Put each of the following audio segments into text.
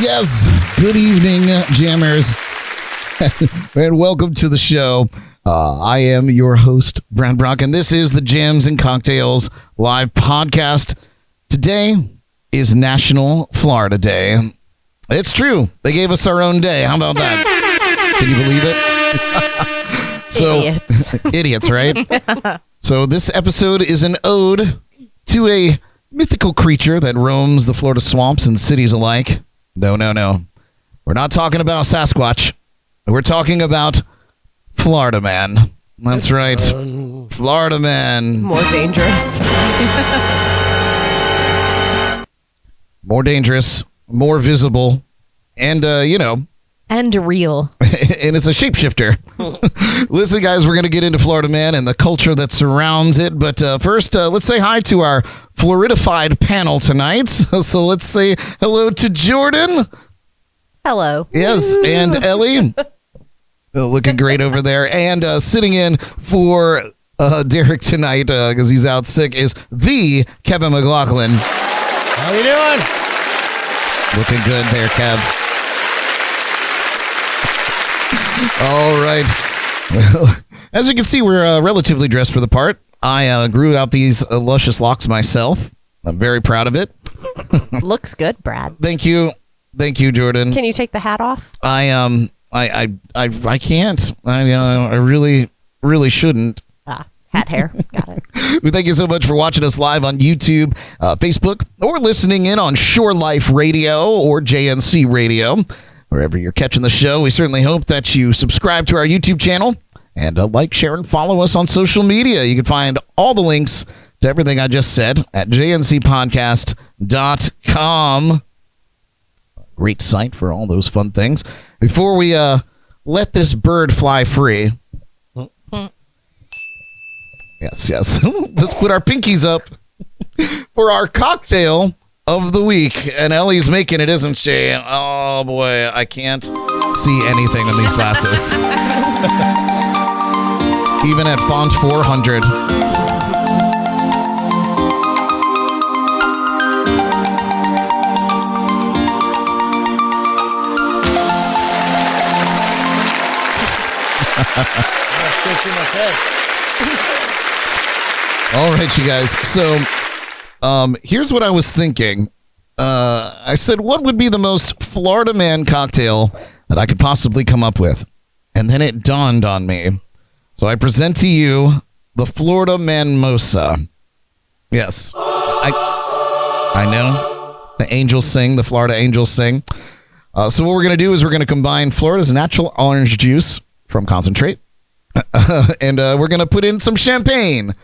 Yes, good evening, jammers, and welcome to the show. I am your host, Brad Brock, and this is the Jams and Cocktails live podcast. Today is National Florida Day. It's true. They gave us our own day. How about that? Can you believe it? Idiots. Idiots, right? So this episode is an ode to a mythical creature that roams the Florida swamps and cities alike. No. We're not talking about Sasquatch. We're talking about Florida Man. That's right. Florida Man. More dangerous. More dangerous, more visible, and, And real. and it's a shapeshifter. Listen, guys, we're going to get into Florida Man and the culture that surrounds it. But first, let's say hi to our Floridified panel tonight. So let's say hello to Jordan. Hello. Yes, and Elly. Looking great over there. And sitting in for Derek tonight, because he's out sick, is the Kevin McLaughlin. How you doing? Looking good there, Kev. All right. Well, as you can see, we're relatively dressed for the part. I grew out these luscious locks myself. I'm very proud of it. Looks good, Brad. Thank you, Jordan. Can you take the hat off? I can't. I really shouldn't. Hat hair. Got it. We thank you so much for watching us live on YouTube, Facebook, or listening in on Shore Life Radio or JNC Radio. Wherever you're catching the show, we certainly hope that you subscribe to our YouTube channel and like, share, and follow us on social media. You can find all the links to everything I just said at jncpodcast.com. Great site for all those fun things. Before we let this bird fly free. Yes. Let's put our pinkies up for our cocktail of the week. And Ellie's making it, isn't she? Oh, boy. I can't see anything in these glasses. Even at font 400. All right, you guys. So here's what I was thinking. I said, what would be the most Florida Man cocktail that I could possibly come up with? And then it dawned on me. So I present to you the Florida Manmosa. Yes. I know. The angels sing. The Florida angels sing. So what we're going to do is we're going to combine Florida's natural orange juice from concentrate. And we're going to put in some champagne.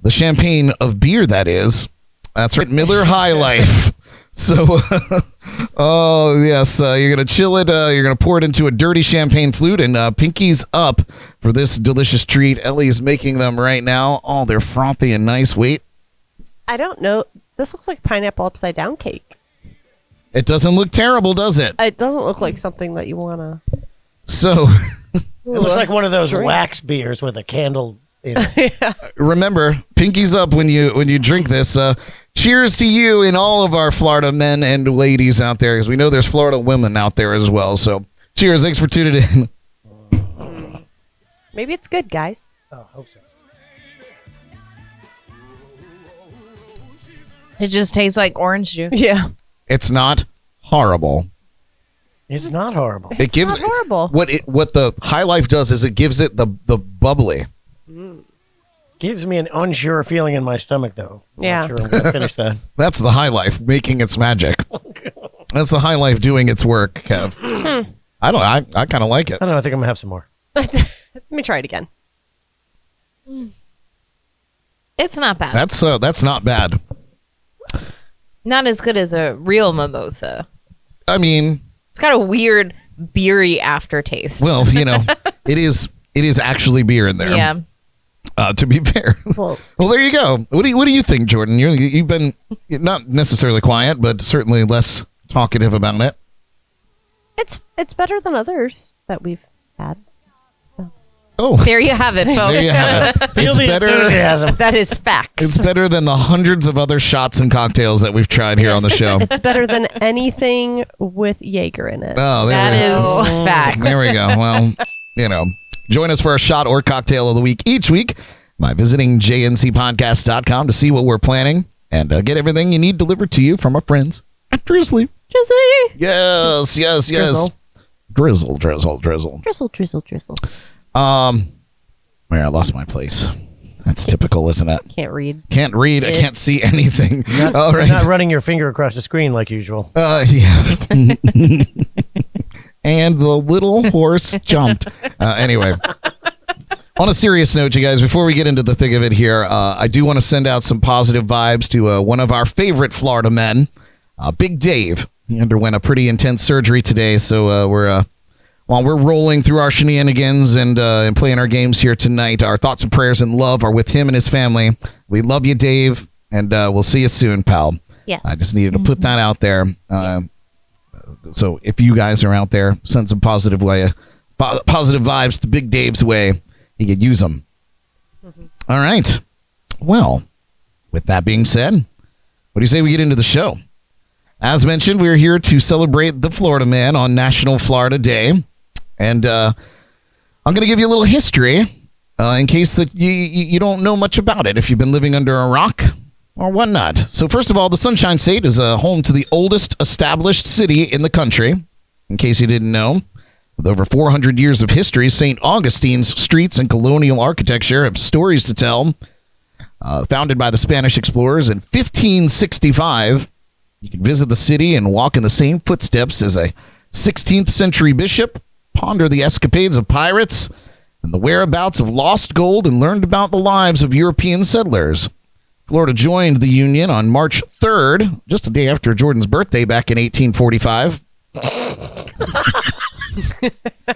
The champagne of beer, that is. That's right, Miller High Life. So, oh, yes, you're going to chill it. You're going to pour it into a dirty champagne flute, and pinkies up for this delicious treat. Ellie's making them right now. Oh, they're frothy and nice. Wait. I don't know. This looks like pineapple upside down cake. It doesn't look terrible, does it? It doesn't look like something that you want to... So... It looks like one of those wax beers with a candle in it. Yeah. Remember, pinkies up when you drink this. Cheers to you and all of our Florida men and ladies out there, because we know there's Florida women out there as well. So cheers. Thanks for tuning in. Maybe it's good, guys. Oh, hope so. It just tastes like orange juice. Yeah. It's not horrible. It's not horrible. It gives not horrible. What the High Life does is it gives it the bubbly. Gives me an unsure feeling in my stomach, though. Yeah. I'm not sure I'm going to finish that. That's the High Life making its magic. That's the High Life doing its work, Kev. I kind of like it. I don't know. I think I'm going to have some more. Let me try it again. It's not bad. That's not bad. Not as good as a real mimosa. I mean, It's got a weird beery aftertaste. well, it is actually beer in there. Yeah. To be fair. Well, Well, there you go. What do you think, Jordan? You've been not necessarily quiet, but certainly less talkative about it. it's better than others that we've had. So. Oh, There you have it, folks. there you have it. Feel It's the better. enthusiasm. That is facts. It's better than the hundreds of other shots and cocktails that we've tried here on the show. It's better than anything with Jaeger in it. Oh, there That we go. is facts. There we go. Well, join us for our shot or cocktail of the week each week by visiting jncpodcast.com to see what we're planning and get everything you need delivered to you from our friends at Drizzly. Drizzly. Yes. Drizzle. Drizzle. Where I lost my place. That's typical, isn't it? Can't read. Can't read. I can't see anything. All You're right. not running your finger across the screen like usual. Yeah. And the little horse jumped. Anyway, on a serious note, you guys, before we get into the thick of it here, I do want to send out some positive vibes to one of our favorite Florida men, Big Dave. He underwent a pretty intense surgery today, so while we're rolling through our shenanigans and playing our games here tonight, our thoughts and prayers and love are with him and his family. We love you, Dave, and we'll see you soon, pal. Yes. I just needed to put that out there. So if you guys are out there, send some positive vibes to Big Dave's way. He could use them. All right. Well, with that being said, what do you say we get into the show? As mentioned, we're here to celebrate the Florida Man on National Florida Day. And I'm going to give you a little history in case that you don't know much about it if you've been living under a rock or whatnot. So first of all, the Sunshine State is home to the oldest established city in the country, in case you didn't know. With over 400 years of history, St. Augustine's streets and colonial architecture have stories to tell. Founded by the Spanish explorers in 1565, you can visit the city and walk in the same footsteps as a 16th century bishop, ponder the escapades of pirates and the whereabouts of lost gold, and learned about the lives of European settlers. Florida joined the Union on March 3rd, just a day after Jordan's birthday back in 1845.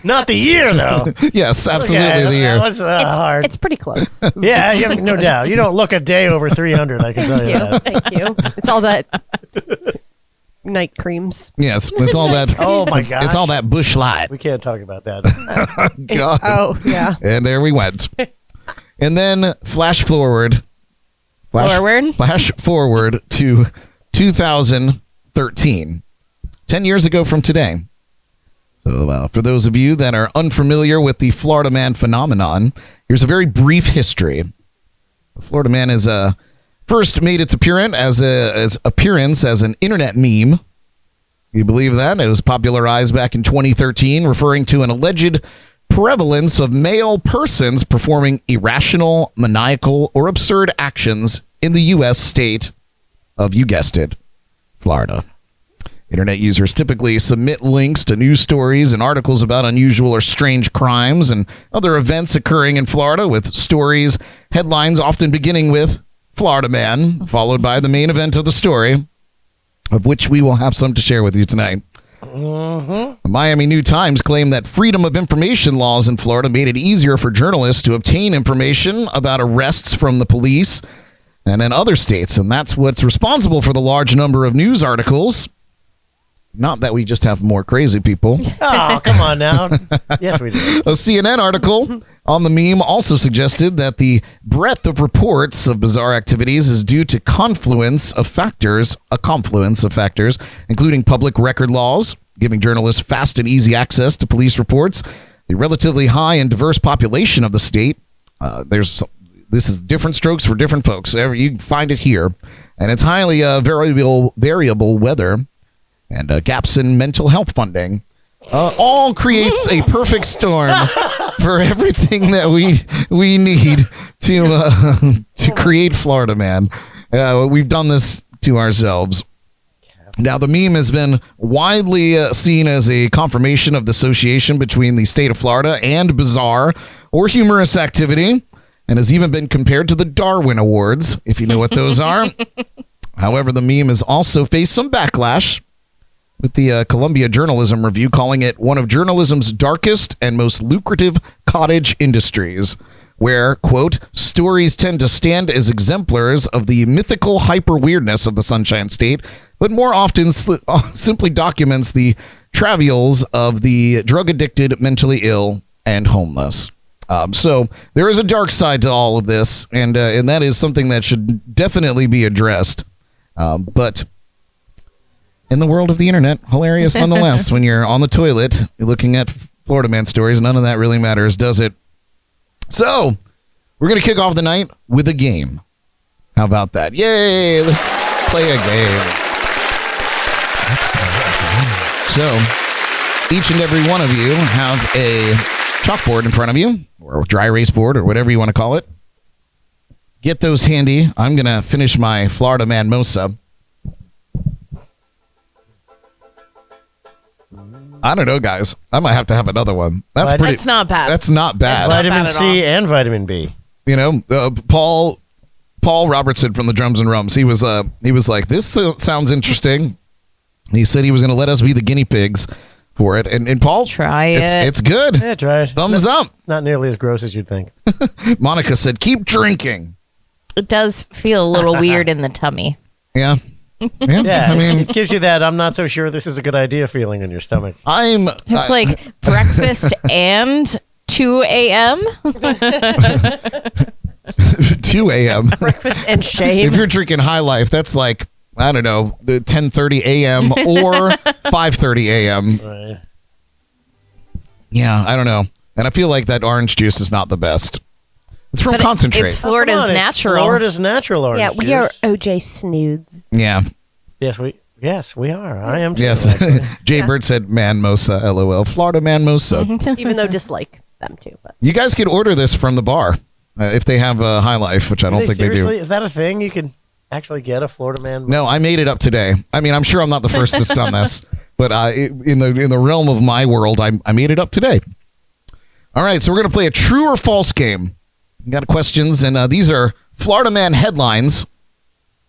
Not the year, though. Yes, absolutely the year. That was hard. It's pretty close. Yeah, no doubt. You don't look a day over 300, I can tell you that. Thank you. It's all that night creams. Yes, it's all that. Oh, my gosh. It's all that Busch Light. We can't talk about that. God. Oh, yeah. And there we went. And then flash forward to 2013, 10 years ago from today. So for those of you that are unfamiliar with the Florida Man phenomenon, here's a very brief history. The Florida Man is first made its appearance as an internet meme. You believe that? It was popularized back in 2013, referring to an alleged prevalence of male persons performing irrational, maniacal, or absurd actions in the U.S. state of, you guessed it, Florida. Internet users typically submit links to news stories and articles about unusual or strange crimes and other events occurring in Florida, with stories, headlines often beginning with Florida Man, followed by the main event of the story, of which we will have some to share with you tonight. The Miami New Times claimed that freedom of information laws in Florida made it easier for journalists to obtain information about arrests from the police and in other states, and that's what's responsible for the large number of news articles. Not that we just have more crazy people. Oh, come on now. Yes, we do. A CNN article on the meme also suggested that the breadth of reports of bizarre activities is due to a confluence of factors, including public record laws, giving journalists fast and easy access to police reports, the relatively high and diverse population of the state. This is different strokes for different folks. You can find it here. And it's highly variable weather and gaps in mental health funding. All creates a perfect storm for everything that we need to create Florida Man. We've done this to ourselves. Now, the meme has been widely seen as a confirmation of the association between the state of Florida and bizarre or humorous activity, and has even been compared to the Darwin Awards, if you know what those are. However, the meme has also faced some backlash, with the Columbia Journalism Review calling it one of journalism's darkest and most lucrative cottage industries, where, quote, stories tend to stand as exemplars of the mythical hyper-weirdness of the Sunshine State, but more often simply documents the travails of the drug-addicted, mentally ill, and homeless. So there is a dark side to all of this, and that is something that should definitely be addressed. But in the world of the internet, hilarious nonetheless. When you're on the toilet looking at Florida man stories, none of that really matters, does it? So we're going to kick off the night with a game. How about that? Yay! Let's play a game. So each and every one of you have a chalkboard in front of you, or dry erase board, or whatever you want to call it. Get those handy. I'm going to finish my Florida Man Mosa. I don't know, guys. I might have to have another one. That's not bad. That's not bad. That's not Vitamin bad at C and vitamin B. You know, Paul Robertson from the Drums and Rums. He was like, this sounds interesting. He said he was going to let us be the guinea pigs for it. And Paul, Try it. It's good. Yeah, try it. Thumbs up. Not nearly as gross as you'd think. Monica said, keep drinking. It does feel a little weird in the tummy. Yeah. Yeah, I mean, it gives you that I'm not so sure this is a good idea feeling in your stomach. It's like breakfast and 2 a.m. 2 a.m. Breakfast and shame. If you're drinking High Life, that's like, I don't know, 10:30 a.m. or 5:30 a.m. Right. Yeah, I don't know. And I feel like that orange juice is not the best. It's from concentrate. It's Florida's Come on, natural. It's Florida's natural orange Yeah, juice. we are OJ Snoods. Yeah. Yes, we are. I am too. Yes. actually. Jay Bird said man mosa, LOL. Florida man mosa. Even though dislike them too. But You guys could order this from the bar if they have a High Life, which I don't think Seriously? they do. Is that a thing? You can actually get a Florida man? No, I made it up today. I mean, I'm sure I'm not the first that's done this, but in the realm of my world, I made it up today. All right, so we're going to play a true or false game. We got questions, and these are Florida Man headlines,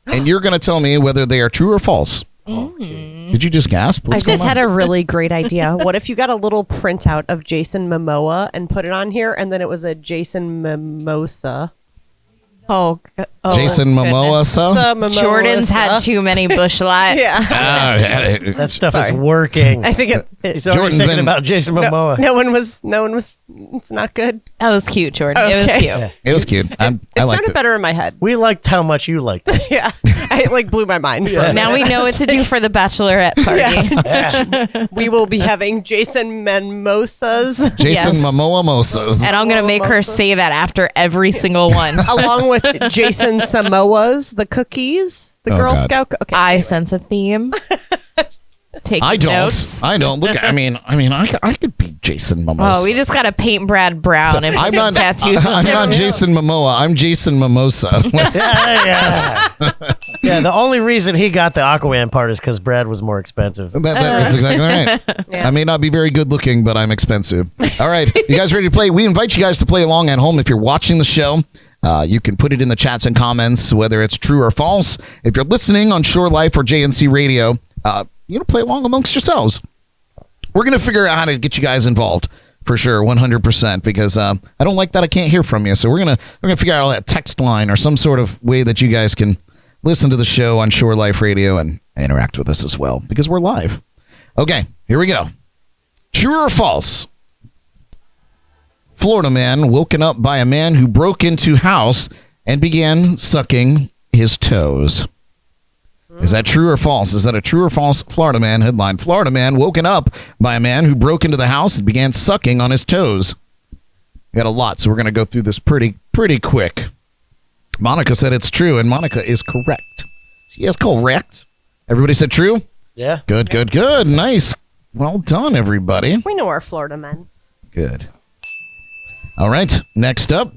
and you're going to tell me whether they are true or false. Did you just gasp? I just had a really great idea. What if you got a little printout of Jason Momoa and put it on here, and then it was a Jason Mimosa? Jason Momoa, Jordan's had too many Busch Lights. Yeah. That stuff is working. I think He's already Jordan's thinking been- about Jason Momoa. no one was. It's not good. That was cute, Jordan. It was Okay. cute. It was cute. I It liked sounded it. better in my head. We liked how much you liked it. Yeah, I like blew my mind. For a Now minute. we know what to do for the bachelorette party. We will be having Jason Menmosas Jason Yes. Momoa Mosas. And I'm going to make her say that after every single one. along with Jason Samoa's, the cookies, the Oh, Girl God. Scout. Okay, I sense a theme. Take I don't. notes. I don't. Look, I mean, I could be Jason Momoa. Oh, we just got to paint Brad Brown and I'm put some not. tattoos on I'm him. not Jason Momoa. I'm Jason Mimosa. Yeah, the only reason he got the Aquaman part is because Brad was more expensive. That's exactly right. Yeah. I may not be very good looking, but I'm expensive. All right, you guys ready to play? We invite you guys to play along at home. If you're watching the show, you can put it in the chats and comments, whether it's true or false. If you're listening on Shore Life or JNC Radio, you know, play along amongst yourselves. We're going to figure out how to get you guys involved for sure, 100%, because I don't like that I can't hear from you. So we're gonna figure out that text line or some sort of way that you guys can listen to the show on Shore Life Radio and interact with us as well, because we're live. Okay, here we go. True or false? Florida man woken up by a man who broke into house and began sucking his toes. Is that true or false? Is that a true or false Florida man headline? Florida man woken up by a man who broke into the house and began sucking on his toes. We got a lot, so we're going to go through this pretty quick. Monica said it's true, and Monica is correct. She is correct. Everybody said true? Yeah. Good. Nice. Well done, everybody. we know our Florida men. Good. All right, next up.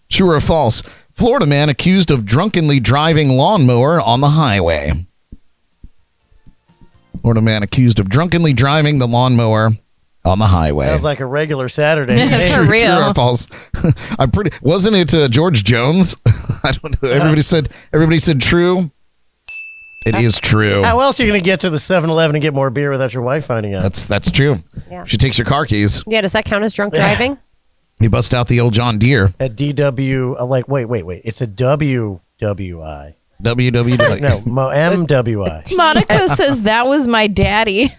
True or false? Florida man accused of drunkenly driving lawnmower on the highway. Florida man accused of drunkenly driving the lawnmower on the highway. Sounds like a regular Saturday. For Hey, True real. or false? Wasn't it George Jones? I don't know. Everybody said true. It is true. how else are you going to get to the 7-Eleven and get more beer without your wife finding out? That's true. Yeah. She takes your car keys. Yeah, does that count as drunk driving? You bust out the old John Deere. At DW, wait. It's a WWI. www. No, MWI. Monica says that was my daddy.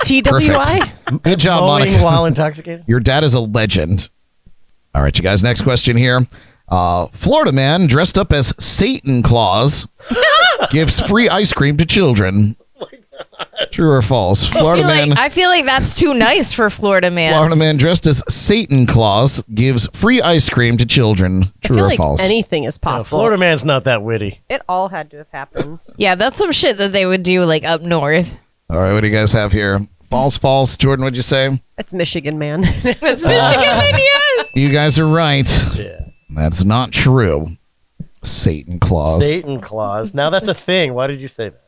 TWI? Good job, Mowing Monica. while intoxicated. Your dad is a legend. All right, you guys. Next question here. Florida man dressed up as Satan Claus gives free ice cream to children. True or false? I feel like that's too nice for Florida man. Florida man dressed as Satan Claus gives free ice cream to children. True I feel or like false? anything is No, possible. Florida man's not that witty. It all had to have happened. Yeah, that's some shit that they would do like up north. All right, what do you guys have here? False, false. Jordan, what'd you say? It's Michigan, man. It's Michigan, yes. You guys are right. Yeah. That's not true. Satan Claus. Satan Claus. Now that's a thing. Why did you say that?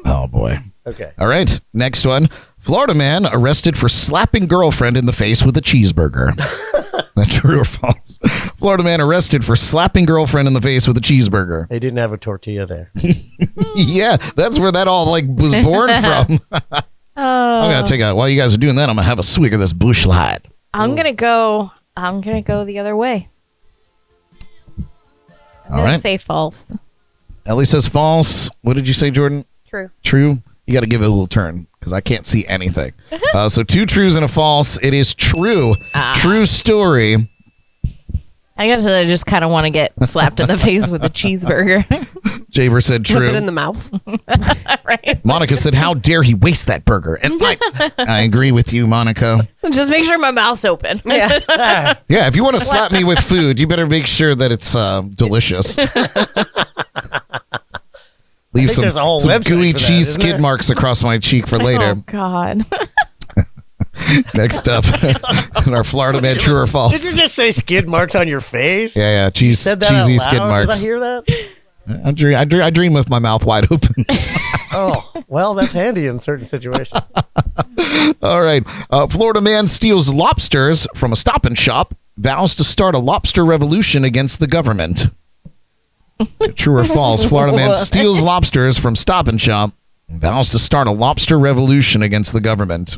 Oh, boy. Okay. All right, next one. Florida man arrested for slapping girlfriend in the face with a cheeseburger. That true or false? Florida man arrested for slapping girlfriend in the face with a cheeseburger. They didn't have a tortilla there. Yeah, that's where that all was born from. I'm gonna take a. While you guys are doing that, I'm gonna have a swig of this Busch Light. I'm gonna go the other way. I'm All gonna right. say false. Ellie says false. What did you say, Jordan? True. True. You got to give it a little turn because I can't see anything. So 2 trues and a false. It is true. True story. I guess I just kind of want to get slapped in the face with a cheeseburger. Jaber said true. Was it in the mouth? Right. Monica said, "How dare he waste that burger?" And I agree with you, Monica. Just make sure my mouth's open. Yeah. Yeah, if you want to slap me with food, you better make sure that it's delicious. Leave some there's a whole gooey website for that, cheese isn't skid there? marks across my cheek for later. Oh God. Next up, our Florida man, true or false? Did you just say skid marks on your face? Yeah, You said that cheesy out skid loud? marks. Did I hear that? I dream with my mouth wide open. Oh, well, that's handy in certain situations. All right. Florida man steals lobsters from a Stop and Shop, vows to start a lobster revolution against the government. True or false? Florida man steals lobsters from Stop and Shop, vows to start a lobster revolution against the government.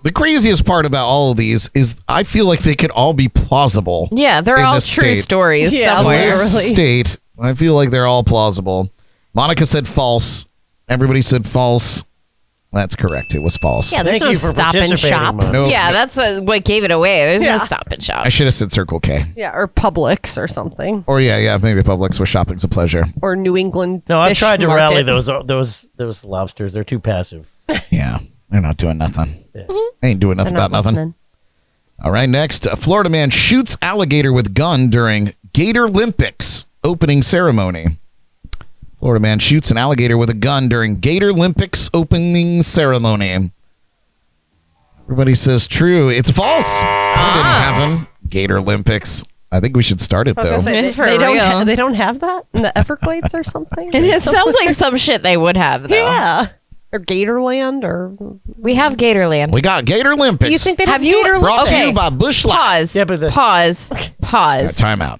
The craziest part about all of these is I feel like they could all be plausible. Yeah, they're in all this true state. stories Yeah, somewhere. In this Really? state, I feel like they're all plausible. Monica said false. Everybody said false. That's correct. It was false. Yeah, there's Thank no you for stop and participating, shop. Mom. No, Yeah, that's what gave it away. There's Yeah. no stop and shop. I should have said Circle K. Yeah, or Publix or something. Or yeah, maybe Publix where shopping's a pleasure. Or New England No, I've fish tried to market. rally those lobsters. They're too passive. Yeah, they're not doing nothing. Yeah. They ain't doing nothing They're about not nothing. listening. All right, next. A Florida man shoots alligator with gun during Gator Olympics opening ceremony. Florida man shoots an alligator with a gun during Gator Olympics opening ceremony. Everybody says true. It's false. That didn't happen. Gator Olympics. I think we should start it, I was though. gonna say, For they don't real. they don't have that in the Everglades or something? It sounds like some shit they would have, though. Yeah. Or Gatorland or We have Gatorland. We got Gator Olympics. you think they Have you Brought to okay. you by Busch Light. Pause. Yeah, but Pause. Time out.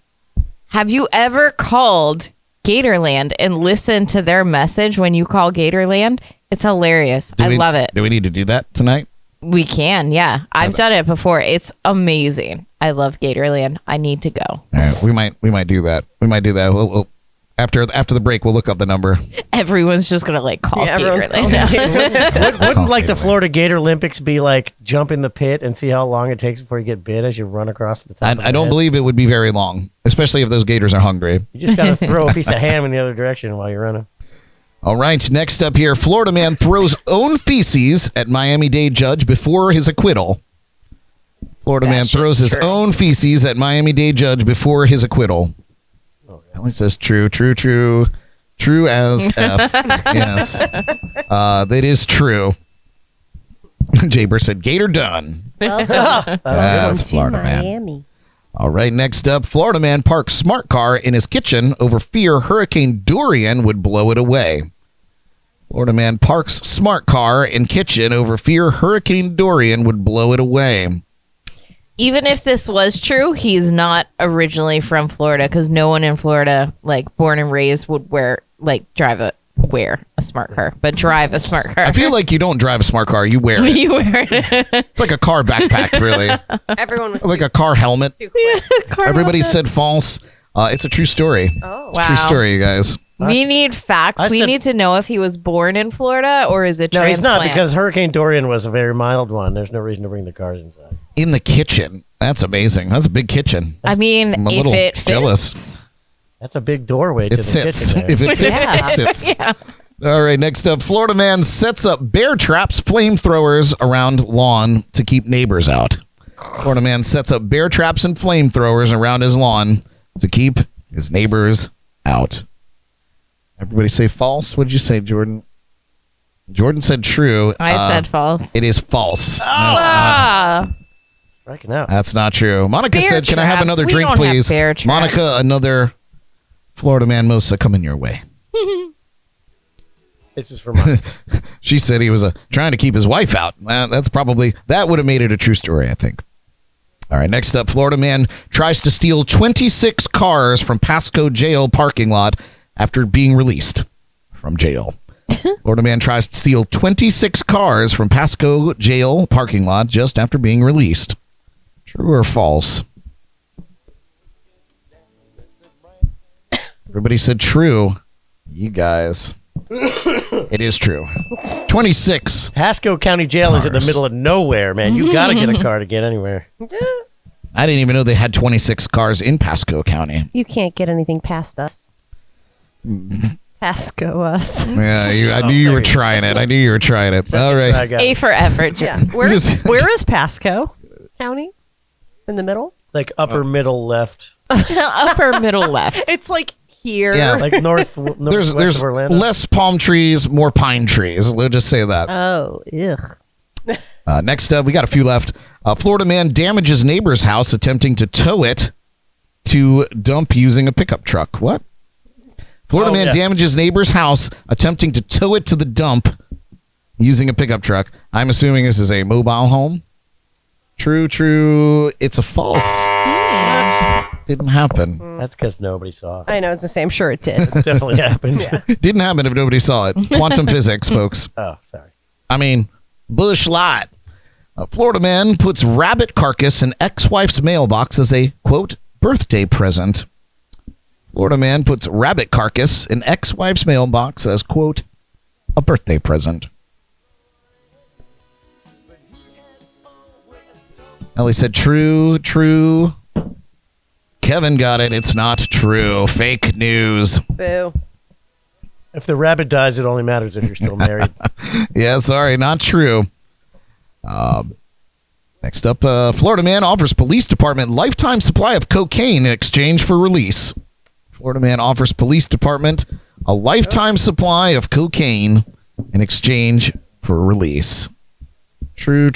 Have you ever called Gatorland and listened to their message when you call Gatorland? It's hilarious. I love it. Do we need to do that tonight? We can, yeah. I've done it before. It's amazing. I love Gatorland. I need to go. All right, we might do that. We might do that. We'll after the break, we'll look up the number. Everyone's just gonna like call Yeah, everyone's Gatorland. calling Wouldn't like the Gatorland. Florida Gator Olympics be like jump in the pit and see how long it takes before you get bit as you run across the top? I don't believe it would be very long, especially if those gators are hungry. You just got to throw a piece of ham in the other direction while you're running. All right, next up here, Florida man throws own feces at Miami-Dade judge before his acquittal. Florida man throws his own feces at Miami-Dade judge before his acquittal. Ellie says true as F. Yes, that is true. Jaber said Gator done. Well done. That's Florida man. Miami. All right, next up, Florida man parks smart car in his kitchen over fear Hurricane Dorian would blow it away. Florida man parks smart car in kitchen over fear Hurricane Dorian would blow it away. Even if this was true, he's not originally from Florida because no one in Florida, like born and raised, would drive a smart car, but drive a smart car. I feel like you don't drive a smart car, you wear it. you wear it. It's like a car backpack, really. Everyone was Like a car helmet. too quick. Everybody said false. It's a true story. Oh. It's a true Wow. story, you guys. We need facts. I We said- need to know if he was born in Florida or is it No, he's transplant. not, because Hurricane Dorian was a very mild one. There's no reason to bring the cars inside. In the kitchen. That's amazing. That's a big kitchen. I mean, I'm a if little it fits. jealous. That's a big doorway to It the sits. kitchen. If there. it fits, Yeah. it sits. Yeah. All right, next up, Florida man sets up bear traps, flamethrowers around lawn to keep neighbors out. Florida man sets up bear traps and flamethrowers around his lawn to keep his neighbors out. Everybody say false. What did you say, Jordan? Jordan said true. I said false. It is false. Striking out. That's not true. Monica Bear said, "Can I have traps. another We drink, don't have please?" bear traps. Monica, another Florida man mosa coming your way. This is for mine. She said he was trying to keep his wife out. That would have made it a true story, I think. All right, next up, Florida man tries to steal 26 cars from Pasco jail parking lot after being released from jail. Florida man tries to steal 26 cars from Pasco jail parking lot just after being released. True or false? Everybody said true. You guys. It is true. 26. Pasco County Jail is in the Cars. middle of nowhere, man. You got to get a car to get anywhere. I didn't even know they had 26 cars in Pasco County. You can't get anything past us. Pasco us. Yeah, I knew you were trying it. All right. I got A it. for effort, Yeah. Jen. Where is Pasco County? In the middle? Like upper middle left. Upper middle left. It's like here. Yeah. Like northwest There's of Orlando. less palm trees, more pine trees. Let's just say that. Oh, ugh. Next up, we got a few left. Florida man damages neighbor's house attempting to tow it to dump using a pickup truck. What? Florida man damages neighbor's house attempting to tow it to the dump using a pickup truck. I'm assuming this is a mobile home. True. It's a false. Didn't happen. That's because nobody saw it. I know it's the same. Sure, it did. It definitely happened. Didn't happen if nobody saw it. Quantum physics, folks. Oh, sorry. I mean, Busch Light. A Florida man puts rabbit carcass in ex-wife's mailbox as a, quote, birthday present. Florida man puts rabbit carcass in ex-wife's mailbox as, quote, a birthday present. Ellie said true. Kevin got it. It's not true. Fake news. Boo. If the rabbit dies, it only matters if you're still married. Yeah, sorry, not true. Next up, Florida man offers police department lifetime supply of cocaine in exchange for release. Florida man offers police department a lifetime supply of cocaine in exchange for release. True,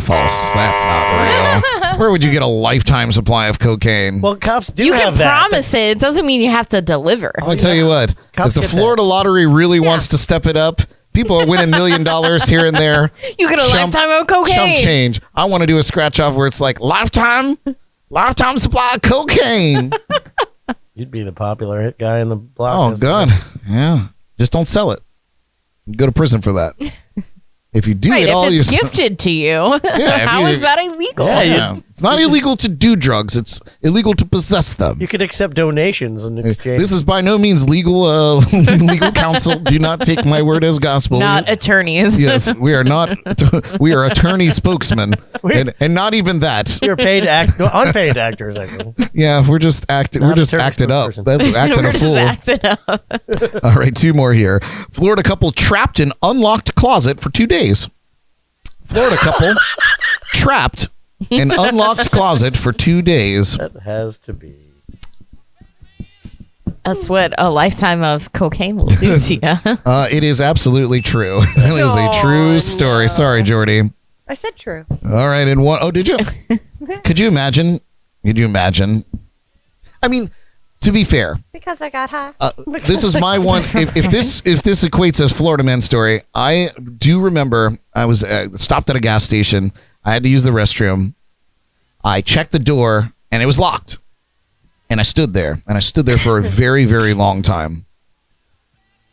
false. That's not real. Where would you get a lifetime supply of cocaine? Well, cops do You can have that. promise it. It doesn't mean you have to deliver. Let me tell you what. Cops If the get that. Florida lottery really wants to step it up, people are winning $1 million here and there. You get a Chump- lifetime of Chump cocaine. change. I want to do a scratch off where it's like lifetime supply of cocaine. You'd be the popular hit guy in the block. Oh God, yeah. Just don't sell it. You go to prison for that. If you do Right, it all if it's yourself. gifted to you, if how you- is that illegal? Yeah, Yeah. It's not illegal to do drugs. It's illegal to possess them. You could accept donations in exchange. This is by no means legal. Legal counsel. Do not take my word as gospel. Not attorneys. Yes, we are not. We are attorney spokesmen, and not even that. You're unpaid actors, actually. Yeah, we're just acting. We're Not a just attorney acted up. spokesperson. That's acting We're a just fool. acting up. All right, two more here. Florida couple trapped in unlocked closet for 2 days. Florida couple trapped in unlocked closet for 2 days. That has to be. That's what a lifetime of cocaine will do to you. It is absolutely true. That is a true story. no. Sorry, Jordy. I said true. All right, in one oh did you? Could you imagine? Could you imagine? I mean, to be fair, Because I got high. this is my one. If this equates as Florida man story, I do remember I was stopped at a gas station. I had to use the restroom. I checked the door and it was locked. And I stood there for a very, very long time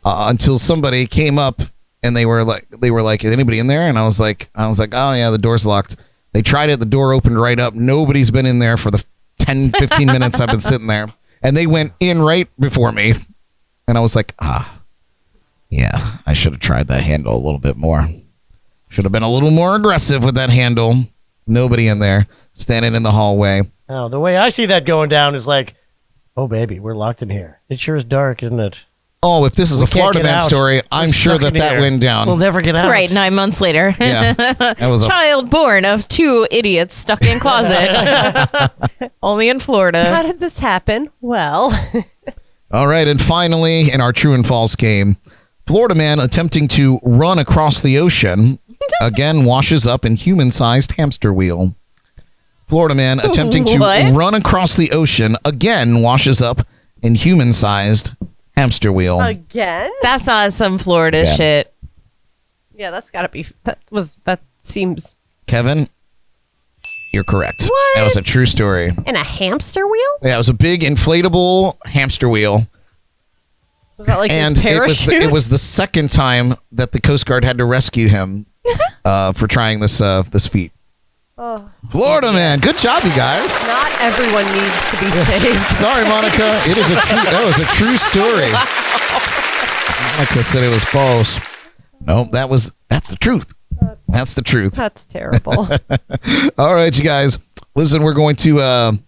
until somebody came up and they were like, is anybody in there? And I was like, oh yeah, the door's locked. They tried it. The door opened right up. Nobody's been in there for the 10, 15 minutes I've been sitting there. and they went in right before me. And I was like, yeah, I should have tried that handle a little bit more. Should have been a little more aggressive with that handle. Nobody in there, standing in the hallway. Now, the way I see that going down is like, oh, baby, we're locked in here. It sure is dark, isn't it? Oh, if this is a can't Florida get Man out. story, I'm We're sure stuck that in here. went down. We'll never get out. Right, 9 months later. Yeah, that was a Child born of 2 idiots stuck in closet. Only in How Florida. did this happen? Well, All right, and finally, in our true and false game, Florida Man attempting to run across the ocean again washes up in human-sized hamster wheel. Florida Man attempting to What? run across the ocean again washes up in human-sized hamster wheel. again? That's not some Florida Yeah. shit. Yeah, that's got to be. That seems. Kevin, you're correct. What? That was a true story. In a hamster wheel? Yeah, it was a big inflatable hamster wheel. Was that like And his parachute? it was the second time that the Coast Guard had to rescue him for trying this feat. Oh, Florida Man, good job, you guys. not everyone needs to be saved. Sorry, Monica. That was a true story. Monica said it was false. No, that's the truth. That's the truth. That's terrible. All right, you guys. Listen, we're going to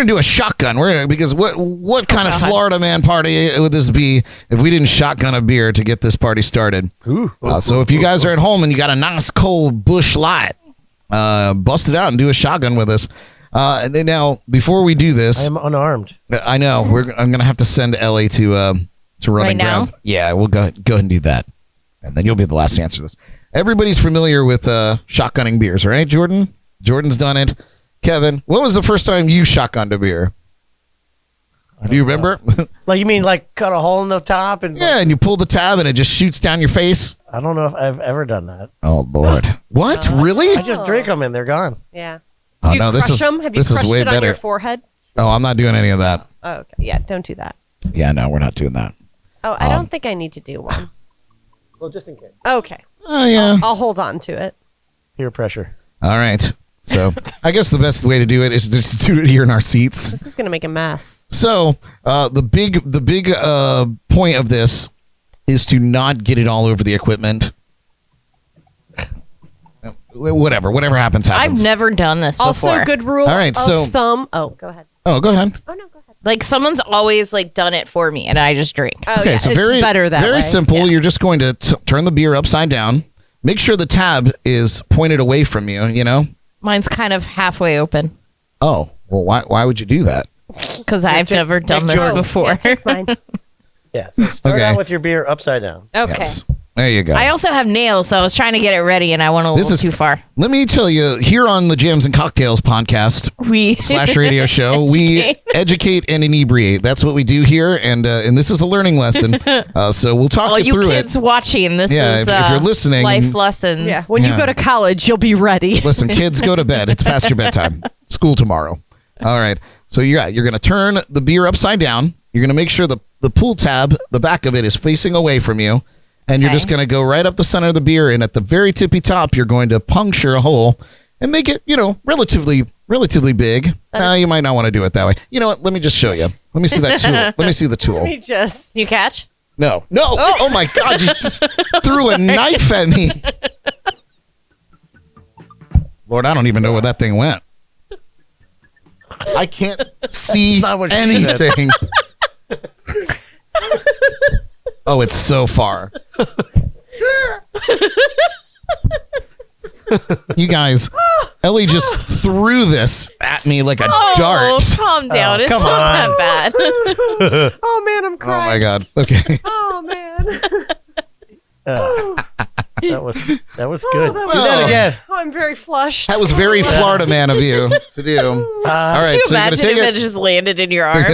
do a shotgun. Because what kind of Florida Man party would this be if we didn't shotgun a beer to get this party started? Ooh. So if you guys are at home and you got a nice cold Busch Light, bust it out and do a shotgun with us. And then now, before we do I this, am unarmed. I know I'm gonna have to send Ellie to run Right now? ground. Yeah, we'll go ahead and do that, and then you'll be the last to answer this. Everybody's familiar with shotgunning beers, right? Jordan? Jordan's done it. Kevin, when was the first time you shotgunned a beer? Do you remember? Like, you mean like cut a hole in the top? And Yeah, and you pull the tab and it just shoots down your face. I don't know if I've ever done that. Oh Lord! What? Really? I just drink them and they're gone. Yeah. Oh you no, this crush is them? Have you this is crushed way it on better. your forehead? Oh, I'm not doing any of that. Oh, okay. Yeah, don't do that. Yeah, no, we're not doing that. Oh, I don't think I need to do one. Well, just in case. Okay. Oh yeah. I'll hold on to it. Peer pressure. All right. So I guess the best way to do it is to just do it here in our seats. This is going to make a mess. So the big point of this is to not get it all over the equipment. Whatever happens. I've never done this before. Also, good rule All right, of so- thumb. Oh, go ahead. Oh, go ahead. Oh, no, go ahead. Like someone's always like done it for me, and I just drink. Oh, Okay, yeah, so it's very better that very way. simple. Yeah. You're just going to turn the beer upside down. Make sure the tab is pointed away from you. You know. Mine's kind of halfway open Oh well, why would you do that? because I've never done this Jordan. before. Yeah, take mine. Yeah. So start Okay. out with your beer upside down. Okay. Yes. There you go. I also have nails, so I was trying to get it ready, and I went a This little is- too far. Let me tell you, here on the Jams and Cocktails podcast We / radio show, we educate and inebriate. That's what we do here, and this is a learning lesson. So we'll talk all you you through kids it. watching, this Yeah, is if you're listening- life lessons. Yeah. When Yeah. you go to college, you'll be ready. Listen, kids, go to bed. It's past your bedtime. School tomorrow. All right. So you're going to turn the beer upside down. You're going to make sure the pull tab, the back of it, is facing away from you. And you're Okay. just going to go right up the center of the beer. And at the very tippy top, you're going to puncture a hole and make it, relatively big. You might not want to do it that way. You know what? Let me just show you. Let me see that tool. Let me see the tool. We just. You catch? No. Oh my God. You just threw a knife at me. Lord, I don't even know where that thing went. I can't see not what she said. anything. Oh, it's so far. You guys, Ellie just threw this at me like a Oh, dart. calm down. It's come not on. that bad. Oh, man, I'm Oh crying. my God. Okay. Oh, man. That was good. that Do was- that again. Oh, I'm very flushed. That was very Florida man of you to do. All right, Could you so you're imagine gonna if take it just landed in your arm?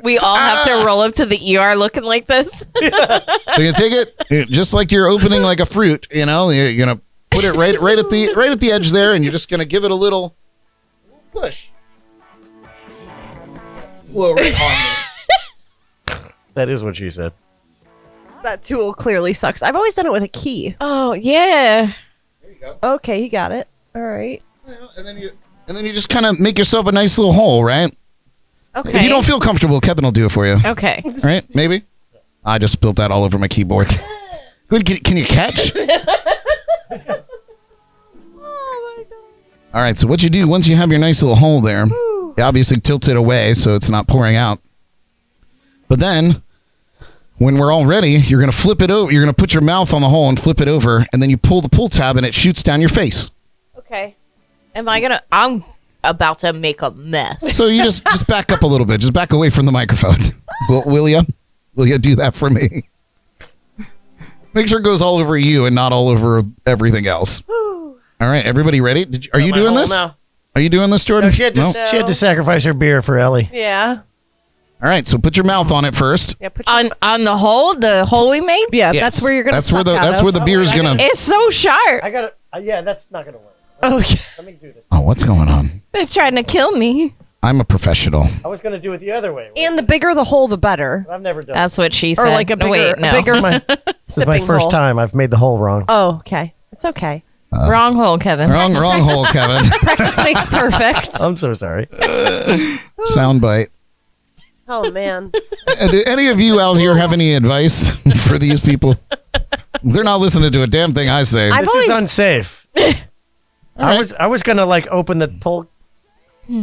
We all have to roll up to the ER looking like this. So you're gonna take it just like you're opening like a fruit. You know, you're gonna put it right at the edge there, and you're just gonna give it a little push. Blow right on me. That is what she said. That tool clearly sucks. I've always done it with a key. Oh, yeah. There you go. Okay, you got it. All right. And then you and then you just kind of make yourself a nice little hole, right? Okay. If you don't feel comfortable, Kevin will do it for you. Okay. All right, maybe. I just spilled that all over my keyboard. Good. Can you catch? All right, so what you do once you have your nice little hole there, you obviously tilt it away so it's not pouring out. But then, when we're all ready, you're going to flip it over. You're going to put your mouth on the hole and flip it over, and then you pull the pull tab and it shoots down your face. Okay. I'm about to make a mess. So you just back up a little bit. Just back away from the microphone. Will you? Will you do that for me? Make sure it goes all over you and not all over everything else. All right, everybody ready? Are you doing this? Now. Are you doing this, Jordan? No, she had to sacrifice her beer for Ellie. Yeah. All right, so put your mouth on it first. Yeah. Put your, On the hole we made? yeah. Yes. That's where you're gonna. That's where suck the out beer is gonna. It's so sharp. I got to yeah, that's not going to work. of. Okay. Let me do this. Oh, what's going on? They're trying to kill me. I'm a professional. I was going to do it the other way. And the bigger the hole, the better. I've never done That's what she Or said. like a bigger, Wait, no. a bigger This is my sipping first hole. time I've made the hole wrong. Oh, okay. It's okay. Wrong hole, Kevin. Wrong hole, Kevin. Practice makes perfect. I'm so sorry. Soundbite. Oh man. Do any of you out here have any advice for these people? They're not listening to a damn thing I say. I've This is always- unsafe. I was going to like open the pull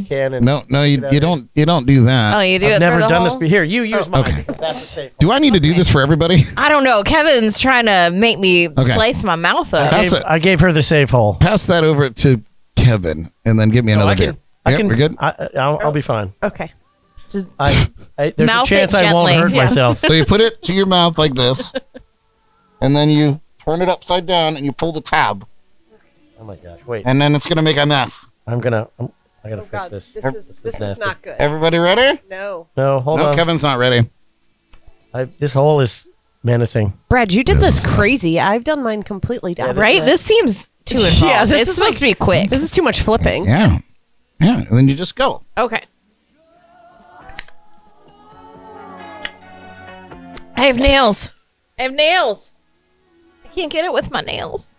can and No, you don't do that. Oh, you do I've it never through the done hole? this before. Here, you use mine. okay. because That's a safe. Do I need to do this for everybody? I don't know. Kevin's trying to make me slice my mouth up. Pass it. I gave her the safe hole. Pass that over to Kevin, and then give me another beer. I can. We're good. I'll be fine. Okay. Just There's a Mouth chance it I won't gently. hurt Yeah. myself. So you put it to your mouth like this, and then you turn it upside down, and you pull the tab, Oh my gosh! Wait, and then it's gonna make a mess. I gotta Oh fix God, this. this is nasty. not good. Everybody ready? No. No, hold No, on. Kevin's not ready. This hole is menacing. Brad, you did This this is crazy. I've done mine completely down. right? This seems too involved. Yeah, this it's is supposed to be quick. This is too much flipping. Yeah, and then you just go. Okay. I have nails. I can't get it with my nails.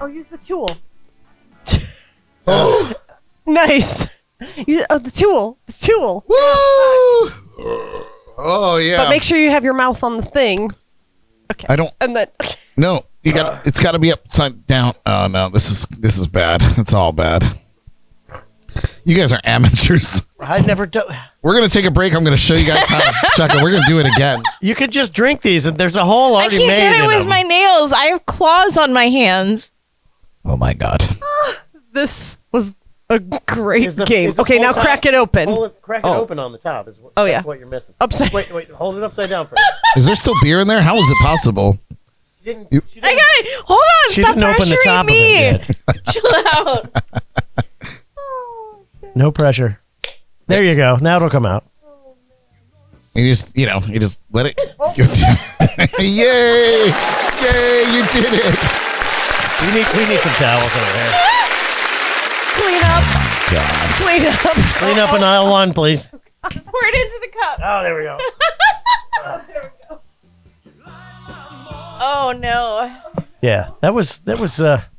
Oh, use the tool. Nice. The tool. The tool. Woo! Oh yeah. But make sure you have your mouth on the thing. Okay. I don't. And then. No, you got. It's got to be upside down. Oh no, this is bad. It's all bad. You guys are amateurs. I never do. We're gonna take a break. I'm gonna show you guys how to check it. We're gonna do it again. You could just drink these, and there's a hole I already can't made. get it in with them. my nails. I have claws on my hands. Oh my god. This was a great Is the- game. is the Okay, now full crack it open. Crack it open on the top. Is what, Oh, yeah. That's what you're missing. Upside- Wait. Hold it upside down first. Is there still beer in there? How is it possible? She didn't. You- She I didn't got it. Hold on. She Stop didn't open the pressuring top me. of it yet. Chill out. No pressure. There you go. Now it'll come out. You just let it. Yay! Yay! You did it. We need some towels over there. Clean up. God. Clean up. Clean up in aisle 1, please. Pour it into the cup. Oh, there we go. Oh no. Yeah, that was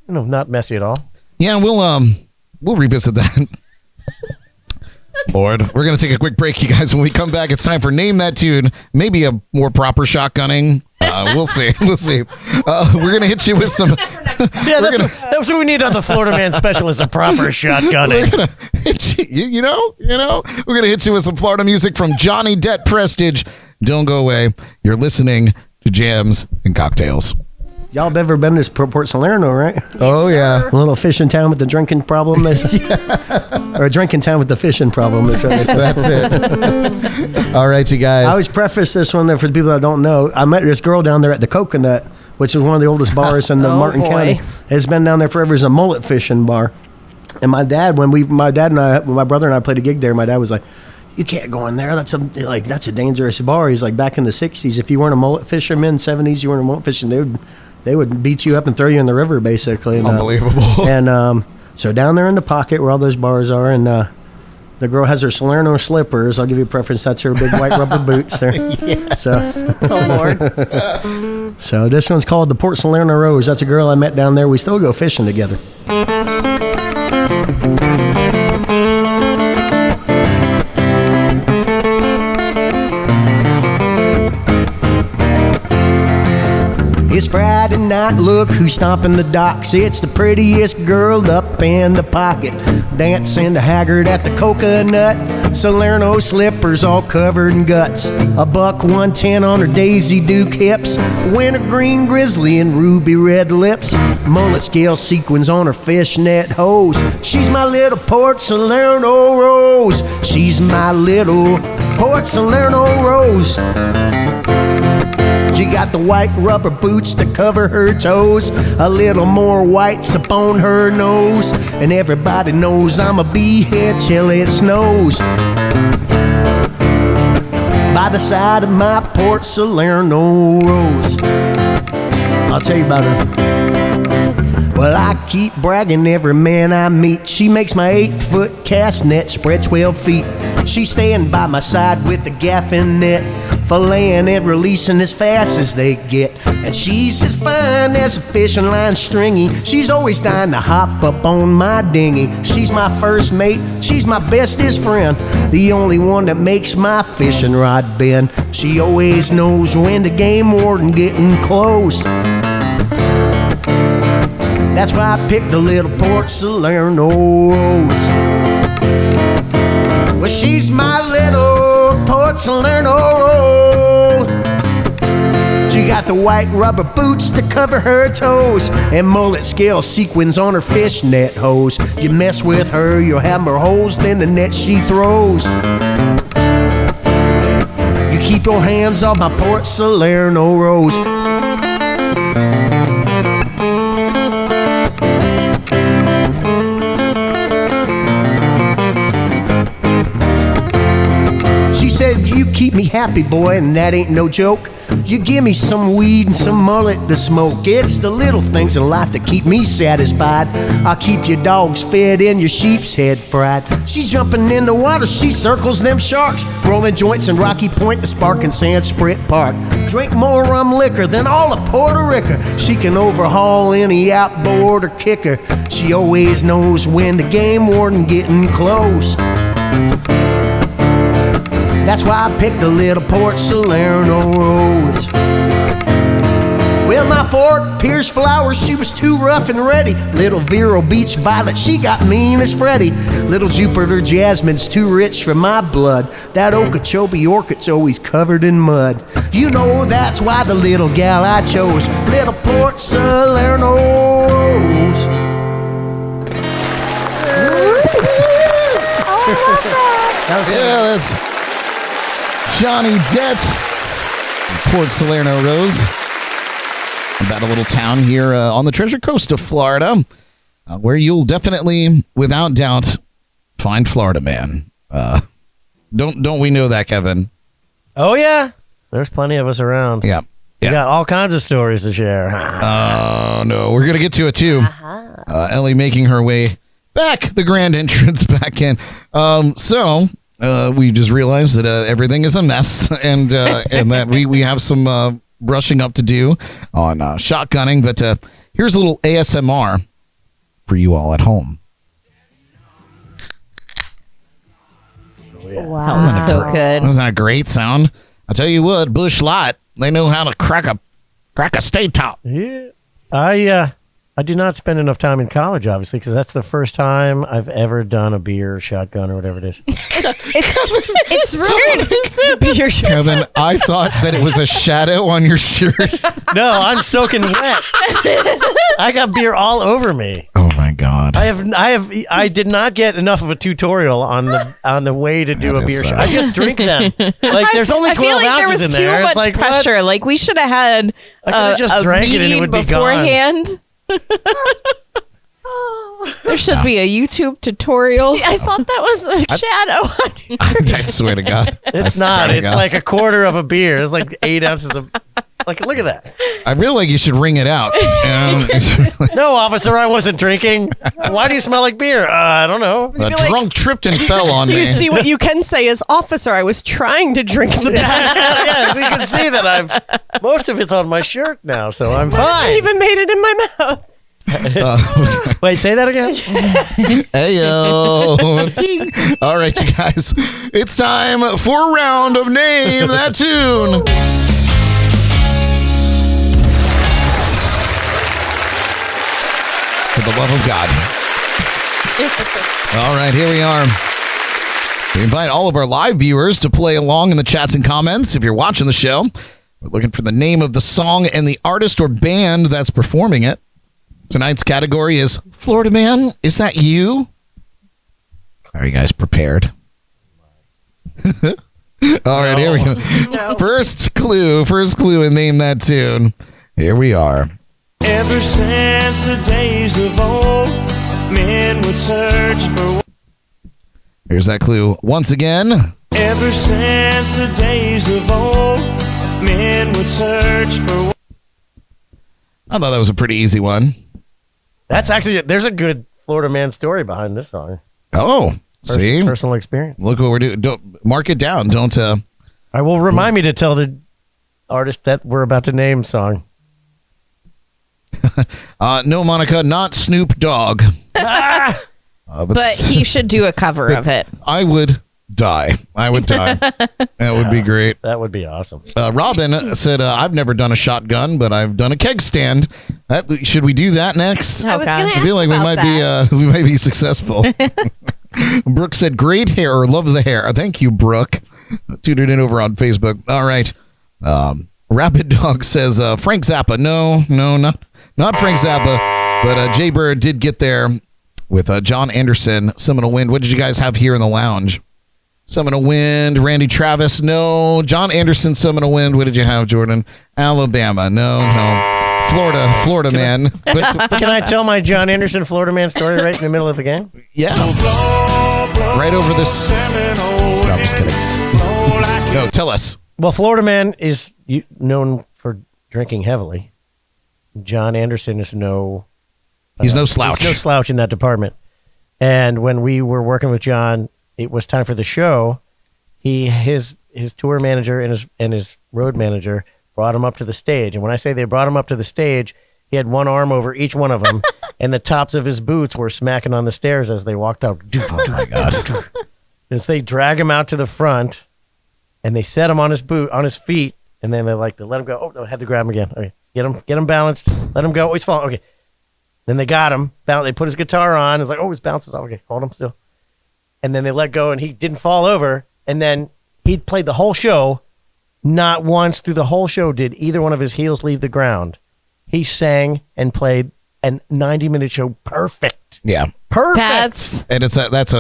not messy at all. Yeah, we'll revisit that. Lord, we're gonna take a quick break, you guys. When we come back, it's time for Name That Tune. Maybe a more proper shotgunning. We'll see. We'll see. We're gonna hit you with some. Yeah, that's what we need on the Florida Man Special is a proper shotgunning. We're gonna hit you know. We're gonna hit you with some Florida music from Johnny Depp Prestige. Don't go away. You're listening to Jams and Cocktails. Y'all have ever been to Port Salerno, right? Oh yeah. A little fishing town with the drinking problem, they say. Or a drinking town with the fishing problem, is what they say. That's it. All right, you guys. I always preface this one there for the people that don't know. I met this girl down there at the Coconut, which is one of the oldest bars in the Oh, Martin boy. County. It's been down there forever as a mullet fishing bar. And my brother and I played a gig there, my dad was like, "You can't go in there. That's a dangerous bar." He's like, back in the '60s, if you weren't a mullet fisherman, '70s, you weren't a mullet fisherman, they would beat you up and throw you in the river, basically. And, Unbelievable. And so down there in the pocket where all those bars are, and the girl has her Salerno slippers. I'll give you a preference. That's her big white rubber boots there. Yes. So, Oh Lord. so this one's called the Port Salerno Rose. That's a girl I met down there. We still go fishing together. It's Friday night, look who's stomping the docks. It's the prettiest girl up in the pocket, dancing to Haggard at the coconut. Salerno slippers all covered in guts, a $110 on her Daisy Duke hips, wintergreen grizzly and ruby red lips, mullet scale sequins on her fishnet hose. She's my little Port Salerno Rose. She's my little Port Salerno Rose. She got the white rubber boots to cover her toes, a little more whites upon her nose, and everybody knows I'm a beehead till it snows. By the side of my Port Salerno Rose. I'll tell you about her. Well, I keep bragging every man I meet. She makes my 8-foot cast net spread 12 feet. She's staying by my side with the gaffing net, filleting and releasing as fast as they get. And she's as fine as a fishing line stringy. She's always dying to hop up on my dinghy. She's my first mate, she's my bestest friend, the only one that makes my fishing rod bend. She always knows when the game warden getting close. That's why I picked a little Port Salerno Rose. Well, she's my little Port Salerno Rose. She got the white rubber boots to cover her toes, and mullet scale sequins on her fishnet hose. You mess with her, you'll have more holes than the net she throws. You keep your hands off my Port Salerno Rose. Said you keep me happy, boy, and that ain't no joke. You give me some weed and some mullet to smoke. It's the little things in life that keep me satisfied. I'll keep your dogs fed and your sheep's head fried. She's jumping in the water, she circles them sharks, rolling joints in Rocky Point, the Spark and Sand Sprit Park. Drink more rum liquor than all of Puerto Rico. She can overhaul any outboard or kicker. She always knows when the game warden getting close. That's why I picked a little Port Salerno Rose. Well, my Fort Pierce Flowers, she was too rough and ready. Little Vero Beach Violet, she got mean as Freddy. Little Jupiter Jasmine's too rich for my blood. That Okeechobee orchid's always covered in mud. You know that's why the little gal I chose, little Port Salerno Rose. Yeah, that's Johnny Dett, Port Salerno Rose. About a little town here on the Treasure Coast of Florida, where you'll definitely, without doubt, find Florida Man. Don't we know that, Kevin? Oh, yeah. There's plenty of us around. Yeah. We got all kinds of stories to share. Oh, no. We're going to get to it, too. Ellie making her way back, the grand entrance back in. We just realized that everything is a mess, and that we have some brushing up to do on shotgunning. But here's a little ASMR for you all at home. Wow, that was so good. Wasn't that a great sound? I tell you what, Busch Light, they know how to crack a state top. Yeah, I did not spend enough time in college, obviously, because that's the first time I've ever done a beer shotgun or whatever it is. It's rude. Beer shotgun. Kevin, I thought that it was a shadow on your shirt. No, I'm soaking wet. I got beer all over me. Oh my God! I did not get enough of a tutorial on the way to do a beer shot. I just drink them. Like there's only 12 ounces in there. There was too much like, pressure. What? Like we should have had just drank it and it would be beforehand. There should be a YouTube tutorial. I thought that was a shadow. I swear to God, it's not. It's like a quarter of a beer. It's like 8 ounces of. Like, look at that. I feel like you should ring it out. No, officer, I wasn't drinking. Why do you smell like beer? I don't know. The drunk tripped and fell on me. You see, what you can say is, officer, I was trying to drink the beer. Yeah, so you can see that most of it's on my shirt now, so I'm fine. I even made it in my mouth. Wait, say that again? Heyo. All right, you guys. It's time for a round of Name That Tune. the love of God. All right, here we are. We invite all of our live viewers to play along in the chats and comments. If you're watching the show, we're looking for the name of the song and the artist or band that's performing it. Tonight's category is Florida Man. Is that you? Are you guys prepared? All right, here we go. No. First clue and name that tune. Here we are. Ever since the days of old, men would search for. Here's that clue once again. Ever since the days of old, men would search for. I thought that was a pretty easy one. That's actually, there's a good Florida Man story behind this song. Oh, see? Personal experience. Look what we're doing. Don't mark it down. Don't. I will remind me to tell the artist that we're about to name song. No, Monica, not Snoop Dogg. But he should do a cover of it. I would die. That would be great. That would be awesome. Robin said, I've never done a shotgun, but I've done a keg stand. Should we do that next? I was God. going to I feel like we might be successful. Brooke said, great hair, or loves the hair. Thank you, Brooke. Tuned it in over on Facebook. All right. Rapid Dog says, Frank Zappa. No, not Frank Zappa, but Jay Bird did get there with John Anderson, Seminole Wind. What did you guys have here in the lounge? Seminole Wind, Randy Travis. No. John Anderson, Seminole Wind. What did you have, Jordan? Alabama. No. Florida man. But Can I tell my John Anderson Florida Man story right in the middle of the game? yeah. Right over this. No, I'm just kidding. No, tell us. Well, Florida Man is known for drinking heavily. John Anderson is He's no slouch. He's no slouch in that department. And when we were working with John, it was time for the show. His tour manager and his road manager brought him up to the stage. And when I say they brought him up to the stage, he had one arm over each one of them, and the tops of his boots were smacking on the stairs as they walked out. Oh my God. And so they drag him out to the front, and they set him on his feet, and then they let him go. Oh, no, I had to grab him again. Okay, get him balanced. Let him go. Oh, he's falling. Okay. Then they got him. They put his guitar on. It's like, oh, his bounces off. Okay, hold him still. And then they let go, and he didn't fall over. And then he played the whole show. Not once through the whole show did either one of his heels leave the ground. He sang and played a 90-minute show perfect. Yeah. Perfect. And that's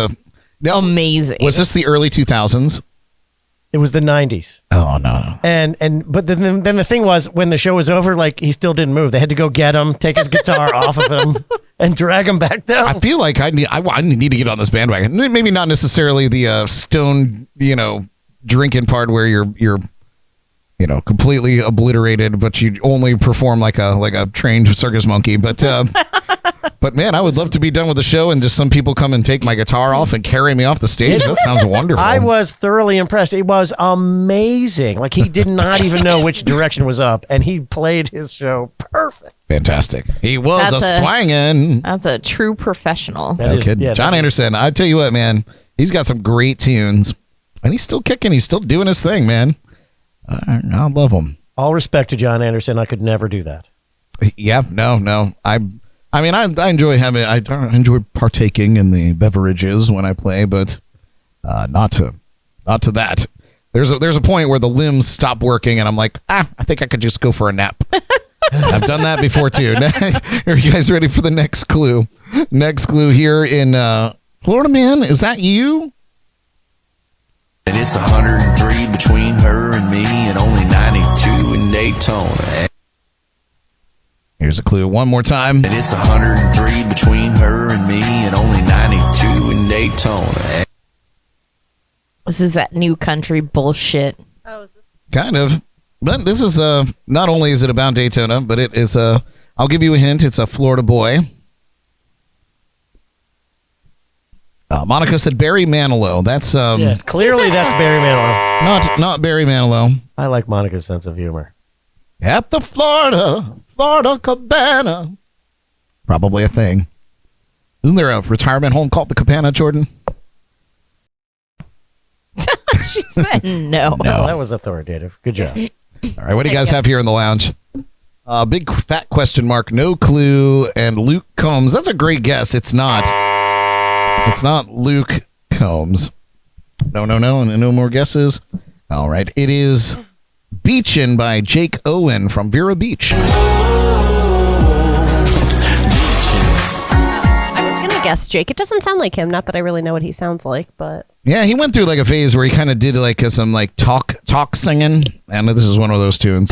now, amazing. Was this the early 2000s? It was the 90s. Oh, no. But then the thing was, when the show was over, he still didn't move. They had to go get him, take his guitar off of him, and drag him back down. I feel like I need to get on this bandwagon. Maybe not necessarily the stone, drinking part where you're completely obliterated, but you only perform like a trained circus monkey. But but man, I would love to be done with the show and just some people come and take my guitar off and carry me off the stage. That sounds wonderful. I was thoroughly impressed. It was amazing. He did not even know which direction was up, and he played his show perfect. Fantastic. He was That's a swangin'. That's a true professional. No kidding. John Anderson, I tell you what, man, he's got some great tunes, and he's still kicking. He's still doing his thing, man. I love him. All respect to John Anderson. I could never do that. Yeah, no. I enjoy I enjoy partaking in the beverages when I play, but not to that. There's a point where the limbs stop working, and I'm like, I think I could just go for a nap. I've done that before too. Are you guys ready for the next clue? Next clue here in Florida Man. Is that you? And it's 103 between her and me, and only 92 in Daytona. Here's a clue one more time. And it's 103 between her and me, and only 92 in Daytona. This is that new country bullshit. Oh, is this? Kind of. But this is not only is it about Daytona, but it is I'll give you a hint. It's a Florida boy. Monica said Barry Manilow. That's Yes, clearly that's Barry Manilow. not Barry Manilow. I like Monica's sense of humor. At the Florida Cabana. Probably a thing. Isn't there a retirement home called the Cabana, Jordan? She said no. No, that was authoritative. Good job. All right, what do you guys have here in the lounge? Big fat question mark. No clue. And Luke Combs. That's a great guess. It's not. It's not Luke Combs. No more guesses. All right. It is Beachin' by Jake Owen from Vero Beach. Guess Jake. It doesn't sound like him. Not that I really know what he sounds like, but Yeah, he went through like a phase where he kind of did like some like talk singing, and this is one of those tunes.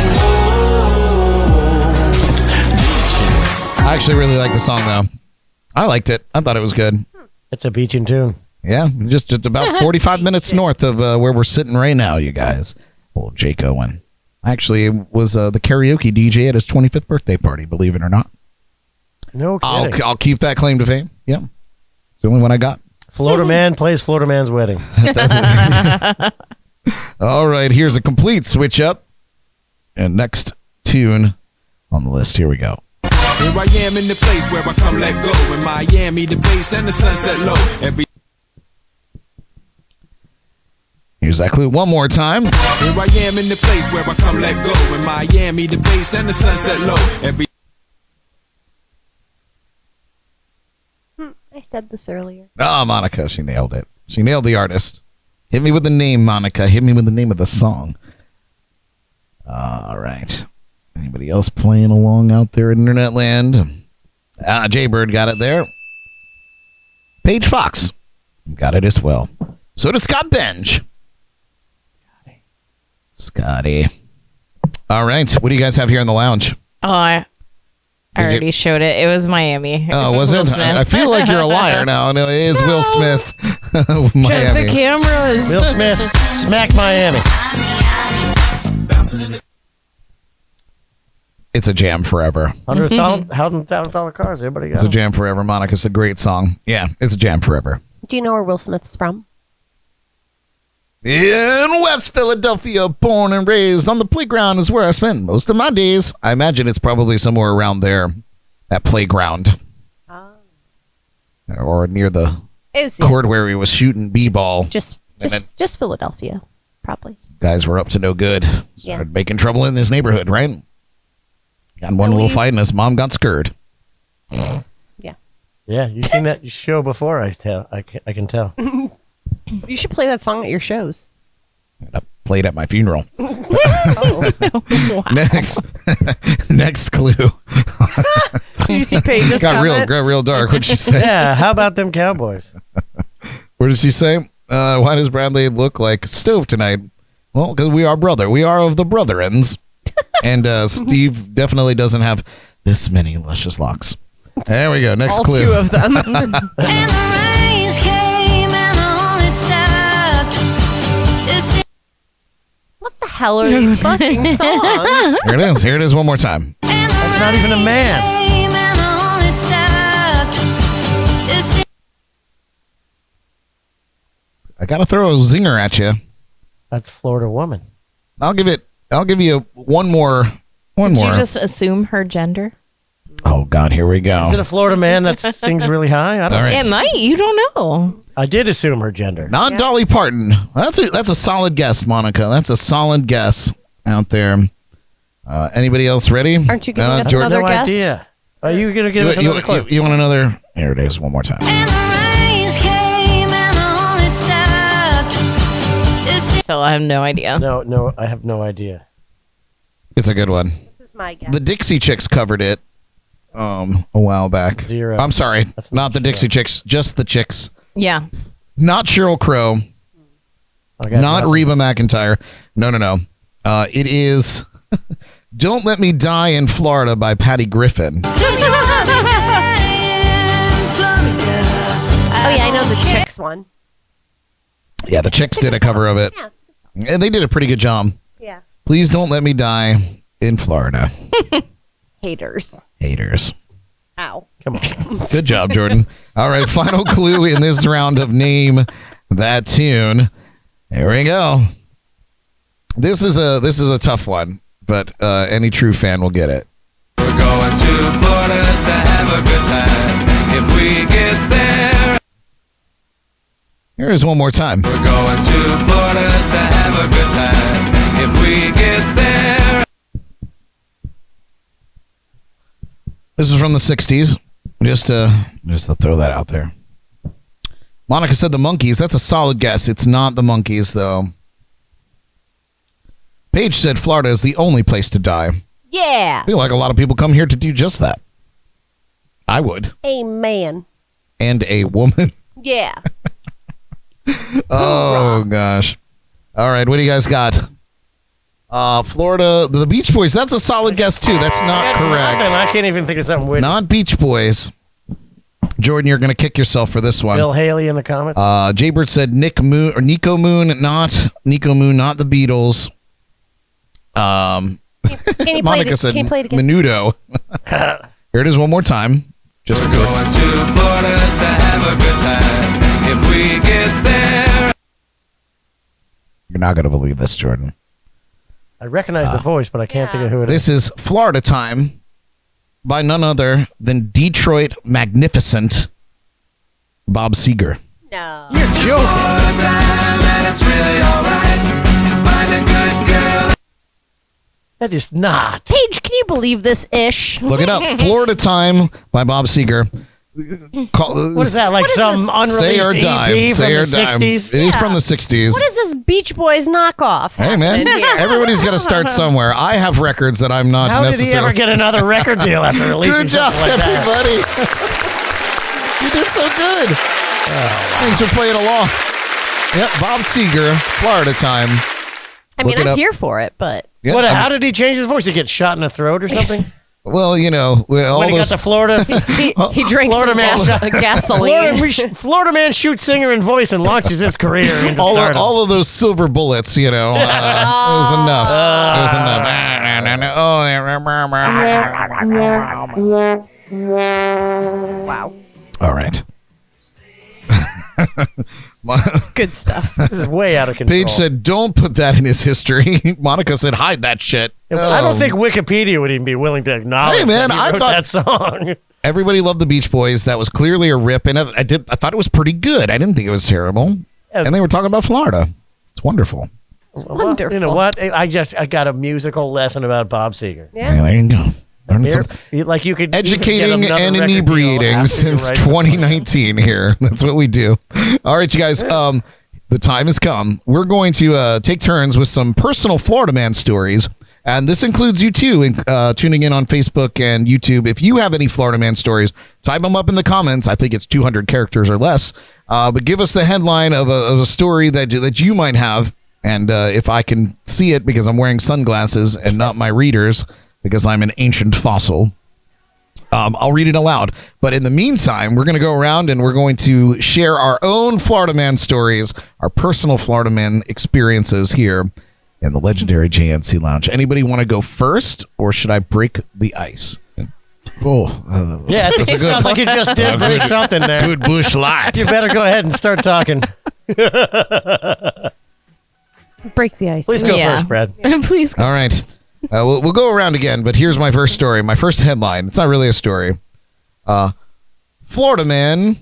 I actually really like the song though. I liked it. I thought it was good. It's a beaching tune. Yeah, just about 45 minutes north of where we're sitting right now, you guys. Old Jake Owen. Actually, was the karaoke DJ at his 25th birthday party, believe it or not. No kidding. I'll keep that claim to fame. Yeah. It's the only one I got. Florida man plays Florida man's wedding. All right, here's a complete switch up. And next tune on the list. Here we go. Here I am in the place where I come let go. In Miami, the bass and the sunset low. Here's that clue one more time. Here I am in the place where I come let go. In Miami, the bass and the sunset low. I said this earlier. Oh, Monica, she nailed it. She nailed the artist. Hit me with the name, Monica. Hit me with the name of the song. All right. Anybody else playing along out there in internet land? Jaybird got it there. Paige Fox got it as well. So does Scott Benj. Scotty. All right. What do you guys have here in the lounge? Oh, I already showed it. It was Miami. Oh, was Will it? Smith. I feel like you're a liar now. No, it is Will Smith. Check Miami. the cameras. Will Smith, smack Miami. It's a jam forever. $100,000 cars. Everybody got It's a them. jam forever. Monica's a great song. Yeah, it's a jam forever. Do you know where Will Smith's from? In West Philadelphia, born and raised on the playground is where I spend most of my days. I imagine it's probably somewhere around there, that playground. Or near the It was court where he was shooting b-ball. just Philadelphia, probably. Guys were up to no good. Started making trouble in his neighborhood, right? Got in one little fight and his mom got scared. Yeah, you've seen that show before. I can tell. You should play that song at your shows. I played at my funeral. Oh. Next clue. Did you see Paige's got comment? real dark. What'd she say? Yeah, how about them Cowboys? What did she say? Why does Bradley look like stove tonight? Well, because we are brother. We are of the brotherins. And Steve definitely doesn't have this many luscious locks. There we go. Next All clue. two of them. What the hell are these fucking songs? Here it is. Here it is one more time. That's not even a man. I gotta throw a zinger at you. That's Florida woman. I'll give you one more. Did you just assume her gender? Oh God, here we go. Is it a Florida man that sings really high? I don't All right. It might. You don't know. I did assume her gender. Not Dolly Parton. That's a solid guess, Monica. That's a solid guess out there. Anybody else ready? Aren't you giving us Jordan? another No guess? idea. Are you going to give us another clue? You want another? Here it is one more time. So I have no idea. No, I have no idea. It's a good one. This is my guess. The Dixie Chicks covered it a while back. Zero. I'm sorry. That's not the Dixie Chicks, just the Chicks. Yeah. Not Sheryl Crow. I got Not nothing. Reba McEntire. No. It is Don't Let Me Die in Florida by Patty Griffin. Oh yeah, I know the Chicks one. Yeah, the Chicks did a cover of it. Yeah, it's a good song. And they did a pretty good job. Yeah. Please Don't Let Me Die in Florida. Haters. Haters. Ow. Come on. Good job, Jordan. All right, final clue in this round of Name That Tune. There we go. This is a tough one, but any true fan will get it. We're going to Florida to have a good time. If we get there, Here is one more time. we're going to Florida to have a good time. If we get there, This is from the 60s. Just to throw that out there. Monica said the Monkees. That's a solid guess. It's not the Monkees, though. Paige said Florida is the only place to die. Yeah. I feel like a lot of people come here to do just that. I would. A man. And a woman. Yeah. Oh, gosh. All right, what do you guys got? Florida, the Beach Boys. That's a solid guess, too. That's not correct. I can't even think of something weird. Not Beach Boys. Jordan, you're going to kick yourself for this one. Bill Haley in the comments. Jaybird said Nico Moon, not Nico Moon, not the Beatles. Can you Monica said play it again? Menudo. Here it is one more time. Just We're going to Florida to have a good time. If we get there. You're not going to believe this, Jordan. I recognize the voice, but I can't think of who it is. This is Florida Time by none other than Detroit Magnificent Bob Seger. No. You're joking. Florida time and it's really alright. Find a good girl. That is not. Paige, can you believe this ish? Look it up. Florida Time by Bob Seger. What is that, like some Say or unreleased die. EP from Say the or die. 60s? It is from the 60s. What is this Beach Boys knockoff? Hey, man. happening here? Everybody's got to start somewhere. I have records that I'm not How did he necessarily. ever get another record deal after releasing Good job, something like that? everybody. You did so good. Thanks for playing along. Yep, Bob Seger, Florida Time. I mean, Look it I'm up. here for it, but Yeah, What? I'm- How did he change his voice? He get shot in the throat or something? Well, you know, all When he got those. to Florida, he drinks Florida some man. gasoline. Florida man shoots singer and voice and launches his career into stardom. All of those silver bullets, you know, it was enough. It was enough. Wow. All right. Good stuff. This is way out of control. Paige said, "Don't put that in his history." Monica said, "Hide that shit." I don't think Wikipedia would even be willing to acknowledge Hey, man, that he I wrote thought- that song. Everybody loved the Beach Boys. That was clearly a rip, and I thought it was pretty good. I didn't think it was terrible. And they were talking about Florida. It's wonderful. Wonderful. You know what? I got a musical lesson about Bob Seger. Yeah. Yeah, there you go. Learning Here, something. like you could even get Educating another and record deal inebriating after you since write something. 2019 here. That's what we do. All right, you guys. The time has come. We're going to take turns with some personal Florida man stories. And this includes you too, tuning in on Facebook and YouTube. If you have any Florida man stories, type them up in the comments. I think it's 200 characters or less. But give us the headline of a story that you might have. And if I can see it because I'm wearing sunglasses and not my readers because I'm an ancient fossil, I'll read it aloud. But in the meantime, we're going to go around and we're going to share our own Florida man stories, our personal Florida man experiences here in the legendary JNC Lounge. Anybody want to go first, or should I break the ice? Yeah, it sounds like you just did break something there. Good Busch Light. You better go ahead and start talking. Break the ice. Please go Yeah. first, Brad. Please. All right. We'll go around again, but here's my first story. My first headline. It's not really a story. Florida man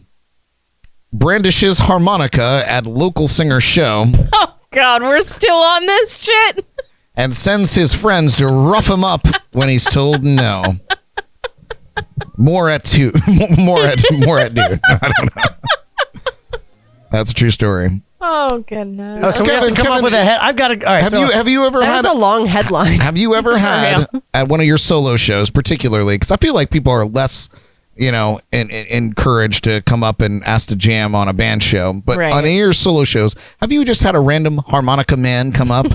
brandishes harmonica at local singer show Oh God, we're still on this shit. and sends his friends to rough him up when he's told no. More at noon. I don't know. That's a true story. Oh goodness. Oh, so we have to come up with a head. I've got to. All right. Have you ever That had was a long headline. Have you ever had at one of your solo shows, particularly, because I feel like people are less, encouraged to come up and ask to jam on a band show, but Right. on any of your solo shows, have you just had a random harmonica man come up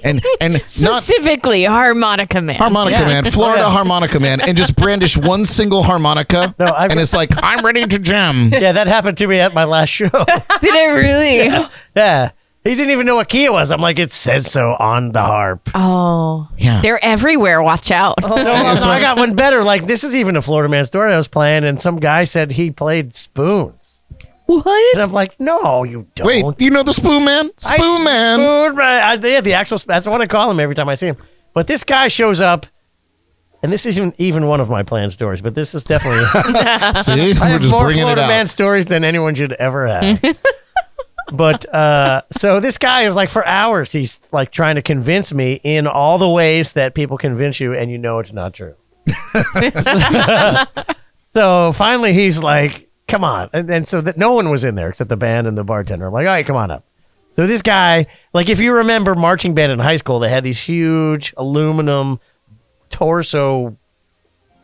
and not Specifically, harmonica man. harmonica man, Florida harmonica man, and just brandish one single harmonica, No, and it's like, I'm ready to jam. Yeah, that happened to me at my last show. Did it really? Yeah. He didn't even know what key it was. I'm like, it says so on the harp. Oh, Yeah. they're everywhere. Watch out. So I got one better. Like, this is even a Florida man story I was playing, and some guy said he played spoons. What? And I'm like, no, you don't. Wait, you know the Spoon Man? Spoon Man. Spoon, right. Yeah, the actual, that's what I call him every time I see him. But this guy shows up, and this isn't even one of my planned stories, but this is definitely. See, I we're have just more bringing it Florida out. man stories than anyone should ever have. But so this guy is like, for hours, he's like trying to convince me in all the ways that people convince you, and you know it's not true. So finally he's like, come on. And so that no one was in there except the band and the bartender. I'm like, all right, come on up. So this guy, like if you remember marching band in high school, they had these huge aluminum torso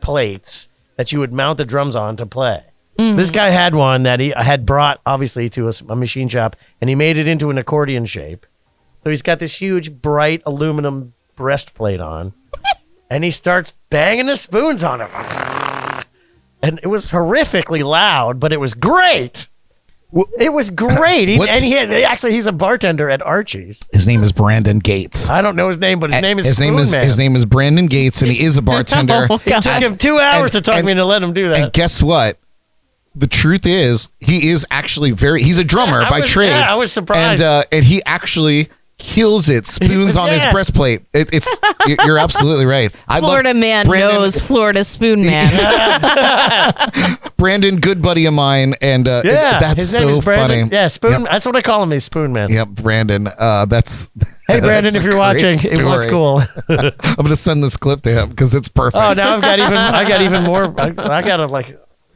plates that you would mount the drums on to play. This guy had one that he had brought, obviously, to a machine shop, and he made it into an accordion shape. So he's got this huge, bright aluminum breastplate on, and he starts banging the spoons on it. And it was horrifically loud, but it was great. It was great. He's a bartender at Archie's. His name is Brandon Gates. I don't know his name, but his name is His name is Brandon Gates, and he is a bartender. Oh, It took him 2 hours to talk me into letting him do that. And guess what? The truth is, he is actually he's a drummer by trade. Yeah, I was surprised. And he actually kills it, spoons on his breastplate. You're absolutely right. Florida man knows Florida spoon man. Brandon, good buddy of mine, and that's his name so is Brandon. funny. Yeah, Spoon. Yep. That's what I call him, is Spoon Man. Yep, Brandon. That's Hey, Brandon, that's if a you're great watching, it was story. cool. I'm gonna send this clip to him because it's perfect. Oh, now I got even more.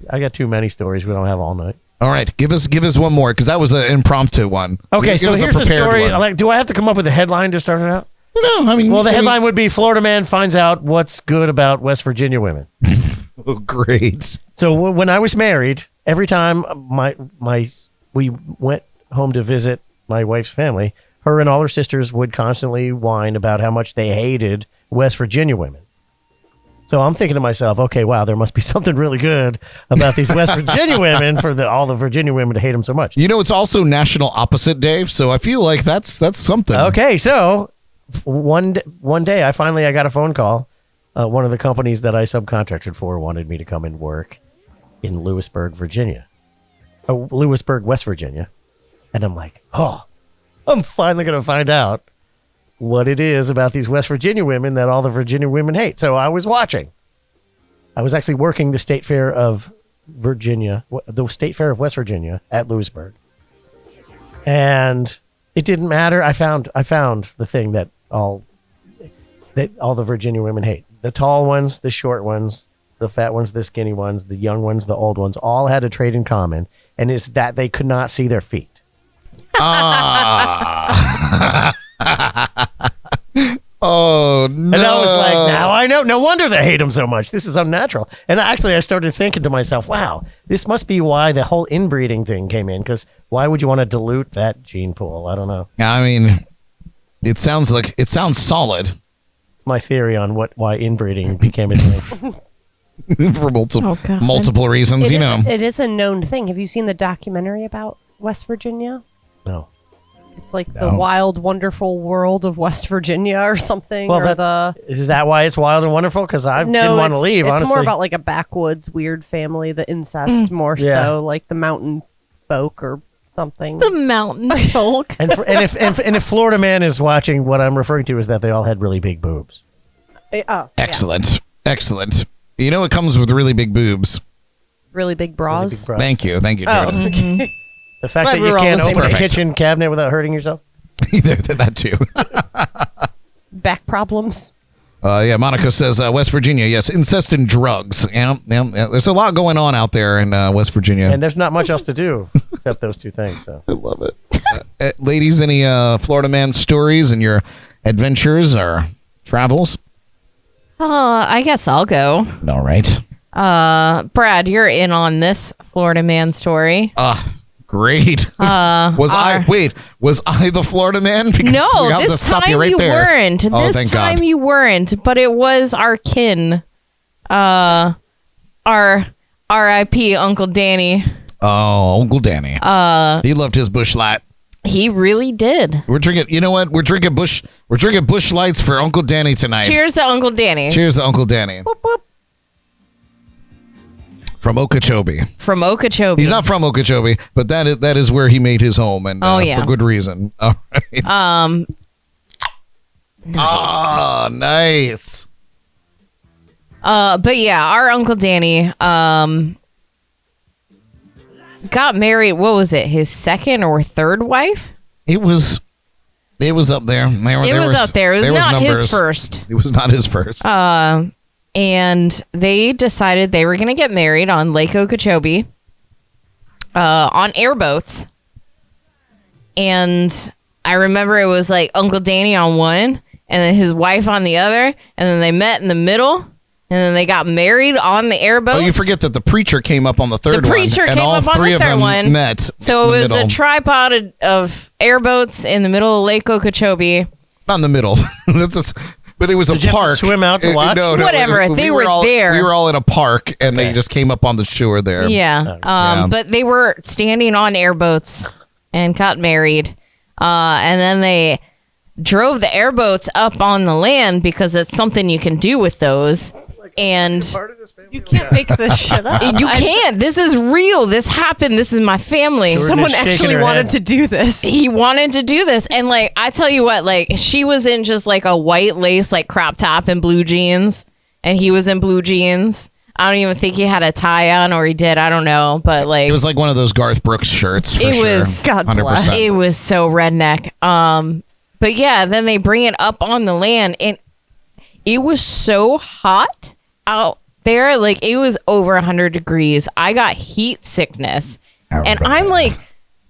I got too many stories we don't have all night. All right, give us one more because that was an impromptu one. Okay, Give so us a here's the prepared story. one. Like, do I have to come up with a headline to start it out? No, I mean, Well, the headline would be Florida man finds out what's good about West Virginia women. Oh, great. So when I was married, every time we went home to visit my wife's family, her and all her sisters would constantly whine about how much they hated West Virginia women. So I'm thinking to myself, okay, wow, there must be something really good about these West Virginia women for all the Virginia women to hate them so much. You know, it's also National Opposite Day, so I feel like that's something. Okay, so one day I got a phone call. One of the companies that I subcontracted for wanted me to come and work in Lewisburg, West Virginia. And I'm like, oh, I'm finally going to find out what it is about these West Virginia women that all the Virginia women hate. So I was watching. I was actually working the State Fair of Virginia, the State Fair of West Virginia at Lewisburg. And it didn't matter. I found the thing that all the Virginia women hate. The tall ones, the short ones, the fat ones, the skinny ones, the young ones, the old ones, all had a trait in common, and it's that they could not see their feet. Oh, no. And I was like, now I know. No wonder they hate them so much. This is unnatural. And actually, I started thinking to myself, wow, this must be why the whole inbreeding thing came in, because why would you want to dilute that gene pool? I don't know. I mean, it sounds solid. My theory on why inbreeding became a thing. For multiple reasons, It is a known thing. Have you seen the documentary about West Virginia? No. It's like the wild, wonderful world of West Virginia or something. Well, is that why it's wild and wonderful? Because I didn't want to leave, honestly. It's more about like a backwoods weird family, the incest more so, like the mountain folk or something. The mountain folk. and if Florida man is watching, what I'm referring to is that they all had really big boobs. Excellent. Excellent. You know it comes with really big boobs. Really big bras? Really big bras. Thank you, Jordan. The fact that you can't open a kitchen cabinet without hurting yourself? That too. Back problems? Monica says West Virginia, yes, incest and drugs. Yeah. There's a lot going on out there in West Virginia. And there's not much else to do except those two things. So I love it. Ladies, any Florida man stories and your adventures or travels? I guess I'll go. All right. Brad, you're in on this Florida man story. Great. Was I the Florida man? Because no, we have to this stop time you right you there. weren't. Oh, This thank time God. you weren't, but it was our kin. Our R.I.P. Uncle Danny. Oh, Uncle Danny. He loved his Busch Light. He really did. We're drinking. You know what? We're drinking Busch Lights for Uncle Danny tonight. Cheers to Uncle Danny. Cheers to Uncle Danny. Boop, boop. From Okeechobee. From Okeechobee. He's not from Okeechobee, but that is where he made his home, and for good reason. All right. Nice. Nice. But yeah, our Uncle Danny got married. What was it? His second or third wife? It was up there. It was up there. It was not his first. It was not his first. and they decided they were going to get married on Lake Okeechobee on airboats. And I remember it was like Uncle Danny on one and then his wife on the other, and then they met in the middle, and then they got married on the airboat. Oh, you forget that the preacher came up on the third one. The preacher and came all up on three the of third them one. met. So in it the was middle. a tripod of airboats in the middle of Lake Okeechobee. Not in the middle. But it was Did a you have to park. swim out to watch? No, Whatever. They were all, there. We were all in a park, and they just came up on the shore there. Yeah. Yeah. But they were standing on airboats and got married. And then they drove the airboats up on the land because it's something you can do with those. And You can't make this shit up. you can't. This is real. This happened. This is my family. So we're Someone just shaking actually her wanted head. to do this. He wanted to do this. And like, I tell you what, like, she was in just like a white lace, like crop top and blue jeans. And he was in blue jeans. I don't even think he had a tie on, or he did. I don't know. But like, It was like one of those Garth Brooks shirts. For It sure. was- God bless. it was so redneck. But yeah, then they bring it up on the land, and it was so hot out there. Like, it was over 100 degrees. I got heat sickness, and I'm like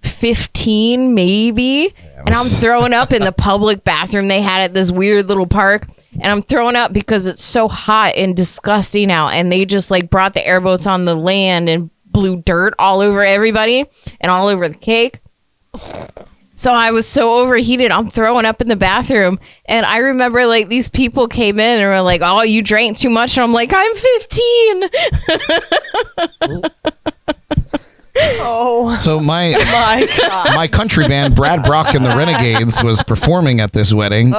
15 maybe, and I'm throwing up in the public bathroom they had at this weird little park, and I'm throwing up because it's so hot and disgusting out, and they just like brought the airboats on the land and blew dirt all over everybody and all over the cake. So I was so overheated, I'm throwing up in the bathroom. And I remember like these people came in and were like, "Oh, you drank too much." And I'm like, "I'm 15." Oh So my my God. my country band, Brad Brock and the Renegades, was performing at this wedding.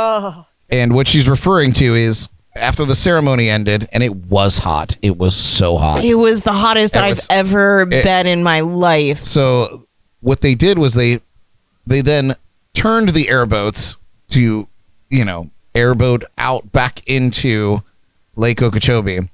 And what she's referring to is after the ceremony ended, and it was hot. It was so hot. It was the hottest It I've was- ever been in my life. So what they did was they then turned the airboats to, airboat out back into Lake Okeechobee.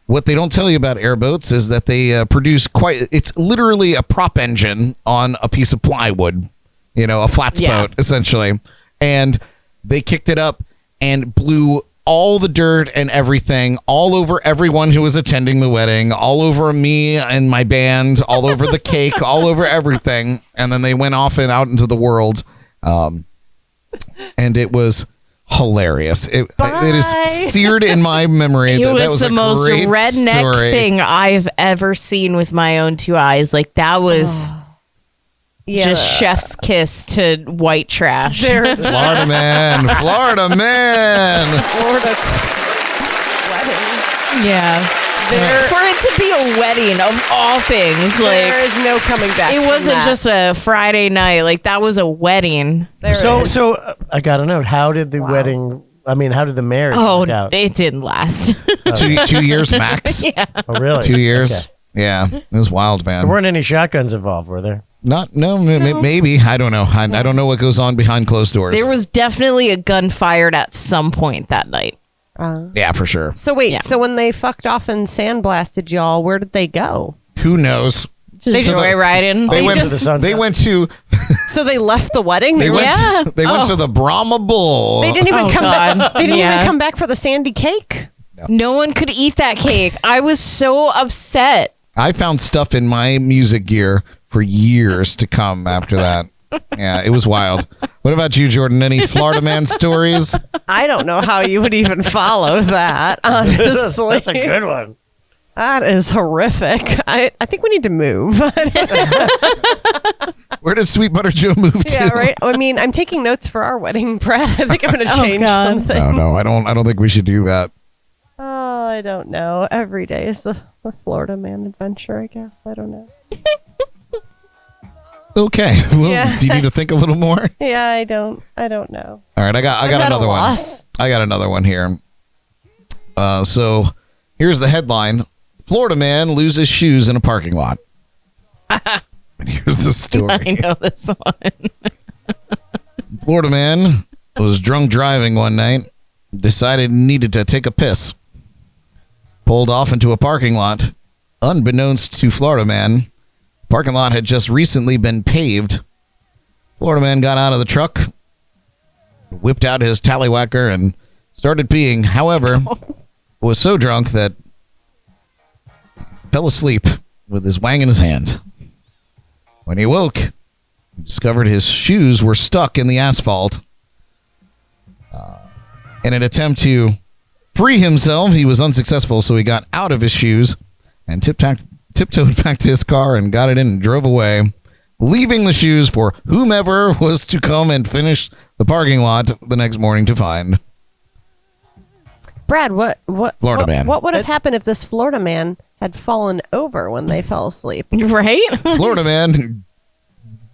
What they don't tell you about airboats is that they produce it's literally a prop engine on a piece of plywood, a flats boat, essentially. And they kicked it up and blew all the dirt and everything all over everyone who was attending the wedding, all over me and my band, all over the cake, all over everything. And then they went off and out into the world. And it was hilarious. It is seared in my memory. It that was a the most great redneck story. thing I've ever seen with my own two eyes. Like, that was just chef's kiss to white trash. There's Florida man. Florida wedding. Yeah. For it to be a wedding of all things, There like, is no coming back. it from wasn't that. just a Friday night. Like, that was a wedding. There So is. I got to know, how did the wedding? I mean, how did the marriage Oh, work out? it didn't last. 2 years max. Oh, really? 2 years. Okay. Yeah, it was wild, There man. weren't any shotguns involved, were there? Maybe. I don't know. I don't know what goes on behind closed doors. There was definitely a gun fired at some point that night. Yeah, for sure. So wait, Yeah. so when they fucked off and sandblasted y'all, where did they go? Who knows? Just joyriding. They went. to the sunset. They went to. So they left the wedding. They went. Yeah. They went to the Brahma Bull. They didn't even Oh, come God. back. They didn't Yeah. even come back for the sandy cake. No one could eat that cake. I was so upset. I found stuff in my music gear for years to come after that. Yeah, it was wild. What about you, Jordan? Any Florida man stories? I don't know how you would even follow that. Honestly, That's a good one. That is horrific. I think we need to move. Where did Sweet Butter Joe move to? Yeah, right. I mean, I'm taking notes for our wedding, Brad. I think I'm going to Oh, change God. something. No, I don't think we should do that. Oh, I don't know. Every day is a Florida man adventure, I guess. I don't know. Okay. Well, Yeah. do you need to think a little more? Yeah, I don't know. All right, I got I'm at a another one. loss. I got another one here. So here's the headline: Florida man loses shoes in a parking lot. And here's the story: I know this one. Florida man was drunk driving one night, decided he needed to take a piss, pulled off into a parking lot. Unbeknownst to Florida man, parking lot had just recently been paved. Florida man got out of the truck, whipped out his tallywhacker, and started peeing. However, was so drunk that fell asleep with his wang in his hand. When he woke, he discovered his shoes were stuck in the asphalt. In an attempt to free himself, he was unsuccessful, so he got out of his shoes and tiptoed back to his car and got it in and drove away, leaving the shoes for whomever was to come and finish the parking lot the next morning to find. Brad, what Florida man. What would have happened if this Florida man had fallen over when they fell asleep? Right? Florida man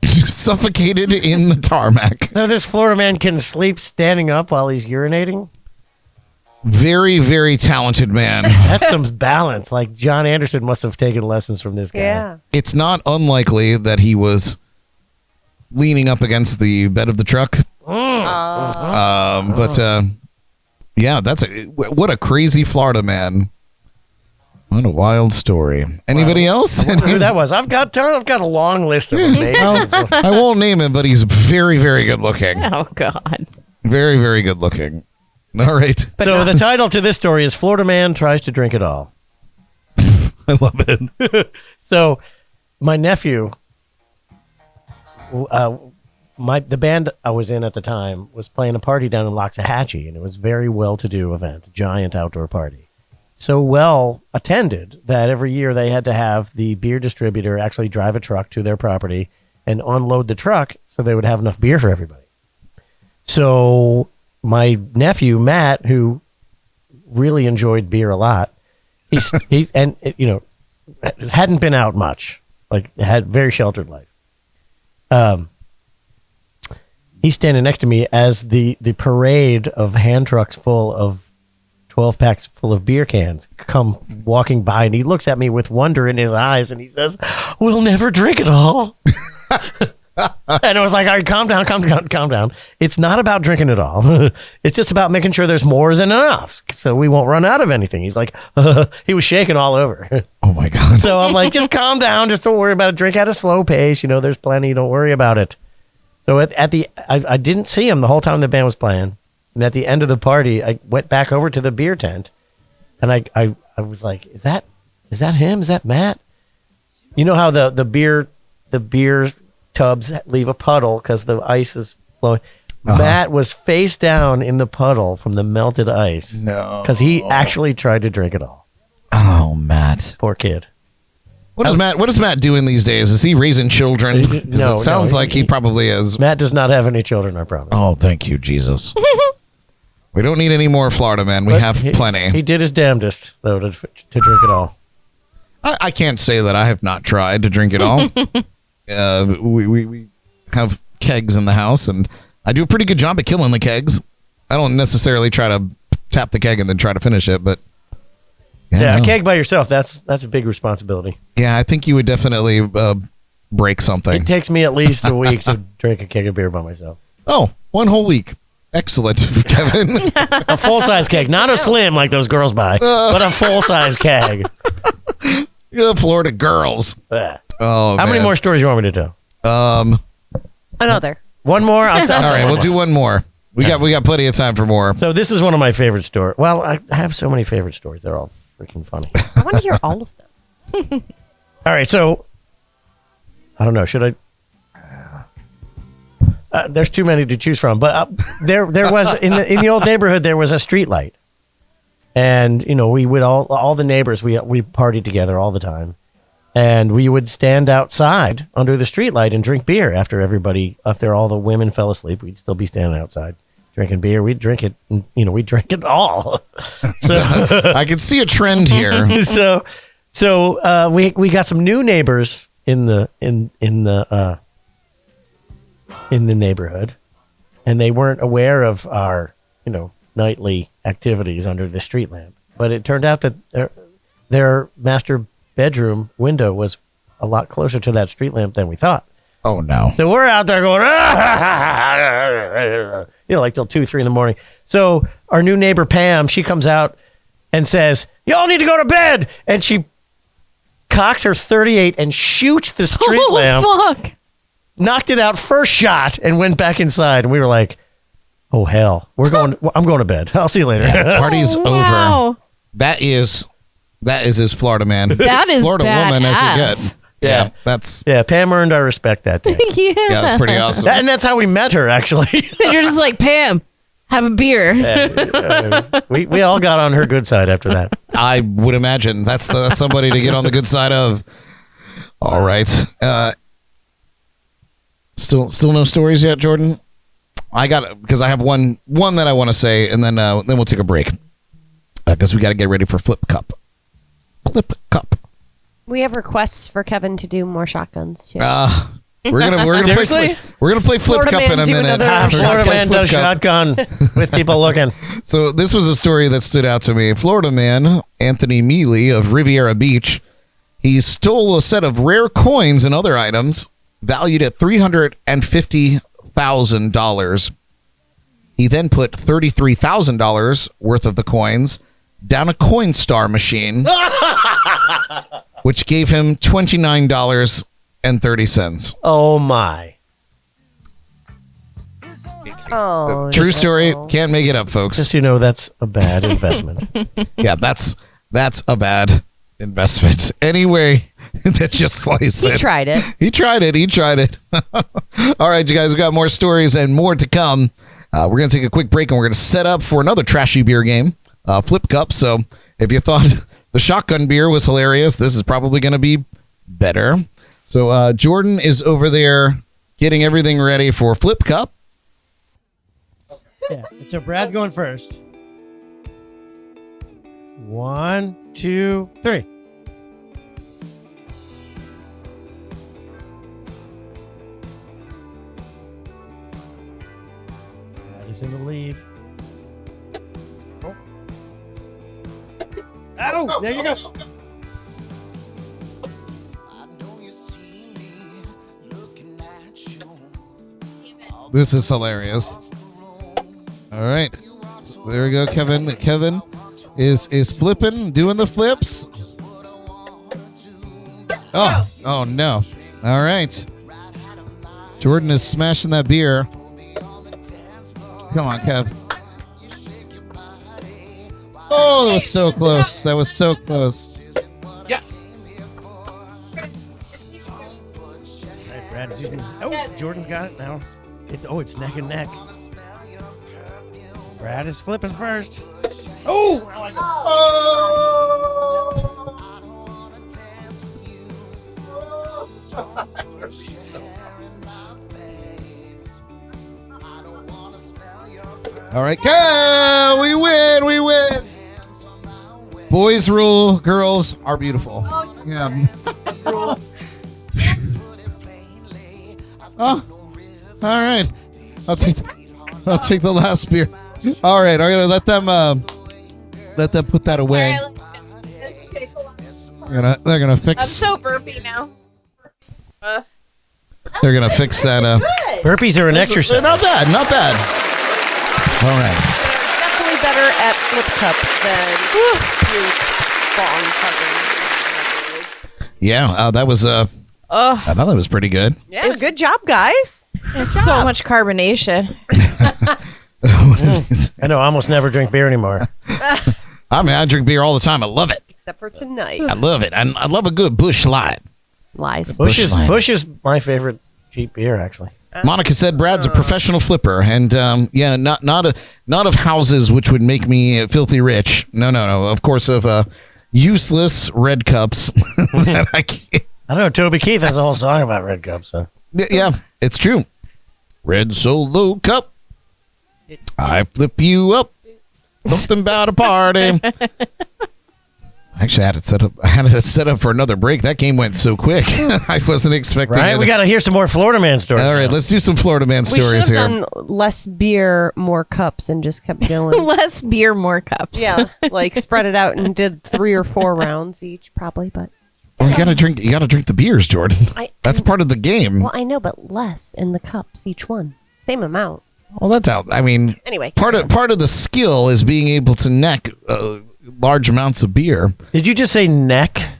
suffocated in the tarmac. So this Florida man can sleep standing up while he's urinating? Very, very talented man. That's some balance. Like John Anderson must have taken lessons from this guy. Yeah. It's not unlikely that he was leaning up against the bed of the truck. Yeah, what a crazy Florida man. What a wild story. Anybody else? I wonder who that was. I've got a long list of amazing. I won't name him, but he's very, very good looking. Oh, God. Very, very good looking. All right. So the title to this story is Florida Man Tries to Drink It All. I love it. So my nephew, the band I was in at the time was playing a party down in Loxahatchee, and it was a very well-to-do event, a giant outdoor party. So well attended that every year they had to have the beer distributor actually drive a truck to their property and unload the truck so they would have enough beer for everybody. So my nephew, Matt, who really enjoyed beer a lot, he's and you know, hadn't been out much, like had very sheltered life. He's standing next to me as the parade of hand trucks full of 12 packs full of beer cans come walking by, and he looks at me with wonder in his eyes and he says, "We'll never drink it all." And I was like, all right, calm down. It's not about drinking it all. It's just about making sure there's more than enough so we won't run out of anything. He's like, he was shaking all over. Oh my God. So I'm like, just calm down. Just don't worry about it. Drink at a slow pace. You know, there's plenty. Don't worry about it. So I didn't see him the whole time the band was playing. And at the end of the party, I went back over to the beer tent, and I was like, is that him? Is that Matt? You know how the beer tubs leave a puddle because the ice is flowing. Matt was face down in the puddle from the melted ice. No. Because he actually tried to drink it all. Oh, Matt. Poor kid. What is Matt doing these days? Is he raising children? 'Cause No, it sounds no, like he probably is. Matt does not have any children, I promise. Oh, thank you, Jesus. We don't need any more Florida men. We But have plenty. He did his damnedest, though, to drink it all. I can't say that I have not tried to drink it all. We have kegs in the house, and I do a pretty good job at killing the kegs. I don't necessarily try to tap the keg and then try to finish it, but Yeah, no. a keg by yourself, that's a big responsibility. Yeah, I think you would definitely break something. It takes me at least a week to drink a keg of beer by myself. Oh, 1 whole week. Excellent, Kevin. A full-size keg, not a slim like those girls buy, but a full-size keg. You're the Florida girls. Ugh. Oh, How many man. more stories do you want me to tell? Another. One more? I'll tell All right, one we'll more. do one more. We got plenty of time for more. So this is one of my favorite stories. Well, I have so many favorite stories. They're all freaking funny. I want to hear all of them. All right, so I don't know. Should I? There's too many to choose from, but there was in the old neighborhood there was a street light, and you know we would all the neighbors we partied together all the time, and we would stand outside under the street light and drink beer after all the women fell asleep. We'd still be standing outside drinking beer. We'd drink it, and, you know, we'd drink it all. So I can see a trend here. so we got some new neighbors in the neighborhood, and they weren't aware of our, you know, nightly activities under the street lamp. But it turned out that their master bedroom window was a lot closer to that street lamp than we thought. Oh no! So we're out there going, you know, like till 2, 3 in the morning. So our new neighbor Pam, she comes out and says, "Y'all need to go to bed," and she cocks her .38 and shoots the street lamp. Fuck. Knocked it out first shot and went back inside, and we were like, "Oh hell, I'm going to bed. I'll see you later." Party's over. Wow. That is his Florida man. That is Florida woman as you badass. get. Yeah, that's Pam earned our respect that day. Yeah. that's pretty awesome. And that's how we met her, actually. You're just like, Pam, have a beer. we all got on her good side after that. I would imagine that's somebody to get on the good side of. All right. Still no stories yet, Jordan? I got because I have one that I want to say, and then we'll take a break because we got to get ready for Flip Cup. Flip Cup. We have requests for Kevin to do more shotguns too. We're gonna Seriously? play Flip Florida Cup Man in a do minute. another We're gonna Florida play man Flip does Cup. shotgun with people looking. So this was a story that stood out to me. Florida man Anthony Mealy of Riviera Beach, he stole a set of rare coins and other items valued at $350,000. He then put $33,000 worth of the coins down a Coinstar machine, which gave him $29.30. Oh, my. Oh, True story. Can't make it up, folks. Just so you know, that's a bad investment. Yeah, that's a bad investment. Anyway, that just slice it. he tried it. He tried it. All right, you guys, we got more stories and more to come. We're going to take a quick break and we're going to set up for another trashy beer game, Flip Cup. So if you thought the shotgun beer was hilarious, this is probably going to be better. So Jordan is over there getting everything ready for Flip Cup. Yeah. So Brad's going first. 1, 2, 3. Brad is in the lead. Oh, there you go. This is hilarious. All right. So there we go, Kevin. Kevin is flipping, doing the flips. Oh no. All right. Jordan is smashing that beer. Come on, Kev. Oh, that was so close. That was so close. Yes. All right, Brad is using his. Oh, Jordan's got it now. It's neck and neck. Brad is flipping first. Oh! All right, go! We win! We win! Boys rule, girls are beautiful. Yeah. Oh, all right. I'll take the last beer. All right, I'm gonna let them put that away. They're gonna fix. I'm so burpy now. They're gonna fix that. Burpees are an exercise. Not bad. Not bad. All right. Definitely better at Flip Cup than you Yeah, that was. I thought that was pretty good. Yeah, good job, guys. There's so much carbonation. I know. I almost never drink beer anymore. I mean, I drink beer all the time. I love it. Except for tonight. I love it. I love a good Busch Light. Lies. Busch is Light. my favorite cheap beer, actually. Monica said Brad's a professional flipper, and not of houses which would make me filthy rich. No. Of course, of useless red cups that I can't. I don't know. Toby Keith has a whole song about red cups. So. Yeah, it's true. Red Solo Cup. I flip you up. Something about a party. Actually, I had it set up for another break. That game went so quick. I wasn't expecting Right? it. We got to hear some more Florida Man stories. All right, let's do some Florida Man We stories should here. have done less beer, more cups, and just kept going. Less beer, more cups. Yeah, like spread it out and did 3 or 4 rounds each, probably. But Well, you gotta drink the beers, Jordan. That's part of the game. well, I know, but less in the cups each one, same amount. Well, that's out. I mean, Anyway, part of the skill is being able to neck large amounts of beer. Did you just say neck?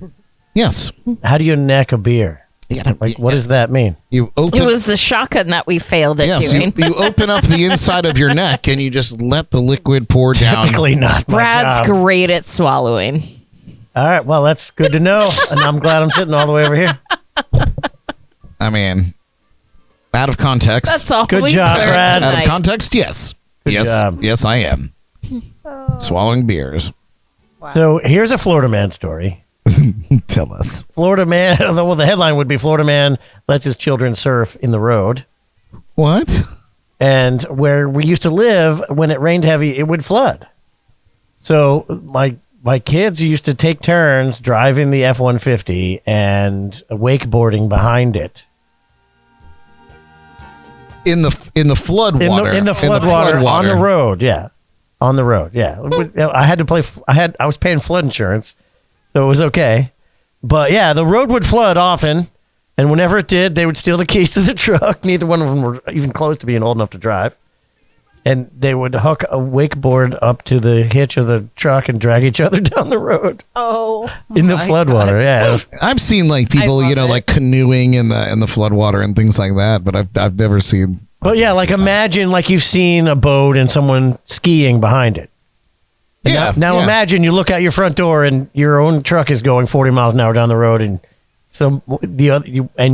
Yes, How do you neck a beer? Like, what does that mean? You open. It was the shotgun that we failed at Yes, doing. you open up the inside of your neck and you just let the liquid pour down. Typically not my Brad's job. great at swallowing. All right, well, that's good to know. And I'm glad I'm sitting all the way over here. I mean, out of context. That's all. Good we job, learned Brad. Out of tonight. context, yes. Good yes. job. Yes, I am. Swallowing beers. So here's a Florida man story. Tell us. Florida man, well, the headline would be Florida man lets his children surf in the road. What? And where we used to live, when it rained heavy, it would flood. So my kids used to take turns driving the F-150 and wakeboarding behind it. In the flood water. In the flood water on the road, yeah. On the road, yeah. I had to play. I was paying flood insurance, so it was okay. But yeah, the road would flood often, and whenever it did, they would steal the keys to the truck. Neither one of them were even close to being old enough to drive, and they would hook a wakeboard up to the hitch of the truck and drag each other down the road Oh, in the flood water. Yeah, I've seen like people, I love it. like canoeing in the flood water and things like that, but I've never seen. but yeah, like imagine like you've seen a boat and someone skiing behind it. And Yeah. Now yeah. imagine you look out your front door and your own truck is going 40 miles an hour down the road, and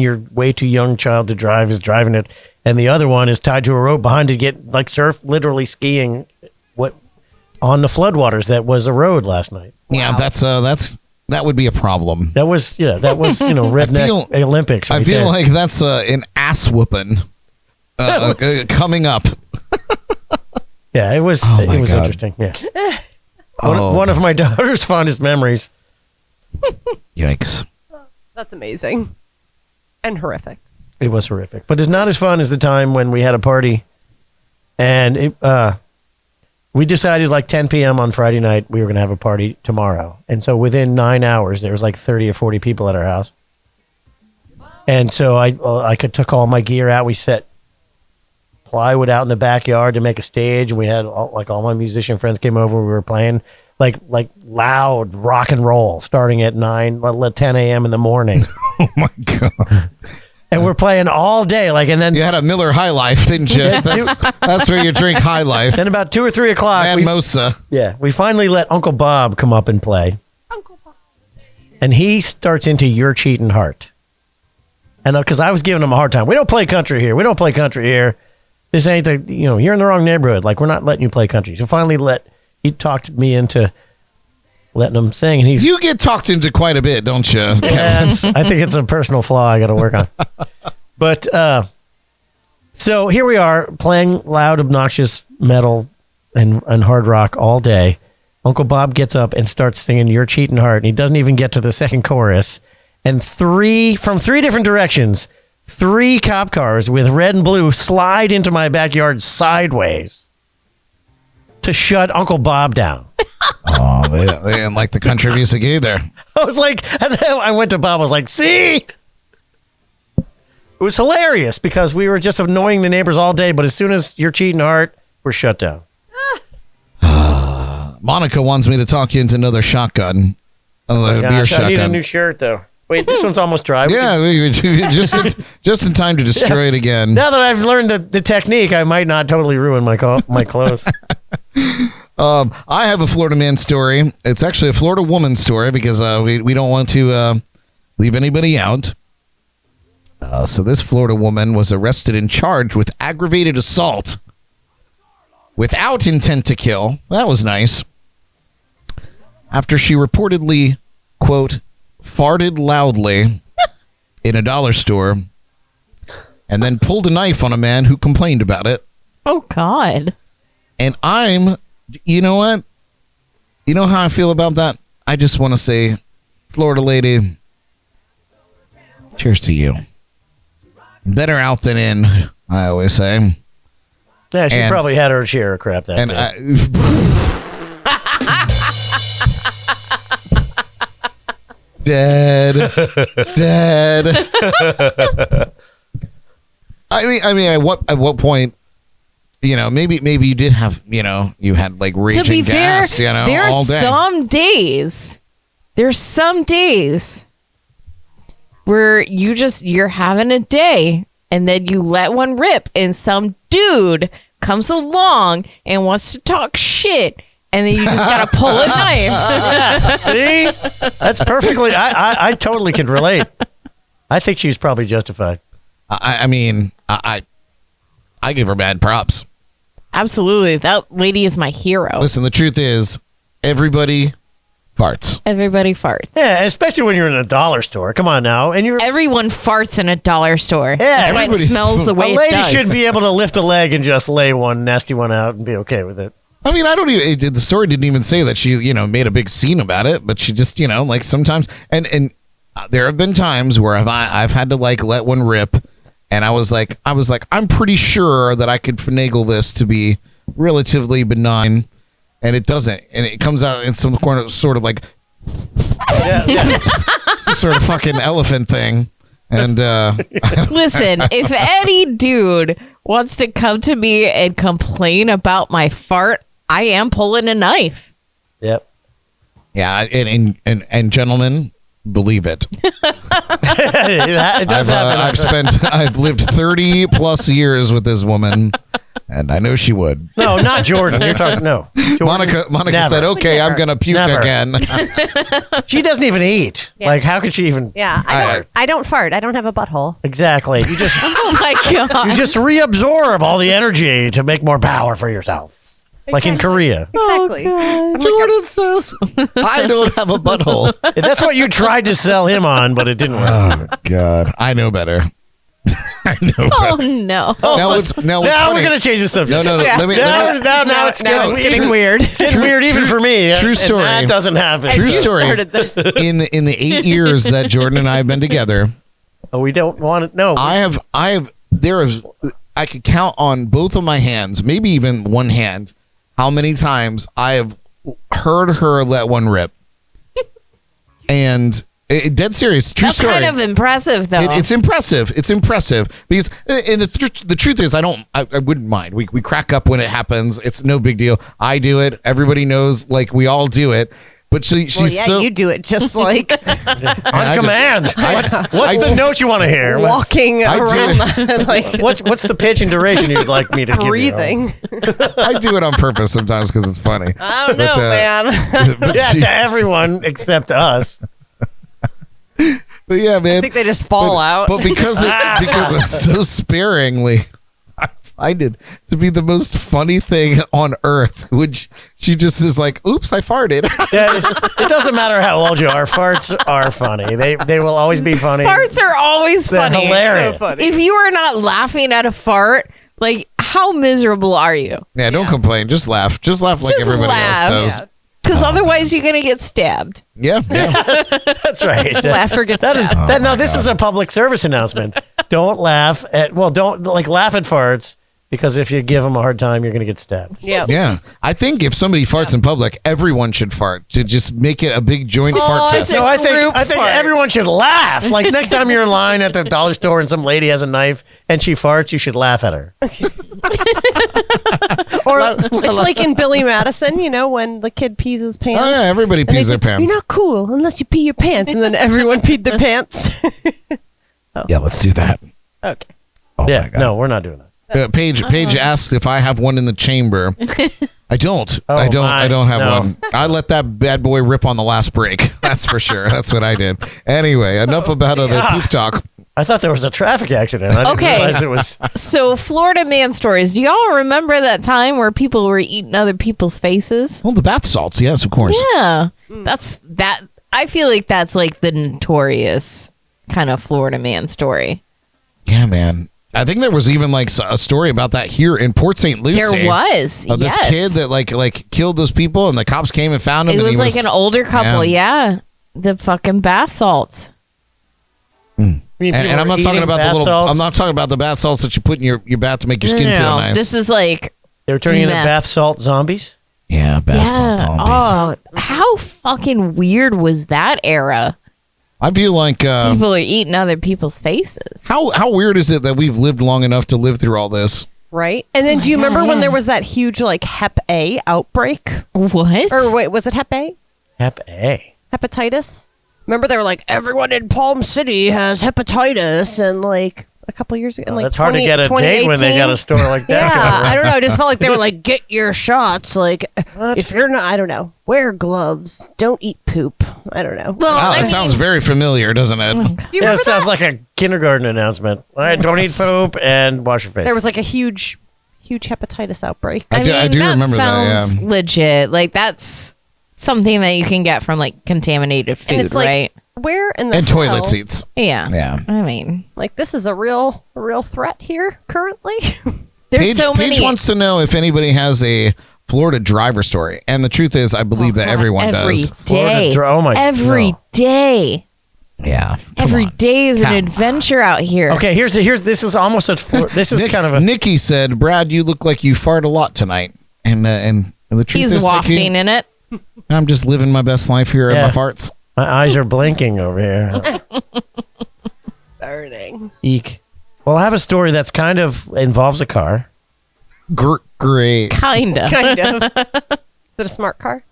your way too young child to drive is driving it, and the other one is tied to a rope behind to get like literally skiing on the floodwaters that was a road last night. Yeah, that would be a problem. That was redneck Olympics. I right feel there. like that's an ass whooping coming up. Yeah, it was. Oh, my it was God. interesting. Yeah, Oh. one of my daughter's fondest memories. Yikes. that's amazing and horrific. It was horrific, but it's not as fun as the time when we had a party, and we decided like 10 p.m. on Friday night we were going to have a party tomorrow, and so within 9 hours there was like 30 or 40 people at our house, and so I took all my gear out. We set plywood out in the backyard to make a stage, and we had all my musician friends came over. We were playing like loud rock and roll starting at 10 a.m. in the morning. Oh my God. And we're playing all day, and then You had a Miller High Life, didn't you? That's where you drink High Life. then about 2 or 3 o'clock, And Mosa. we finally let Uncle Bob come up and play. Uncle Bob. And he starts into Your Cheating Heart. And because I was giving him a hard time. We don't play country here. We don't play country here. This ain't you're in the wrong neighborhood. Like, we're not letting you play country. So finally he talked me into letting him sing. And You get talked into quite a bit, don't you, Kevin? I think it's a personal flaw I got to work on. But so here we are playing loud, obnoxious metal and hard rock all day. Uncle Bob gets up and starts singing Your Cheating Heart, and he doesn't even get to the second chorus. And from three different directions, 3 cop cars with red and blue slide into my backyard sideways to shut Uncle Bob down. Oh, they didn't like the country music either. I was like, and then I went to Bob. I was like, see? It was hilarious because we were just annoying the neighbors all day. But as soon as Your Cheating Heart, we're shut down. Monica wants me to talk you into another shotgun. Another beer Gosh, I need a shotgun. new shirt, though. Wait, this one's almost dry. Yeah, just in time to destroy it again. Now that I've learned the technique, I might not totally ruin my clothes. I have a Florida man story. It's actually a Florida woman story because we don't want to leave anybody out. So this Florida woman was arrested and charged with aggravated assault without intent to kill. That was nice. After she reportedly, quote, farted loudly in a dollar store and then pulled a knife on a man who complained about it. Oh, God. And you know what? You know how I feel about that? I just want to say, Florida lady, cheers to you. Better out than in, I always say. Yeah, she And- probably had her share of crap that And day. Dead. I mean, at what point? Maybe you did have, you had like raging To be gas, fair, there are all day. some days where you're having a day and then you let one rip and some dude comes along and wants to talk shit and then you just gotta pull a knife. See? That's perfectly, I totally can relate. I think she was probably justified. I mean, I give her bad props. Absolutely. That lady is my hero. Listen, the truth is, everybody farts. Everybody farts. Yeah, especially when you're in a dollar store. Come on now. And Everyone farts in a dollar store. Yeah, That's why it everybody- smells the way a it lady does. should be able to lift a leg and just lay one nasty one out and be okay with it. I mean, I don't even. The story didn't even say that she, made a big scene about it, but she just, like sometimes, and there have been times where I've had to like let one rip, and I was like, I'm pretty sure that I could finagle this to be relatively benign, and it doesn't, and it comes out in some sort of like, sort of fucking elephant thing. And Listen, if any dude wants to come to me and complain about my fart, I am pulling a knife. Yep. yeah, and gentlemen, believe it. It does happen. I've lived 30 plus years with this woman, and I know she would. No, not Jordan. You're talking, no. Jordan, Monica never. said, "Okay, I'm gonna puke Never. again." She doesn't even eat. Yeah. Like, how could she even? Yeah, I don't fart. I don't have a butthole. Exactly. You just Oh my God. you just reabsorb all the energy to make more power for yourself. Like in Korea. Exactly. Jordan says, "I don't have a butthole." That's what you tried to sell him on, but it didn't work. Oh God, I know better. I know Oh better. no. Now what's Now funny? we're going to change the subject. No. Yeah. Let me. Now it's getting weird. It's getting weird even for me. True And story. that doesn't happen. True You story. started this. In the 8 years that Jordan and I have been together, Oh, we don't want it. No. I could count on both of my hands, maybe even one hand, how many times I have heard her let one rip. And dead serious, true That's story. kind of impressive, though. It's impressive. It's impressive because, and the truth is, I wouldn't mind. We crack up when it happens. It's no big deal. I do it. Everybody knows, like we all do it. But she's Well, yeah, so you do it just like on command. What's the note you want to hear? walking I do around, like What's the pitch and duration you'd like me to give you? breathing. I do it on purpose sometimes because it's funny. I don't know, But, man. But, Yeah, to everyone except us. but yeah, man. I think they just fall out. But because it's so sparingly, I find it to be the most funny thing on earth. Which she just is like, "Oops, I farted." Yeah, it doesn't matter how old you are. Farts are funny. They will always be funny. Farts are always They're funny. hilarious. So funny. If you are not laughing at a fart, like, how miserable are you? Yeah, don't complain. Just laugh. Just laugh like Just everybody laugh. else does. Because otherwise you're going to get stabbed. Yeah. That's right. Laugh or get That is stabbed. that. No, this is a public service announcement. Don't laugh at. Well, don't laugh at farts because if you give them a hard time, you're going to get stabbed. Yeah. Yeah. I think if somebody farts in public, everyone should fart to just make it a big joint fart test. So I think Group fart. everyone should laugh. Like next time you're in line at the dollar store and some lady has a knife and she farts, you should laugh at her. Or it's like in Billy Madison, when the kid pees his pants. Oh, yeah, everybody And they pees their say, pants. You're not cool unless you pee your pants, and then everyone peed their pants. Yeah, let's do that. Okay. Oh Yeah, my God. no, we're not doing that. Paige asked if I have one in the chamber. I don't. Oh, I don't. my. I don't have No. one. I let that bad boy rip on the last break. That's for sure. That's what I did. Anyway, enough about the poop talk. I thought there was a traffic accident. I didn't Okay. realize it was. So, Florida man stories. Do y'all remember that time where people were eating other people's faces? Well, the bath salts, yes, of course. Yeah. That's that. I feel like that's like the notorious kind of Florida man story. Yeah, man. I think there was even like a story about that here in Port St. Lucie. There was. Of this yes. kid that like killed those people, and the cops came and found him. It and was he like an older couple. Yeah. The fucking bath salts. And I'm not talking about the little. I'm not talking about the bath salts that you put in your bath to make your skin feel nice. This is like. They were turning into Meth. bath salt zombies. Yeah, bath salt zombies. Oh, how fucking weird was that era? I feel like People are eating other people's faces. how weird is it that we've lived long enough to live through all this? Right. And then do you remember when there was that huge like Hep A outbreak? What? Or wait, was it Hep A? Hep A. Hepatitis? Remember, they were like, everyone in Palm City has hepatitis, and like a couple years ago, like it's hard to get a date when they got a store like that. Yeah, I don't know. I just felt like they were like, get your shots. Like, if you're not, I don't know, wear gloves. Don't eat poop. I don't know. Well, Wow, I that mean, sounds very familiar, doesn't it? Yeah, it sounds like a kindergarten announcement. All right, don't eat poop and wash your face. There was like a huge hepatitis outbreak. I do that remember that, sounds yeah. legit. Like that's something that you can get from like contaminated food, And it's like, right? where in the And hell? toilet seats. Yeah. Yeah. I mean, Like, this is a real threat here currently. there's Paige, so many. Paige wants to know if anybody has a Florida driver story. And the truth is, I believe that everyone every does. day. Oh my! Every no. day. Yeah. Every day is an adventure out here. Okay, here's this is almost this is kind of a Nikki said, "Brad, you look like you fart a lot tonight." And the truth He's is, wafting Nikki, in it. I'm just living my best life here Yeah. at my farts. my eyes are blinking over here. Burning. Eek. Well, I have a story that's kind of involves a car. Great. Kinda. Kind of. Is it a smart car?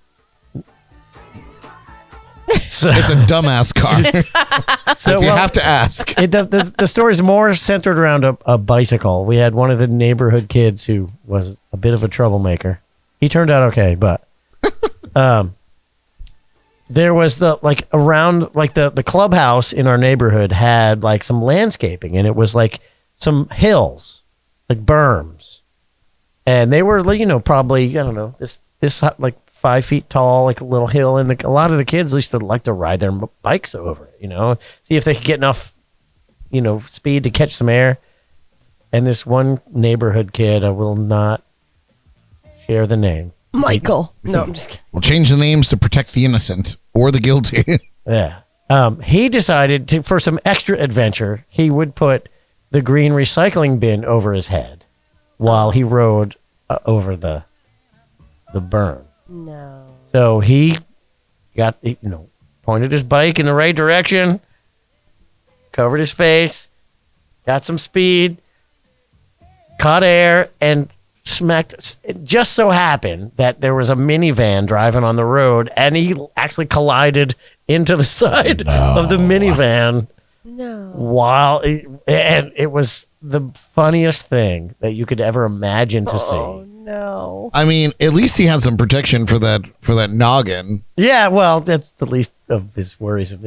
So, It's a dumbass car. so, if you well, have to ask. the story is more centered around a bicycle. We had one of the neighborhood kids who was a bit of a troublemaker. He turned out okay, but there was the clubhouse in our neighborhood had like some landscaping, and it was like some hills, like berms, and they were probably I don't know this like 5 feet tall, like a little hill, and a lot of the kids used to like to ride their bikes over it, see if they could get enough, speed to catch some air. And this one neighborhood kid, I will not share the name. Michael. No, I'm just kidding. We'll change the names to protect the innocent or the guilty. Yeah. He decided to, for some extra adventure, he would put the green recycling bin over his head while he rode over the berm. No. So he got, pointed his bike in the right direction, covered his face, got some speed, caught air, and smacked. It just so happened that there was a minivan driving on the road, and he actually collided into the side of the minivan. No. And it was the funniest thing that you could ever imagine to see. Oh no. I mean, at least he had some protection for that noggin. Yeah, well, that's the least of his worries. If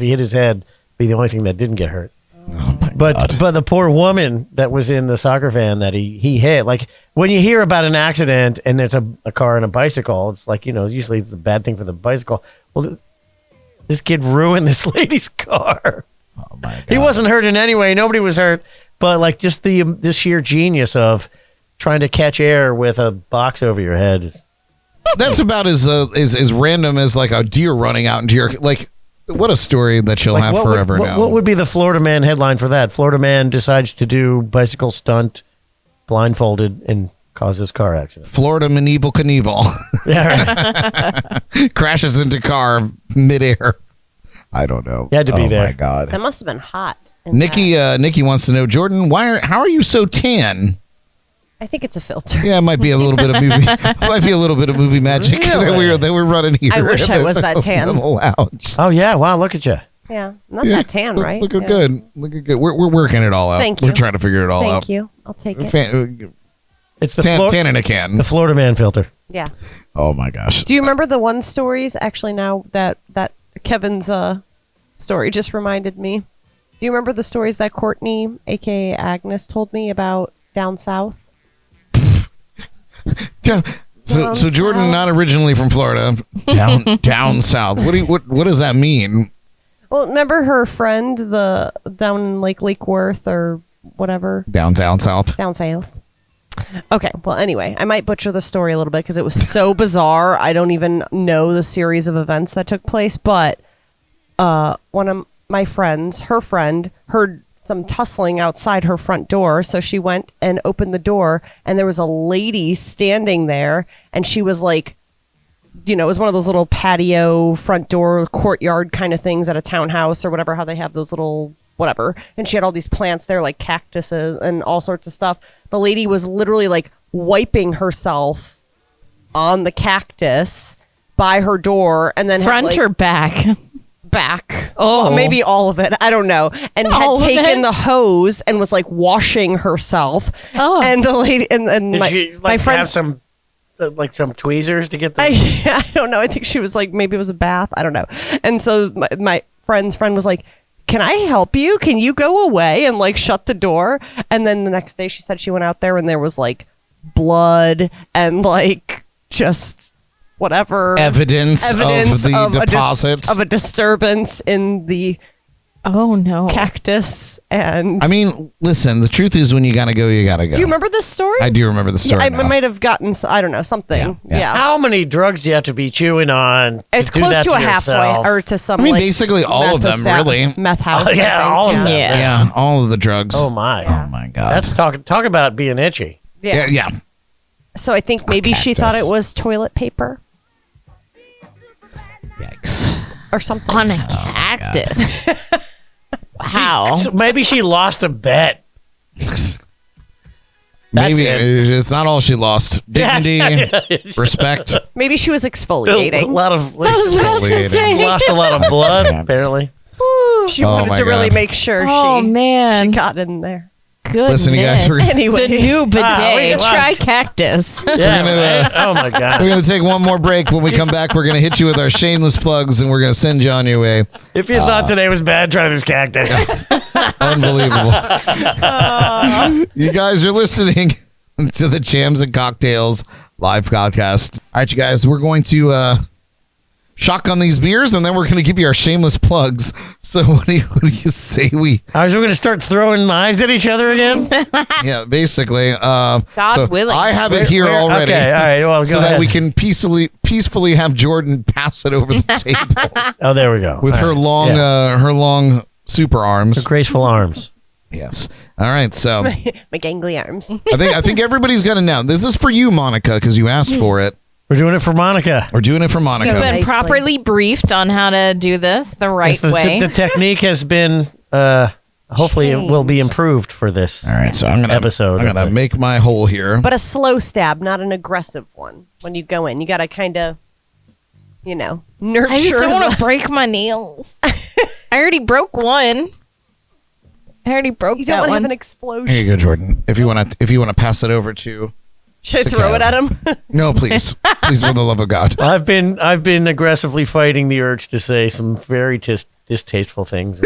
he hit his head, be the only thing that didn't get hurt. Oh my But the poor woman that was in the soccer van that he hit, like when you hear about an accident and there's a car and a bicycle, it's like, usually it's a bad thing for the bicycle. Well, this kid ruined this lady's car. Oh my God. He wasn't hurt in any way. Nobody was hurt. But like just the sheer genius of trying to catch air with a box over your head. That's about as random as like a deer running out into your like. What a story that she'll have forever now. What would be the Florida Man headline for that? Florida Man decides to do bicycle stunt blindfolded and causes car accident. Florida Medieval Knievel Yeah, right. crashes into car midair. I don't know. You had to be there. Oh my God. That must have been hot. in Nikki that. Nikki wants to know, Jordan, how are you so tan? I think it's a filter. Yeah, it might be a little bit of movie magic that we're running here. I wish I was that tan. The lounge. Oh yeah, wow! Look at you. Yeah. Not that tan, right? Looking Yeah. good. Looking good. We're working it all out. Thank We're you. trying to figure it all out. Thank you. I'll take it. It's the Tan in a can. the Florida Man filter. Yeah. Oh my gosh. Do you remember the one stories? Actually, now that Kevin's story just reminded me. Do you remember the stories that Courtney, aka Agnes, told me about down south? Yeah. Down So Jordan, south. not originally from Florida, down south. What does that mean? Well, remember her friend, the down in Lake Worth or whatever, Down south. down south. Okay. Well, anyway, I might butcher the story a little bit because it was so bizarre. I don't even know the series of events that took place. But one of my friends, her friend, heard some tussling outside her front door. So she went and opened the door, and there was a lady standing there, and she was like, it was one of those little patio front door courtyard kind of things at a townhouse or whatever, how they have those little whatever. And she had all these plants there, like cactuses and all sorts of stuff. The lady was literally like wiping herself on the cactus by her door, and then Front had, or back? back. Oh. Maybe all of it. I don't know. And All had of taken it? the hose and was like washing herself. Oh. And the lady and Did my, she my have friends. some some tweezers to get the? I don't know. I think she was like, maybe it was a bath. I don't know. And so my friend's friend was like, can I help you? Can you go away and like shut the door? And then the next day she said she went out there and there was like blood and like just whatever Evidence of the deposits. of a disturbance in the Oh no. cactus. And I mean, listen, the truth is when you got to go, you got to go. do you remember this story? I do remember the story. I now. might have gotten, I don't know, something. Yeah. Yeah. How many drugs do you have to be chewing on? It's do close that to a halfway yourself? or to some. I mean, like, basically all of them, really. Meth house. Oh, yeah, I think. all of them. Yeah. Yeah, all of the drugs. Oh my! Oh my God. That's talk about being itchy. yeah, yeah. So I think maybe she thought cactus. it was toilet paper Yikes. or something. On a cactus. Wow. So maybe she lost a bet. Maybe it. it's not all she lost. Dignity, respect. Maybe she was A exfoliating. lot of Exfoliating. lost a lot of blood. Apparently, She Oh wanted my to really God. make sure Oh, she man. got in there. Goodness. Listen, you guys, we're Anyway, The new bidet. wait, Try what? cactus. yeah. gonna, right? Oh my god! We're going to take one more break. When we come back, we're going to hit you with our shameless plugs and we're going to send you on your way. If you thought today was bad, try this cactus. Unbelievable. You guys are listening to the Jams and Cocktails live podcast. All right, you guys, we're going to shotgun these beers and then we're going to give you our shameless plugs. So what do you say we... All right, so we're gonna start throwing knives at each other again. Yeah, basically. God so willing. I have it here already. Okay, all right. Well, So go that ahead. we can peacefully have Jordan pass it over the table Oh, there we go. with All her right. long, long super arms. graceful arms. Yes. All right. So my gangly arms. I think everybody's got it now. This is for you, Monica, because you asked for it. We're doing it for Monica. We're doing it for Monica. You've been Nicely. properly briefed on how to do this the right Yes, the, way. the technique has been. Hopefully, it will be improved for this. All right. So I'm gonna Episode I'm of gonna it. make my hole here. But a slow stab, not an aggressive one. When you go in, you got to kind of, nurture. I just don't want the- to break my nails. I already broke one. I already broke You don't that want to have one. an Here explosion. you go, Jordan. If you wanna pass it over to Should I throw it at him? no, please, please, for the love of God. Well, I've been aggressively fighting the urge to say some very distasteful things.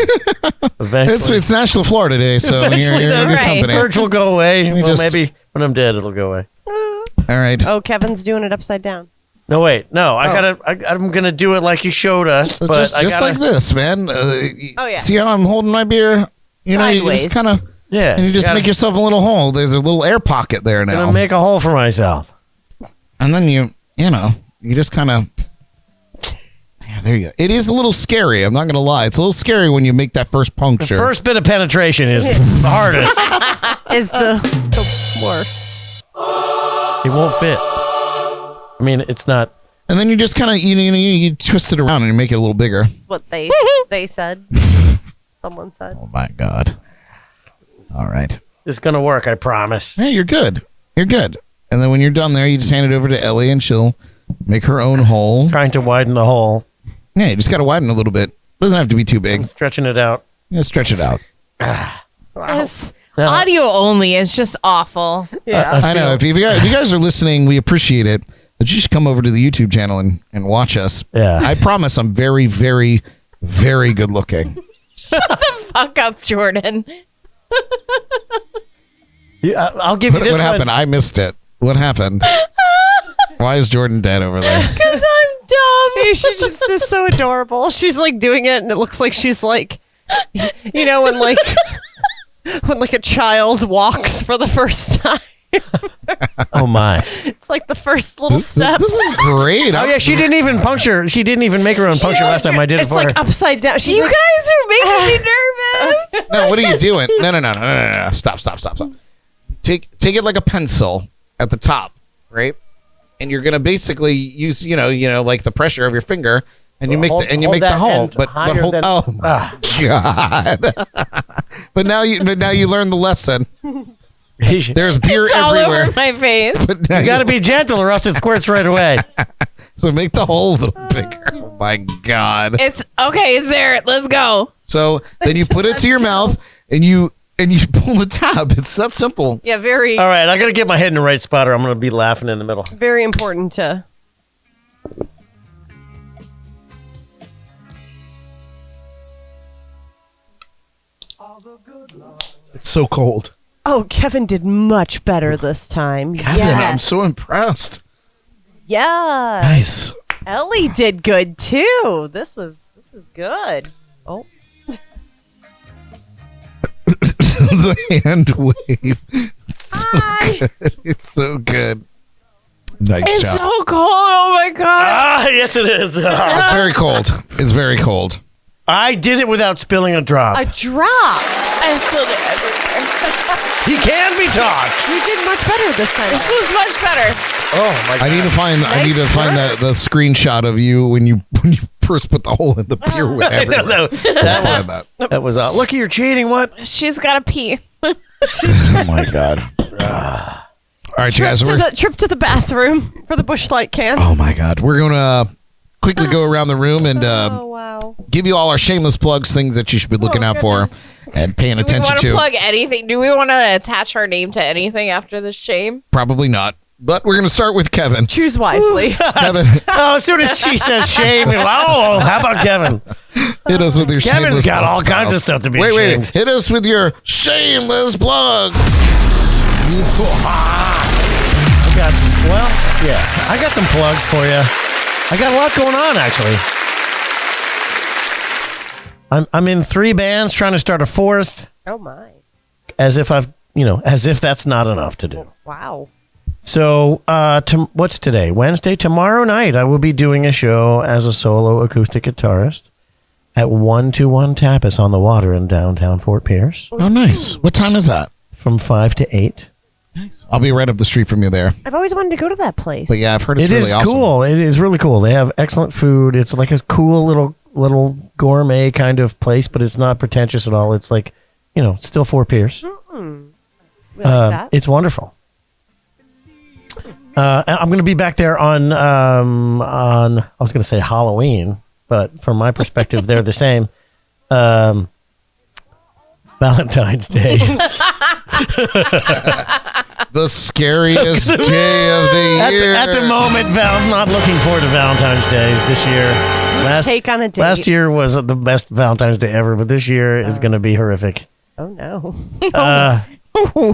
Eventually, It's National Florida Day, so you're in good Right. company. urge will go away. me Well, just- maybe when I'm dead, it'll go away. All right. Oh, Kevin's doing it upside down. No, wait, no. I'm gonna do it like you showed us, So but just I gotta, like this, man. Oh, yeah. See how I'm holding my beer? You know, you Sideways. just kind of Yeah, and you just gotta- make yourself a little hole. There's a little air pocket there now. gonna make a hole for myself. And then you just kind of. Yeah, there you go. It is a little scary. I'm not going to lie. It's a little scary when you make that first The puncture. first bit of penetration is the hardest. Is the worst. It won't fit. I mean, it's not. And then you just kind of you twist it around and you make it a little bigger. What they said. Someone said. Oh my God! All right. It's gonna work. I promise. Hey, you're good. You're good. And then when you're done there, you just hand it over to Ellie, and she'll make her own hole. Trying to widen the hole. Yeah, you just got to widen a little bit. Doesn't have to be too big. Stretching it out. Yeah, stretch it out. This No. audio only is just awful. Yeah. I know. If you guys are listening, we appreciate it. But you should come over to the YouTube channel and watch us. Yeah. I promise I'm very, very, very good looking. Fuck up, Jordan. I'll give you What this one. happened? I missed it. What happened? Why is Jordan dead over there? Because I'm dumb. She just is so adorable. She's like doing it, and it looks like she's like, when like a child walks for the first time. Oh my! It's like the first little This steps. is great. Oh yeah, she didn't even puncture. She didn't even make her own puncture last time. I did it It's for like her. upside down. She's You like, guys are making me nervous. No, what are you doing? No. Stop. Take it like a pencil at the top, right? And you're gonna basically use, like the pressure of your finger, and you make Hold- the hold hole. that end But higher hold. than- Oh my God! but now you learn the lesson. There's beer It's all everywhere. over my face. But now You got to be gentle, or else it squirts right away. so make the hole a little bigger. my God. It's okay, Sarah. Let's go. So then you put it to your mouth and you pull the tab. It's that simple. Yeah, very, All right, I got to get my head in the right spot or I'm going to be laughing in the middle. very important to. It's so cold. Oh, Kevin did much better this time. Kevin, Yes. I'm so impressed. Yeah. Nice. Ellie did good too. This is good. Oh, The hand wave. It's so good. It's so good. Nice It's job. so cold. Oh my god. Ah, yes, it is. It's very cold. It's very cold. I did it without spilling a drop. a drop. I spilled it everywhere. He can be taught. You did much better this time. This was much better. Oh my god! I need to find the screenshot of you when you first put the hole in the beer with everywhere. No, that was look, you're cheating. What? She's got to pee. Oh my god! All right, you guys. Trip to the bathroom for the Busch Light can. Oh my God, we're gonna quickly go around the room and Oh, wow. give you all our shameless plugs, things that you should be looking out for and paying Do we attention want to to. plug anything? Do we want to attach our name to anything after the shame? Probably not, but we're gonna start with Kevin. Choose wisely. Kevin, Oh, as soon as she says shame, oh, how about Kevin? hit us with your Kevin's shameless got plugs, all kinds pal. of stuff to be Wait, ashamed. hit us with your shameless plugs. I got some plugs for you. I got a lot going on, actually. I'm in 3 bands, trying to start a 4th, Oh my. as if that's not enough to do. Wow. So, what's today? Wednesday. Tomorrow night, I will be doing a show as a solo acoustic guitarist at 121 Tapas on the Water in downtown Fort Pierce Oh, nice. What time is that? from 5 to 8. I'll be right up the street from you there. I've always wanted to go to that place. But yeah, I've heard it's It really is awesome. cool. It is really cool. They have excellent food. It's like a cool little gourmet kind of place, but it's not pretentious at all. It's like, it's still Fort Pierce. We like that. It's wonderful. I'm going to be back there on I was going to say Halloween, but from my perspective, they're the same. Valentine's Day. The scariest day of the year. At the moment, I'm not looking forward to Valentine's Day this year. Take on a date. Last year was the best Valentine's Day ever, but this year is going to be horrific. Oh no.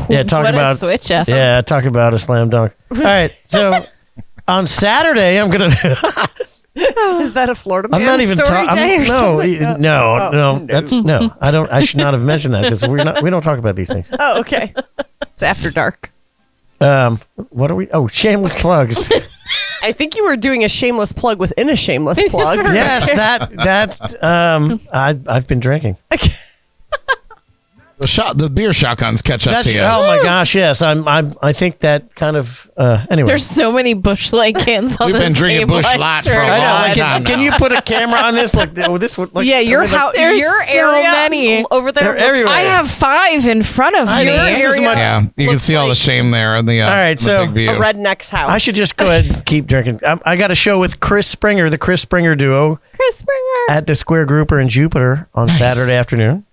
Yeah, talk What about a switch up. Yeah, talk about a slam dunk. All right, so on Saturday, I'm gonna. Is that a Florida man I'm not even story day or something? No. I don't. I should not have mentioned that because we don't talk about these things. Oh, okay. It's after dark. What are we? Oh, shameless plugs. I think you were doing a shameless plug within a shameless plug. Yes, I've been drinking. The beer shotguns catch up to you. Oh my gosh, yes. I think that kind of. Anyway, There's so many Busch Light cans on We've this been drinking table, Busch I Light swear for a to long God. time. Can you put a camera on this? This would. Yeah, your house, There's your so area many. over there. They're looks- everywhere. I have 5 in front of I me. know, this is much- Yeah, you can looks see all the like shame there in the, All right, the so big view. a redneck's house. I should just go ahead and keep drinking. I got a show with Chris Springer, the Chris Springer duo, Chris Springer. at the Square Grouper in Jupiter on Saturday afternoon.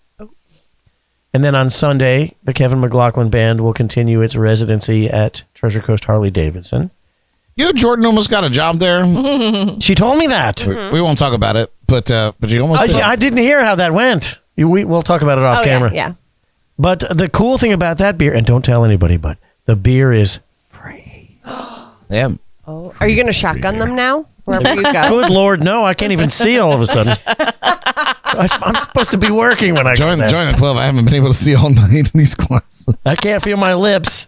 And then on Sunday, the Kevin McLaughlin Band will continue its residency at Treasure Coast Harley Davidson. You know, Jordan almost got a job there. She told me that. We won't talk about it, but you almost did. I didn't hear how that went. We'll talk about it off Oh, camera. yeah. But the cool thing about that beer, and don't tell anybody, but the beer is free. Damn. Oh, are you going to shotgun them now? Wherever you go. Good Lord, no, I can't even see all of a sudden. I'm supposed to be working when I Join get there. the club. I haven't been able to see all night in these classes. I can't feel my lips.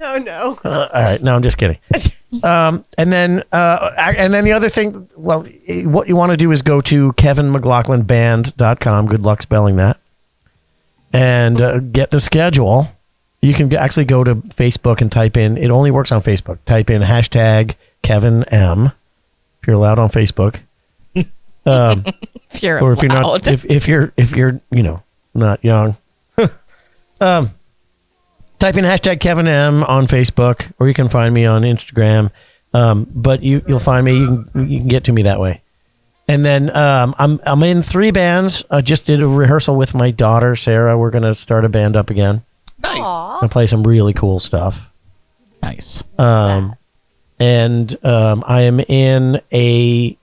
Oh, no. All right, no, I'm just kidding. And then the other thing, well, what you want to do is go to kevinmclaughlinband.com. Good luck spelling that. And get the schedule. You can actually go to Facebook and type in, it only works on Facebook. Type in hashtag Kevin M. If you're allowed on Facebook. If you're Or if you're not, allowed. if you're not young. Type in hashtag Kevin M on Facebook, or you can find me on Instagram. But you'll find me. You can get to me that way. And then I'm in 3 bands. I just did a rehearsal with my daughter, Sarah. We're going to start a band up again. Nice. I'm going to play some really cool stuff. Nice. I am in a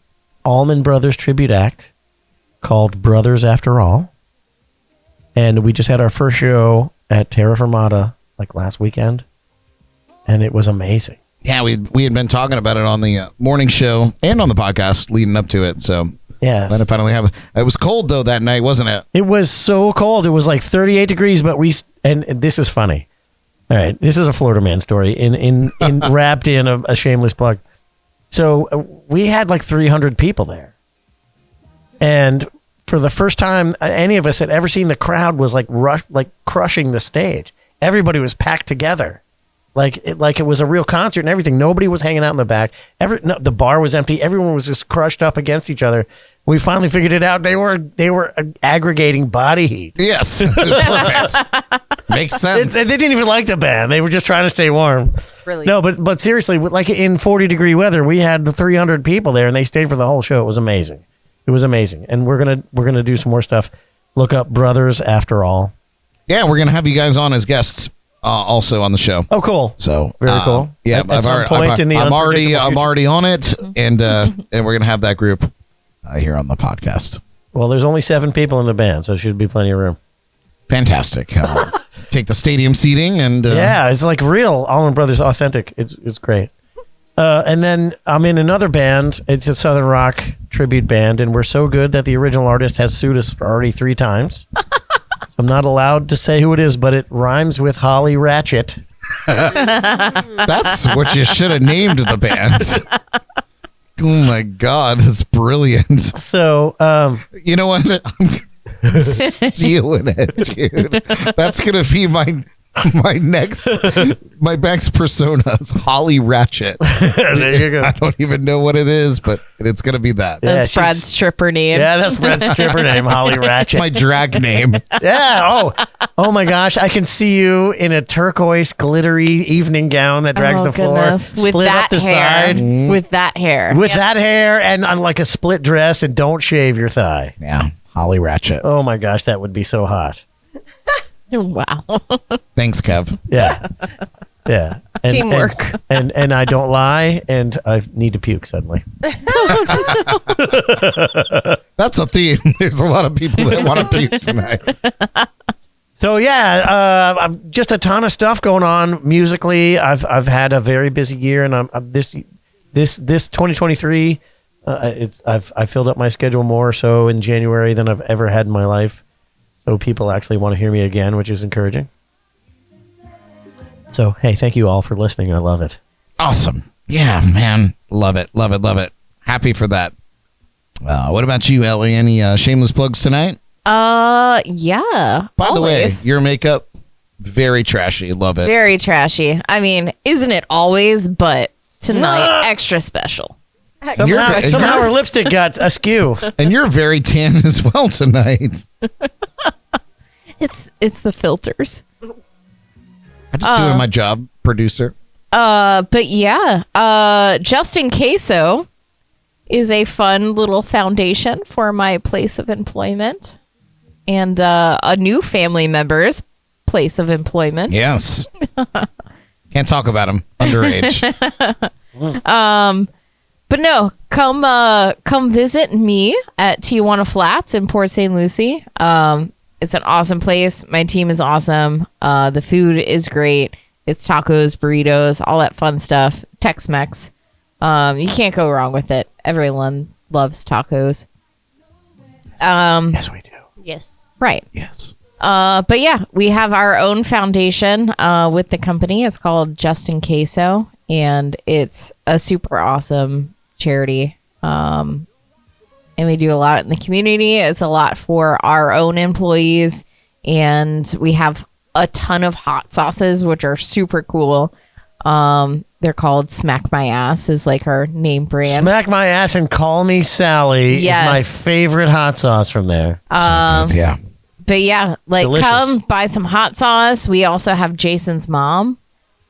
Allman Brothers tribute act called Brothers After All. And we just had our first show at Terra Firmata like last weekend. And it was amazing. Yeah, we had been talking about it on the morning show and on the podcast leading up to it. So Yes. then I finally have it. Was cold though that night, wasn't it? It was so cold. It was like 38 degrees, but and this is funny. All right, this is a Florida man story in wrapped in a shameless plug. So we had like 300 people there. And for the first time any of us had ever seen, the crowd was like crushing the stage. Everybody was packed together. Like it was a real concert and everything. Nobody was hanging out in the back. The bar was empty. Everyone was just crushed up against each other. We finally figured it out. They were aggregating body heat. Yes. Perfect. Makes sense. They didn't even like the band. They were just trying to stay warm. Brilliant. No, but seriously, like in 40-degree weather, we had the 300 people there and they stayed for the whole show. It was amazing. It was amazing. And we're gonna do some more stuff. Look up Brothers After All. Yeah, we're gonna have you guys on as guests also on the show. Oh, cool. So very cool. Yeah, At some point in the I'm already unpredictable on it, and we're gonna have that group here on the podcast. Well, there's only 7 people in the band, so there should be plenty of room. Fantastic. Take the stadium seating and yeah, it's like real Allman Brothers authentic. It's great. And then I'm in another band. It's a Southern rock tribute band, and we're so good that the original artist has sued us already 3 times. So I'm not allowed to say who it is, but it rhymes with Holly Ratchet. That's what you should have named the band. Oh my God, that's brilliant. So you know what? I'm stealing it, dude. That's gonna be my next persona is Holly Ratchet. there you go. I don't even know what it is, but it's gonna be that. Yeah, That's Brad's stripper name. Yeah, that's Brad's stripper name, Holly Ratchet. My drag name. Yeah. Oh my gosh! I can see you in a turquoise, glittery evening gown that drags the floor, goodness. With split that up the hair. side, With that hair. with that hair, and on like a split dress, and don't shave your thigh. Yeah, Holly Ratchet. Oh my gosh, that would be so hot. Wow. Thanks, Kev. Yeah, yeah. And, Teamwork. And I don't lie, and I need to puke suddenly. That's a theme. There's a lot of people that want to puke tonight. So yeah, I've just a ton of stuff going on musically. I've had a very busy year, and I'm this 2023. I filled up my schedule more so in January than I've ever had in my life. So people actually want to hear me again, which is encouraging. So hey, thank you all for listening. I love it. Awesome. Yeah, man. Love it. Love it. Love it. Happy for that. What about you, Ellie? Any shameless plugs tonight? Yeah. By the way, always. your makeup, very trashy. Love it. Very trashy. I mean, isn't it always? But tonight, extra special. Somehow her lipstick got askew. And you're very tan as well tonight. It's the filters. I'm just doing my job, producer. But yeah, Justin Queso is a fun little foundation for my place of employment and a new family member's place of employment. Yes. Can't talk about him. Underage. But no, come visit me at Tijuana Flats in Port St. Lucie. It's an awesome place. My team is awesome. The food is great. It's tacos, burritos, all that fun stuff. Tex-Mex. You can't go wrong with it. Everyone loves tacos. Yes, we do. Yes. Right. Yes. But yeah, we have our own foundation with the company. It's called Justin Queso, and it's a super awesome charity. And we do a lot in the community. It's a lot for our own employees, and we have a ton of hot sauces, which are super cool. They're called Smack My Ass is like our name brand. Smack My Ass and Call Me Sally Yes. is my favorite hot sauce from there. Yeah. But yeah, like Delicious. come buy some hot sauce. We also have Jason's mom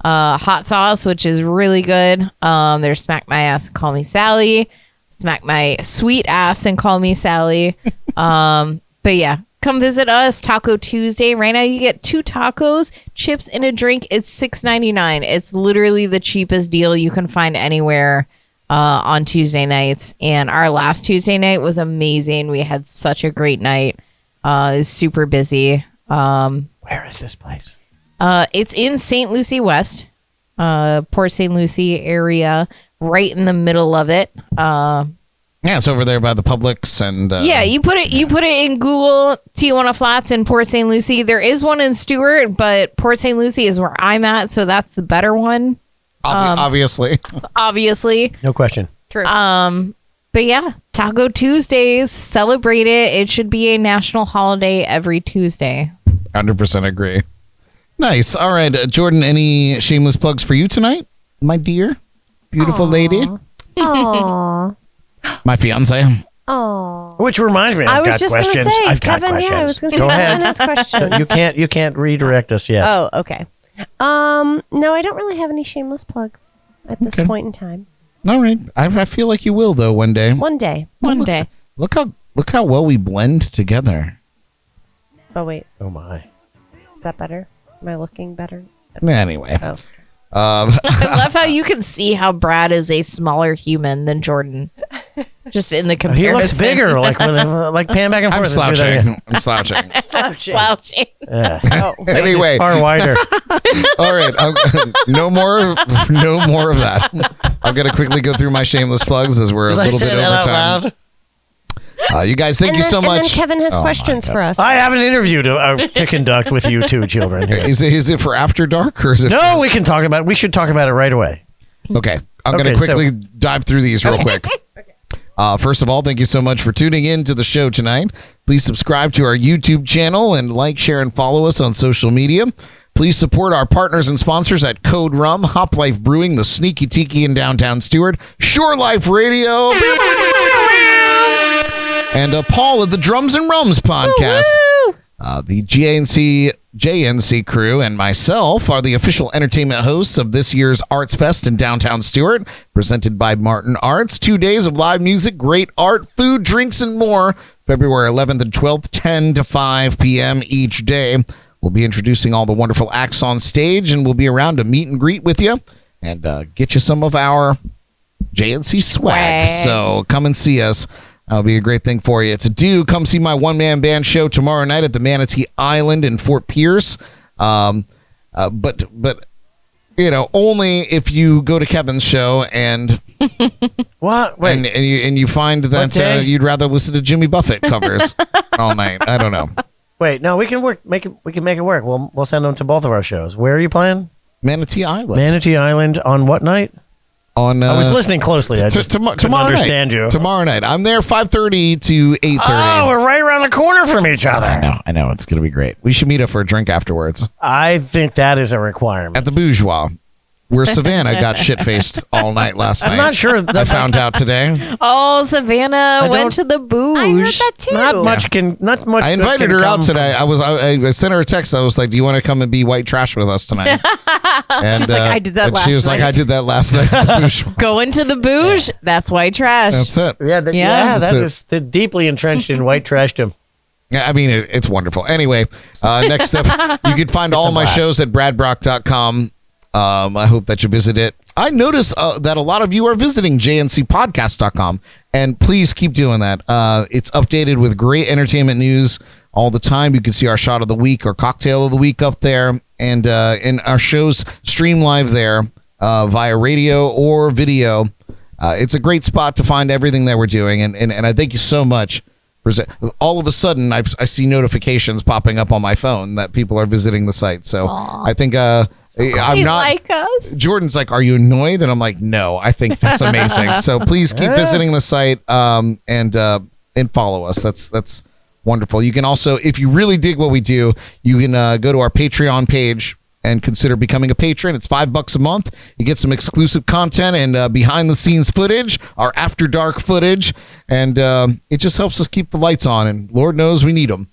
hot sauce, which is really good. There's Smack My Ass and Call Me Sally. smack my sweet ass and call me Sally. But yeah, come visit us. Taco Tuesday. Right now you get 2 tacos, chips, and a drink. It's $6.99. It's literally the cheapest deal you can find anywhere on Tuesday nights. And our last Tuesday night was amazing. We had such a great night. It was super busy. Where is this place? It's in St. Lucie West, Port St. Lucie area, right in the middle of it. Yeah, it's over there by the Publix and Yeah, you put it in Google, Tijuana Flats in Port St. Lucie. There is one in Stuart, but Port St. Lucie is where I'm at, so that's the better one. obviously. Obviously. No question. True. But yeah, Taco Tuesdays, celebrate it. It should be a national holiday every Tuesday. 100% agree. Nice. All right, Jordan, any shameless plugs for you tonight, my dear? Beautiful lady. Aww. My fiance. Aww. Which reminds me, I I've was got just going to questions. say, I've got Kevin, questions. yeah, I was going to say, Go Kevin ahead. has questions. You can't redirect us yet. Oh, okay. No, I don't really have any shameless plugs at this point in time. All right. I feel like you will, though, one day. One day. One day. Look how well we blend together. Oh, wait. Oh my. Is that better? Am I looking better? Anyway. Oh. I love how you can see how Brad is a smaller human than Jordan. Just in the He comparison. looks bigger, like pan back and I'm forth. slouching. I'm slouching. Slouching. Yeah. Oh. Anyway. Far wider. All right. No more of that. I'm going to quickly go through my shameless plugs as we're a little bit over time. You guys, thank you so much. And then Kevin has questions for us. I have an interview to conduct with you two children here. Is it for After Dark or is it? No, we can talk about it. We should talk about it right away. Okay. I'm going to quickly dive through these real quick. First of all, thank you so much for tuning in to the show tonight. Please subscribe to our YouTube channel and like, share, and follow us on social media. Please support our partners and sponsors at Code Rum, Hop Life Brewing, the Sneaky Tiki in downtown Stuart, Shore Life Radio, and Paul of the Drums and Rums podcast. The JNC crew and myself are the official entertainment hosts of this year's ArtsFest in downtown Stuart, presented by MartinArts. 2 days of live music, great art, food, drinks, and more. February 11th and 12th, 10 to 5 p.m. each day. We'll be introducing all the wonderful acts on stage, and we'll be around to meet and greet with you and get you some of our JNC swag. So come and see us. That'll be a great thing for you to do. Come see my one-man band show tomorrow night at the Manatee Island in Fort Pierce. But you know, only if you go to Kevin's show and What? Wait. and you find that you'd rather listen to Jimmy Buffett covers all night. I don't know. Wait. No, we can work. We can make it work. We'll send them to both of our shows. Where are you playing? Manatee Island. Manatee Island on what night? On I was listening closely. I just couldn't understand you. Tomorrow night. I'm there 5:30 to 8:30. Oh, we're right around the corner from each other. I know. It's going to be great. We should meet up for a drink afterwards. I think that is a requirement. At the Bourgeois, where Savannah got shit-faced all night last night. I'm not sure. I found out today. Oh, Savannah went to the booze. I heard that too. Not much. I invited her out today. I sent her a text. I was like, "Do you want to come and be white trash with us tonight?" And She's like, "I did that and last She was like, night." "I did that last night." At the Bourgeois. Going to the booze, that's white trash. That's it. Yeah, That's that it. is they're deeply entrenched in white trashdom. Yeah, I mean, it's wonderful. Anyway, next up, you can find all my shows at bradbrock.com. I hope that you visit it. I notice that a lot of you are visiting jncpodcast.com, and please keep doing that. It's updated with great entertainment news all the time. You can see our shot of the week or cocktail of the week up there, and our shows stream live there via radio or video. It's a great spot to find everything that we're doing, and I thank you so much. All of a sudden, I see notifications popping up on my phone that people are visiting the site. So I think I'm not like us. Jordan's like, "Are you annoyed?" And I'm like, "No, I think that's amazing." So please keep visiting the site and follow us. That's wonderful. You can also, if you really dig what we do, you can go to our Patreon page and consider becoming a patron. It's $5 a month. You get some exclusive content and behind the scenes footage, our after dark footage, and it just helps us keep the lights on. And Lord knows we need them.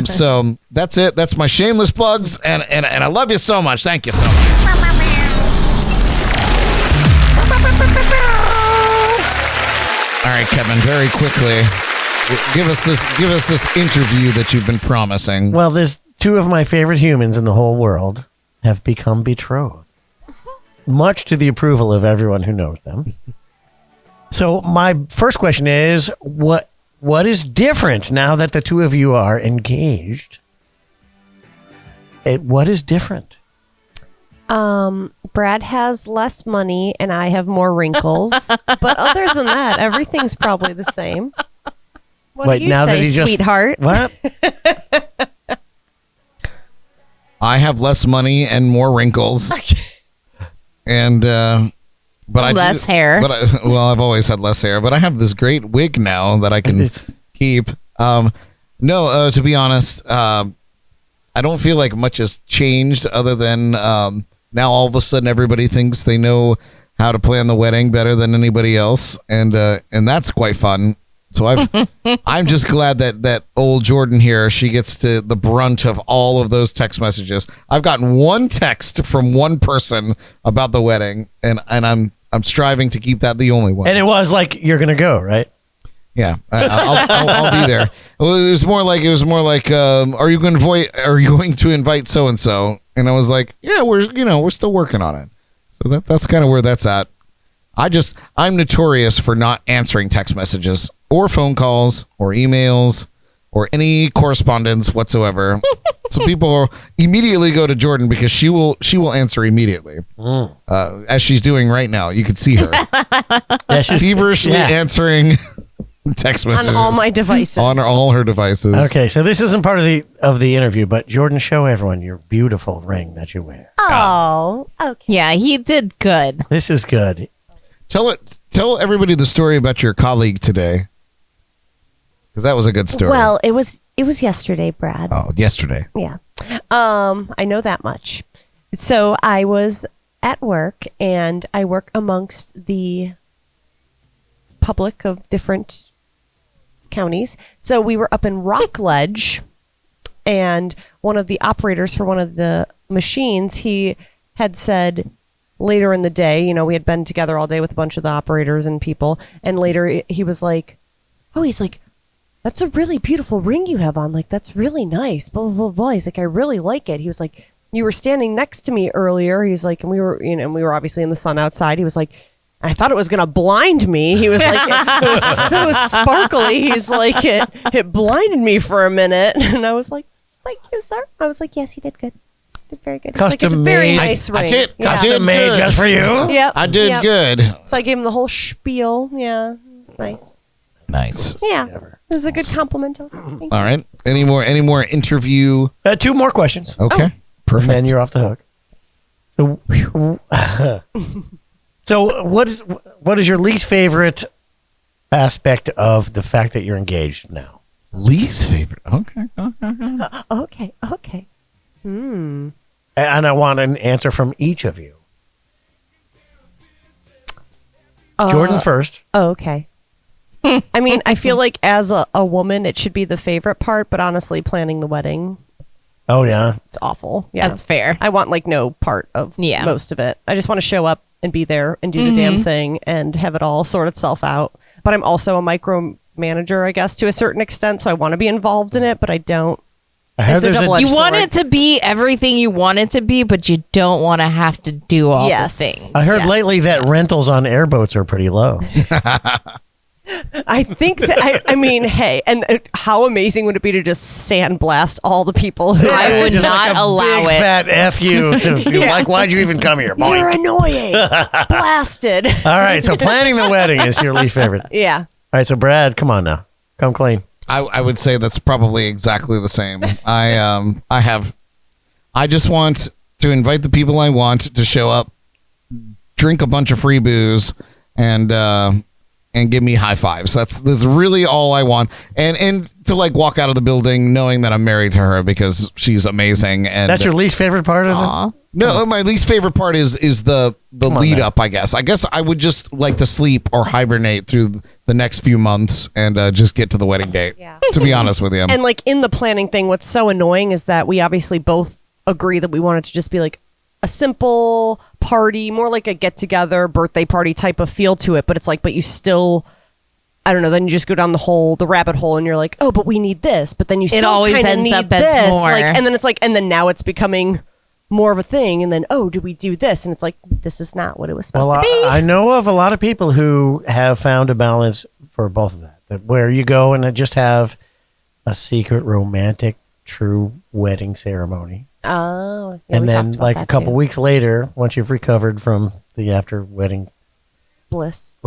So that's it. That's my shameless plugs, and I love you so much. Thank you so much. All right, right, Kevin, very quickly. Give us this interview that you've been promising. Well, there's two of my favorite humans in the whole world have become betrothed, much to the approval of everyone who knows them. So my first question is, what is different now that the two of you are engaged? What is different? Brad has less money and I have more wrinkles. But other than that, everything's probably the same. What Wait, do you now that say, he just- sweetheart? What? I have less money and more wrinkles. And but I Less hair. But I've always had less hair, but I have this great wig now that I can keep. No, to be honest, I don't feel like much has changed other than now all of a sudden everybody thinks they know how to plan the wedding better than anybody else, and that's quite fun. So I'm just glad that old Jordan here, she gets to the brunt of all of those text messages. I've gotten one text from one person about the wedding, and I'm striving to keep that the only one. And it was like, you're going to go, right? Yeah, I'll be there. It was more like, are you going to invite so and so? And I was like, yeah, we're still working on it. So that's kind of where that's at. I'm notorious for not answering text messages or phone calls or emails or any correspondence whatsoever. So people immediately go to Jordan because she will answer immediately, as she's doing right now. You can see her she's feverishly answering text messages On all my devices. on all her devices. Okay, so this isn't part of the interview, but Jordan, show everyone your beautiful ring that you wear. Oh, okay. Yeah, he did good. This is good. Tell everybody the story about your colleague today, because that was a good story. Well, it was yesterday, Brad. Oh, yesterday. Yeah. I know that much. So I was at work, and I work amongst the public of different counties. So we were up in Rockledge, and one of the operators for one of the machines, he had said later in the day, we had been together all day with a bunch of the operators and people, and later he was like, that's a really beautiful ring you have on. Like, that's really nice. Blah, blah, blah, blah. He's like, I really like it. He was like, you were standing next to me earlier. He's like, and we were obviously in the sun outside. He was like, I thought it was going to blind me. He was like, it was so sparkly. He's like, it blinded me for a minute. And I was like, thank you, sir. I was like, yes, you did good. Did very good. He's like, it's a very Custom-made. nice ring. I did. Yeah. I did Made good. just for you. Yep. I did Yep. good. So I gave him the whole spiel. Yeah. Nice. Nice. Yeah. It was a good compliment. I was like, thank you. All right. Any more interview? Two more questions. Okay. Perfect. And then you're off the hook. So what is your least favorite aspect of the fact that you're engaged now? least favorite. Okay. Okay. And I want an answer from each of you. Jordan first. Oh, okay. I mean, I feel like as a woman, it should be the favorite part, but honestly, planning the wedding, Oh, yeah. it's awful. Yeah. That's fair. I want like no part of Yeah. most of it. I just want to show up and be there and do the damn thing and have it all sort itself out. But I'm also a micromanager, I guess, to a certain extent. So I want to be involved in it, but I don't. I heard It's a there's double-edged You want sword. it to be everything you want it to be, but you don't want to have to do all Yes. the things. I heard Yes. lately that rentals on airboats are pretty low. I think that, I mean, hey, and how amazing would it be to just sandblast all the people who I would Just not like a allow big it. fat F you to be like, why'd you even come here? You're Boink. annoying. Blasted. All right, so planning the wedding is your least favorite. All Yeah. right, so Brad, come on now. Come clean. I would say that's probably exactly the same. I just want to invite the people I want to show up, drink a bunch of free booze, and give me high fives. That's really all I want. And to like walk out of the building knowing that I'm married to her because she's amazing. And That's your least favorite part of it? Aw. no, my least favorite part is the on lead now. up, I guess. I guess I would just like to sleep or hibernate through the next few months and just get to the wedding date. Yeah. To be honest with you. And like in the planning thing, what's so annoying is that we obviously both agree that we want it to just be like a simple party, more like a get together birthday party type of feel to it. But it's like, but you still I don't know. Then you just go down the rabbit hole, and you're like, oh, but we need this. But then you still always kinda ends need up as this. more. And then it's like, and then now it's becoming more of a thing. And then, oh, do we do this? And it's like, this is not what it was supposed to be. I know of a lot of people who have found a balance for both of that where you go and just have a secret, romantic, true wedding ceremony. Oh, yeah, And we then, talked about like, a that couple too. weeks later, once you've recovered from the after wedding Bliss.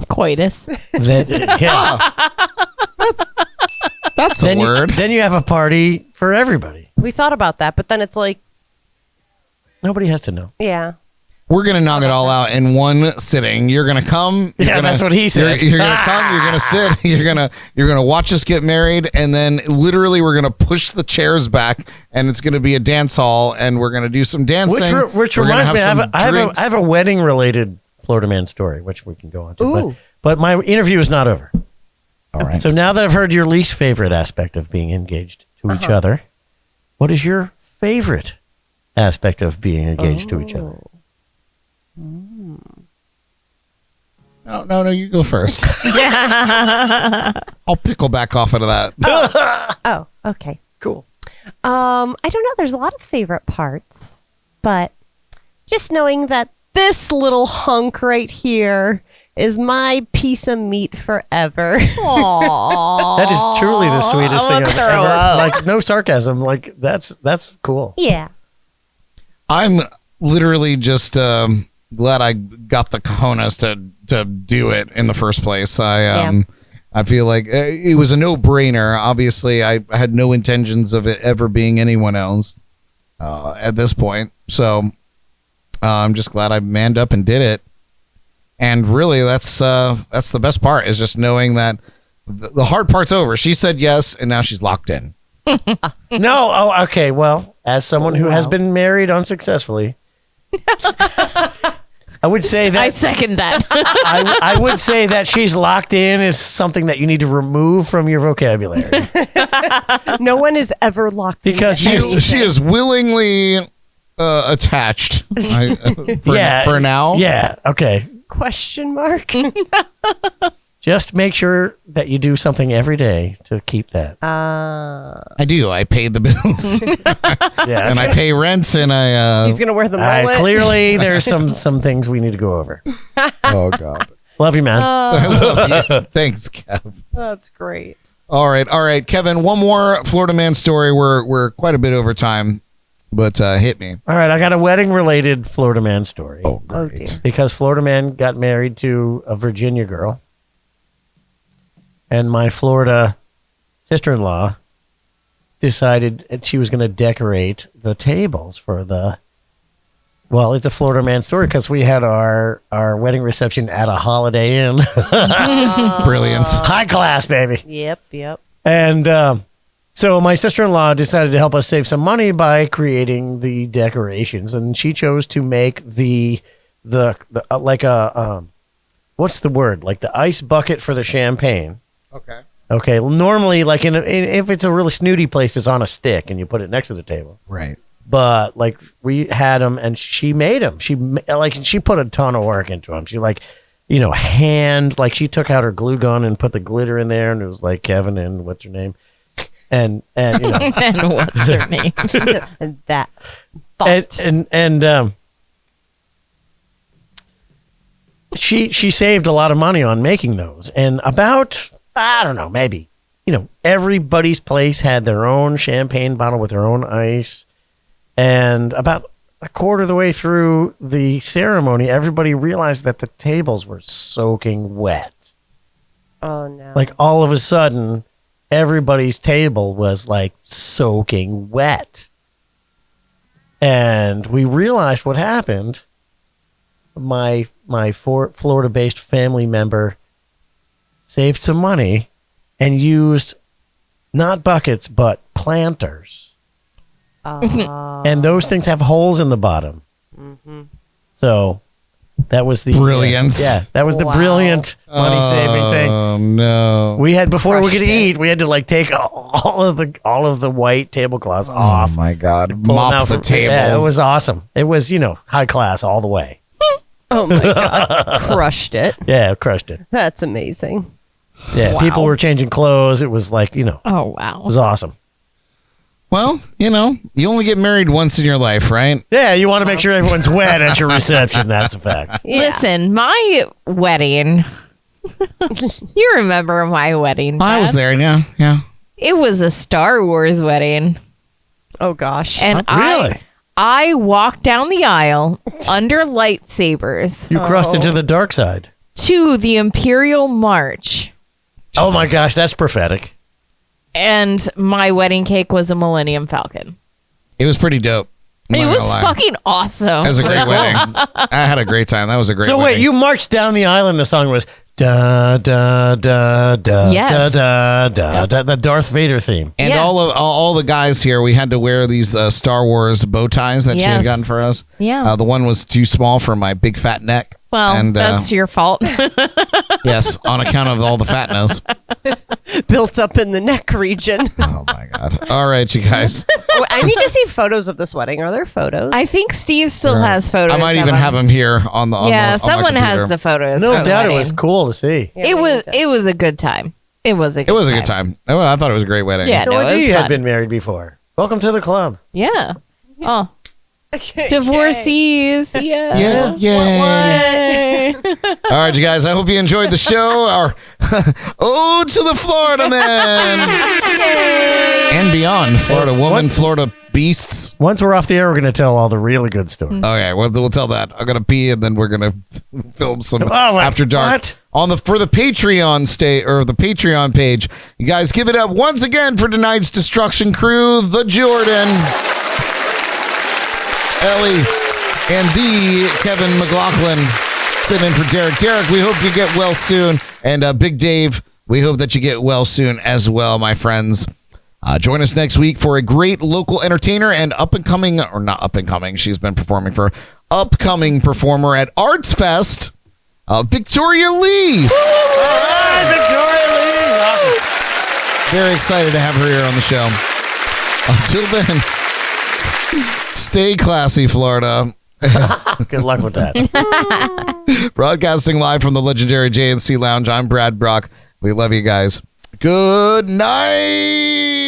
Coitus. then, yeah, That's a then, word. then you have a party for everybody. We thought about that, but then it's like, Nobody has to know. yeah. We're gonna knock it all out in one sitting. You're gonna come. You're Yeah, gonna, that's what he said. You're gonna come. You're gonna sit. You're gonna watch us get married, and then literally we're gonna push the chairs back, and it's gonna be a dance hall, and we're gonna do some dancing. Which We're gonna reminds me, some I drinks. have a wedding related Florida man story, which we can go on to. Ooh. But my interview is not over. All right. So now that I've heard your least favorite aspect of being engaged to each other, what is your favorite aspect of being engaged to each other? No, you go first. I'll pickle back off into that. Oh, okay. Cool. I don't know. There's a lot of favorite parts, but just knowing that this little hunk right here is my piece of meat forever. That is truly the sweetest thing I've throw ever. up. Like, no sarcasm. Like, that's cool. Yeah. I'm literally just glad I got the cojones to do it in the first place. I feel like it was a no-brainer. Obviously, I had no intentions of it ever being anyone else at this point. So I'm just glad I manned up and did it. And really, that's the best part, is just knowing that the hard part's over. She said yes, and now she's locked in. No. Oh, okay. Well, as someone who has been married unsuccessful, I would say I that second that. I would say that she's locked in is something that you need to remove from your vocabulary. No one is ever locked Because into you- anything. She is willingly attached for now. Yeah. Okay. Question mark. Just make sure that you do something every day to keep that. I do. I paid the bills, Yeah. and I pay rent, and I. He's gonna wear the All right, mullet. clearly, there's some things we need to go over. Oh God. Love you, man. I love you. Thanks, Kev. That's great. All right, Kevin. One more Florida man story. We're quite a bit over time, but hit me. All right, I got a wedding-related Florida man story. Oh, Oh, great. dear. Because Florida man got married to a Virginia girl, and my Florida sister-in-law decided that she was going to decorate the tables for the. Well, it's a Florida man story because we had our wedding reception at a Holiday Inn, Brilliant. high class, baby. Yep. And so my sister-in-law decided to help us save some money by creating the decorations, and she chose to make the like a what's the word, like the ice bucket for the champagne. Okay. Okay, normally, like if it's a really snooty place, it's on a stick and you put it next to the table. Right. But like we had them, and she made them. She put a ton of work into them. She she took out her glue gun and put the glitter in there, and it was like Kevin and what's her name, and And what's her name? And that thought. and she saved a lot of money on making those, and about, I don't know, maybe, everybody's place had their own champagne bottle with their own ice. And about a quarter of the way through the ceremony, everybody realized that the tables were soaking wet. Oh no. Like, all of a sudden, everybody's table was like soaking wet. And we realized what happened. My Florida-based family member saved some money and used not buckets, but planters. And those things have holes in the bottom. So that was the Brilliant. that was the Wow. brilliant money-saving thing. Oh no. We had, before we could Crushed it. eat, we had to like take all of the white tablecloths Oh off. my God. pull them Mop out the from- tables. Yeah, it was awesome. It was, high class all the way. Oh my god. Crushed it. Yeah, crushed it. That's amazing. Yeah, people were changing clothes. It was like, Oh, wow. it was awesome. Well, you only get married once in your life, right? Yeah, you want to make sure everyone's wet at your reception. That's a fact. Yeah. Listen, my wedding. You remember my wedding? I was Beth? there. Yeah. It was a Star Wars wedding. Oh gosh. And Really? I walked down the aisle under lightsabers You crossed into the dark side. to the Imperial March. Oh my gosh, that's prophetic. And my wedding cake was a Millennium Falcon. It was pretty dope. I'm It not was gonna lie. fucking awesome. It was a great wedding. I had a great time. That was a great So wedding. wait, you marched down the aisle and the song was da da da da Yes. da da da, the Darth Vader theme. And Yeah. all the guys here, we had to wear these Star Wars bow ties that she had Yes. gotten for us. Yeah. The one was too small for my big fat neck. Well, and, that's your fault. yes, on account of all the fatness. Built up in the neck region. Oh my god! All right, you guys. Oh, I need to see photos of this wedding. Are there photos? I think Steve still has photos. I might of even them. have them here on the. On Yeah, the, on my someone has computer. the photos. No for the doubt it wedding. was cool to see. Yeah, It we was. need to- It was a good time. It was a. Good It was a good time. Oh, I thought it was a great wedding. Yeah, no, No it idea was you had fun. been married before. Welcome to the club. Yeah. Oh, Okay. divorcees. Yeah. Yeah. Yay. All right, you guys. I hope you enjoyed the show. Our ode to the Florida man and beyond. Florida woman, Florida beasts. Once we're off the air, we're going to tell all the really good stories. Okay, well, we'll tell that. I'm gonna pee, and then we're gonna film some Oh, after dark what? for the Patreon the Patreon page. You guys, give it up once again for tonight's destruction crew, the Jordan, Elly, and the Kevin McLaughlin sitting in for Derek. Derek, we hope you get well soon, and Big Dave, we hope that you get well soon as well, my friends. Join us next week for a great local entertainer and she's been performing for upcoming performer at ArtsFest, Victoria Lee. Hi, Victoria Lee. Awesome. Very excited to have her here on the show. Until then, stay classy, Florida. Good luck with that. Broadcasting live from the legendary JNC Lounge, I'm Brad Brock. We love you guys. Good night.